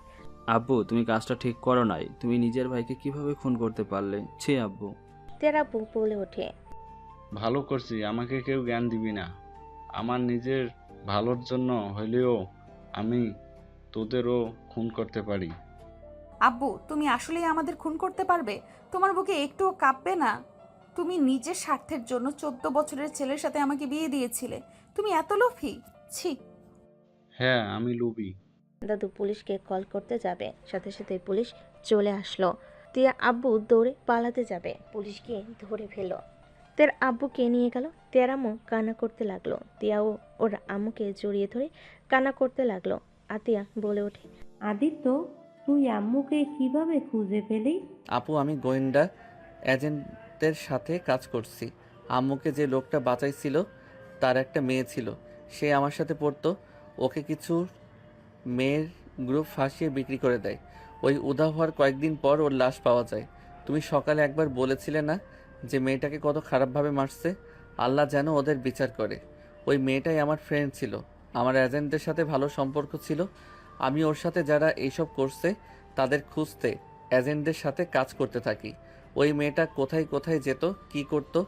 আব্বু তুমি কাজটা ঠিক করো নাই। তুমি নিজের ভাইকে কিভাবে খুন করতে পারলে? ছি আব্বু। তিয়ার আব্বু বলে ওঠে, ভালো করছি, আমাকে কেউ জ্ঞান দিবি না। আমার নিজের ভালোর জন্য হলেও আমি তোদেরও খুন করতে পারি। আব্বু তুমি আসলেই আমাদের খুন করতে পারবে? তোমার বুকে একটুও কাঁপবে না? তুমি নিজের স্বার্থের জন্য 14 বছরের ছেলের সাথে আমাকে বিয়ে দিয়েছিলে। তুমি এত লোভী? ছি। হ্যাঁ, আমি লোভী। দাদু পুলিশকে কল করতে যাবে, সাথে সাথে পুলিশ চলে আসলো। তিয়া আব্বু দৌড়ে পালাতে যাবে, পুলিশকে ধরে ফেলো। তের আব্বুকে নিয়ে গেল। তিয়ার আম্মু কান্না করতে লাগলো। তিয়াও ওর আম্মুকে জড়িয়ে ধরে কান্না করতে লাগলো। আতিয়া বলে ওঠে, আদিত্য, তুই আম্মুকে কিভাবে খুঁজে পেলি? আপু আমি গোয়েন্দা এজেন্টদের সাথে কাজ করছি। আম্মুকে যে লোকটা বাঁচাইছিল তার একটা মেয়ে ছিল, সে আমার সাথে পড়তো। ওকে কিছু মেয়ের গ্রুপ ফাঁসিয়ে বিক্রি করে দেয়। ওই উধাও হওয়ার কয়েকদিন পর ওর লাশ পাওয়া যায়। তুমি সকালে একবার বলেছিলে না যে মেয়েটাকে কত খারাপভাবে মারছে? আল্লাহ যেন ওদের বিচার করে। ওই মেয়েটাই আমার ফ্রেন্ড ছিল, আমার এজেন্টদের সাথে ভালো সম্পর্ক ছিল। আমি ওর সাথে যারা এইসব করছে তাদের খুঁজতে এজেন্টদের সাথে কাজ করতে থাকি। ওই মেয়েটা কোথায় কোথায় যেত, কি করতো,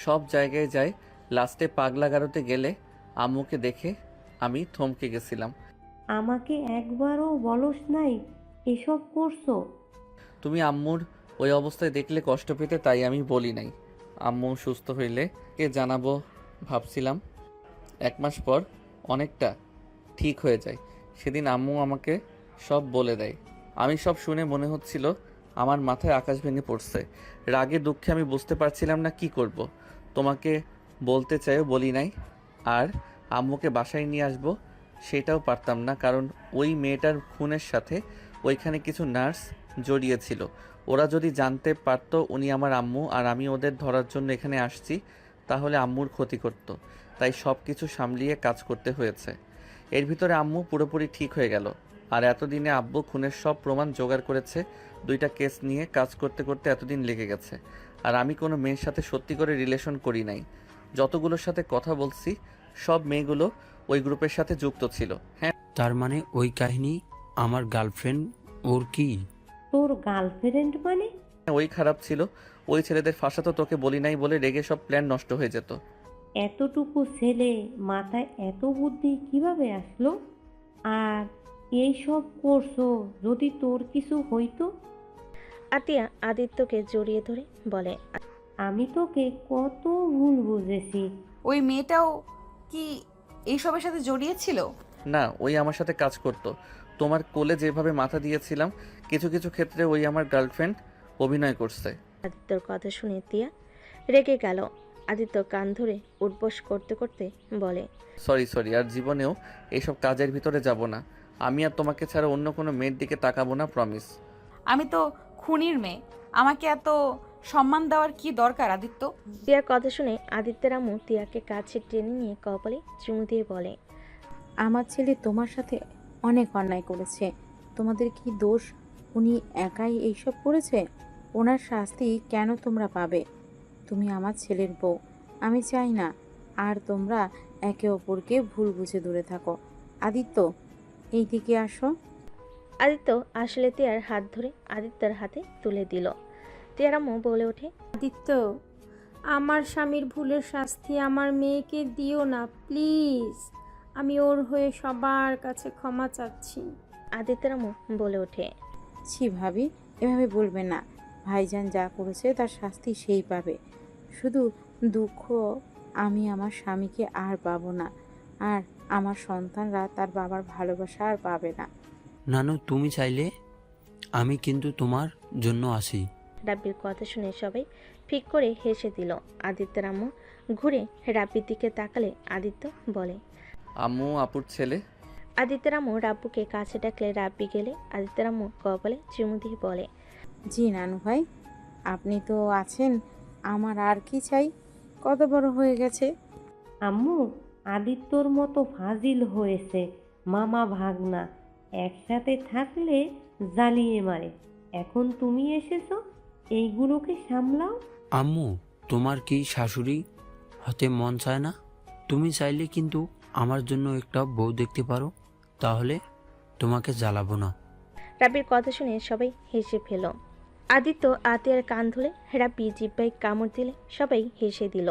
সব জায়গায় যায়। লাস্টে পাগলা গারোতে গেলে আম্মুকে দেখে আমি থমকে গেছিলাম। আমাকে একবারও বলস নাই এসব করছো? তুমি আম্মুর ওই অবস্থায় দেখলে কষ্ট পেতে, তাই আমি বলি নাই। আম্মু সুস্থ হইলে কে জানাবো ভাবছিলাম। 1 মাস পর অনেকটা ঠিক হয়ে যায়। সেদিন আম্মু আমাকে সব বলে দেয়। আমি সব শুনে মনে হচ্ছিল আমার মাথায় আকাশ ভেঙে পড়ছে। রাগে দুঃখে আমি বুঝতে পারছিলাম না কি করব। তোমাকে বলতে চাইও বলি নাই। আর আম্মুকে বাসায় নিয়ে আসবো সেটাও পারতাম না, কারণ ওই মেয়েটার খুনের সাথে ওইখানে কিছু নার্স জড়িয়েছিল। ওরা যদি জানতে পারতো উনি আমার আম্মু আর আমি ওদের ধরার জন্য এখানে আসছি, তাহলে আম্মুর ক্ষতি করত। তাই সব কিছু সামলিয়ে কাজ করতে হয়েছে। এর ভিতরে আম্মু পুরোপুরি ঠিক হয়ে গেল। আর এতদিনে আব্বু খুনের সব প্রমাণ জোগাড় করেছে। 2টা কেস নিয়ে কাজ করতে করতে এতদিন লেগে গেছে। আর আমি কোনো মেয়ের সাথে সত্যি করে রিলেশন করি নাই। যতগুলোর সাথে কথা বলছি সব মেয়েগুলো ওই গ্রুপের সাথে যুক্ত ছিল। হ্যাঁ, তার মানে ওই কাহিনী আমার গার্লফ্রেন্ড ওর কি? তোর গার্লফ্রেন্ড মানে? ওই খারাপ ছিল। ওই ছেলেদের ফাঁসাতো তোকে বলি নাই বলে রেগে সব প্ল্যান নষ্ট হয়ে যেত। এতটুকু ছেলে মাথায় এত বুদ্ধি কিভাবে আসলো? আর এইসব করছো, যদি তোর কিছু হইতো? আতিয়া আদিত্যকে জড়িয়ে ধরে বলে, আমি তোকে কত ভুল বুঝেছি। ওই মেয়েটাও কি এইসবের সাথে জড়িয়েছিল? না, ওই আমার সাথে কাজ করতো। তোমার কোলে যেভাবে মাথা দিয়েছিলাম, কিছু কিছু ক্ষেত্রে ওই আমার গার্লফ্রেন্ড অভিনয় করছে। আদিত্যর কথা শুনে তিয়া রেগে গেল। আদিত্য কান ধরে উঠবোস করতে করতে বলে, সরি, আর জীবনেও এইসব কাজের ভিতরে যাব না। আমি আর তোমাকে ছাড়া অন্য কোনো মেয়ের দিকে তাকাবো না, প্রমিস। আমি তো খুনির মেয়ে, আমাকে এত সম্মান দেওয়ার কি দরকার আদিত্য? তিয়ার কথা শুনে আদিত্যের আম্মু তিয়াকে কাছে টেনে নিয়ে কপালে চুমু দিয়ে বলে, আমার ছেলে তোমার সাথে অনেক অন্যায় করেছে, তোমাদের কি দোষ? উনি একাই এইসব করেছে? ওনার শাস্তি কেন তোমরা পাবে? তুমি আমার ছেলের বউ, আমি চাই না আর তোমরা একে অপরকে ভুল বুঝে দূরে থাকো। আদিত্য, এই দিকে আসো। আদিত্য আসলে তিয়ার হাত ধরে আদিত্যের হাতে তুলে দিল। তিয়ার আম্মু বলে ওঠে, আদিত্য, আমার স্বামীর ভুলের শাস্তি আমার মেয়েকে দিও না প্লিজ। আমি ওর হয়ে সবার কাছে ক্ষমা চাচ্ছি। আদিত্যের আম্মু বলে ওঠে, ছি ভাবি, এভাবে বলবে না। ভাইজান যা করেছে তার শাস্তি সেই পাবে। শুধু দুঃখ আমি আমার স্বামীকে আর পাবো না, আর আমার সন্তানরা তার বাবার ভালোবাসা আর পাবে না। নানু, তুমি চাইলে আমি কিন্তু তোমার জন্য আসি। রাব্বির কথা শুনে সবাই ফিক করে হেসে দিল। আদিত্যের আম্মু ঘুরে রাব্বির দিকে তাকালে আদিত্য বলে, আম্মু আপুর ছেলে। আদিত্যের আম্মু রাব্বুকে কাছে ডাকলে রাব্বি গেলে আদিত্যের আম্মু কপালে চুমু দিয়ে বলে, জি নানু ভাই, আপনি তো আছেন, আমার আর কি চাই? কত বড় হয়ে গেছে। আম্মু, আদিত্যর মতো ফাজিল হয়েছে। মামা ভাগনা একসাথে থাকলে জ্বালিয়ে মারে। এখন তুমি এসেছো, এইগুলোকে সামলাও। আম্মু, তোমার কি শাশুড়ি হতে মন চায় না? তুমি চাইলে কিন্তু আমার জন্য একটা বউ দেখতে পারো, তাহলে তোমাকে জ্বালাবো না। রাব্বির কথা শুনে সবাই হেসে ফেল। আদিত্য আতিয়ার কান ধরে রাব্বি জিব্বায় কামড় দিলে সবাই হেসে দিল।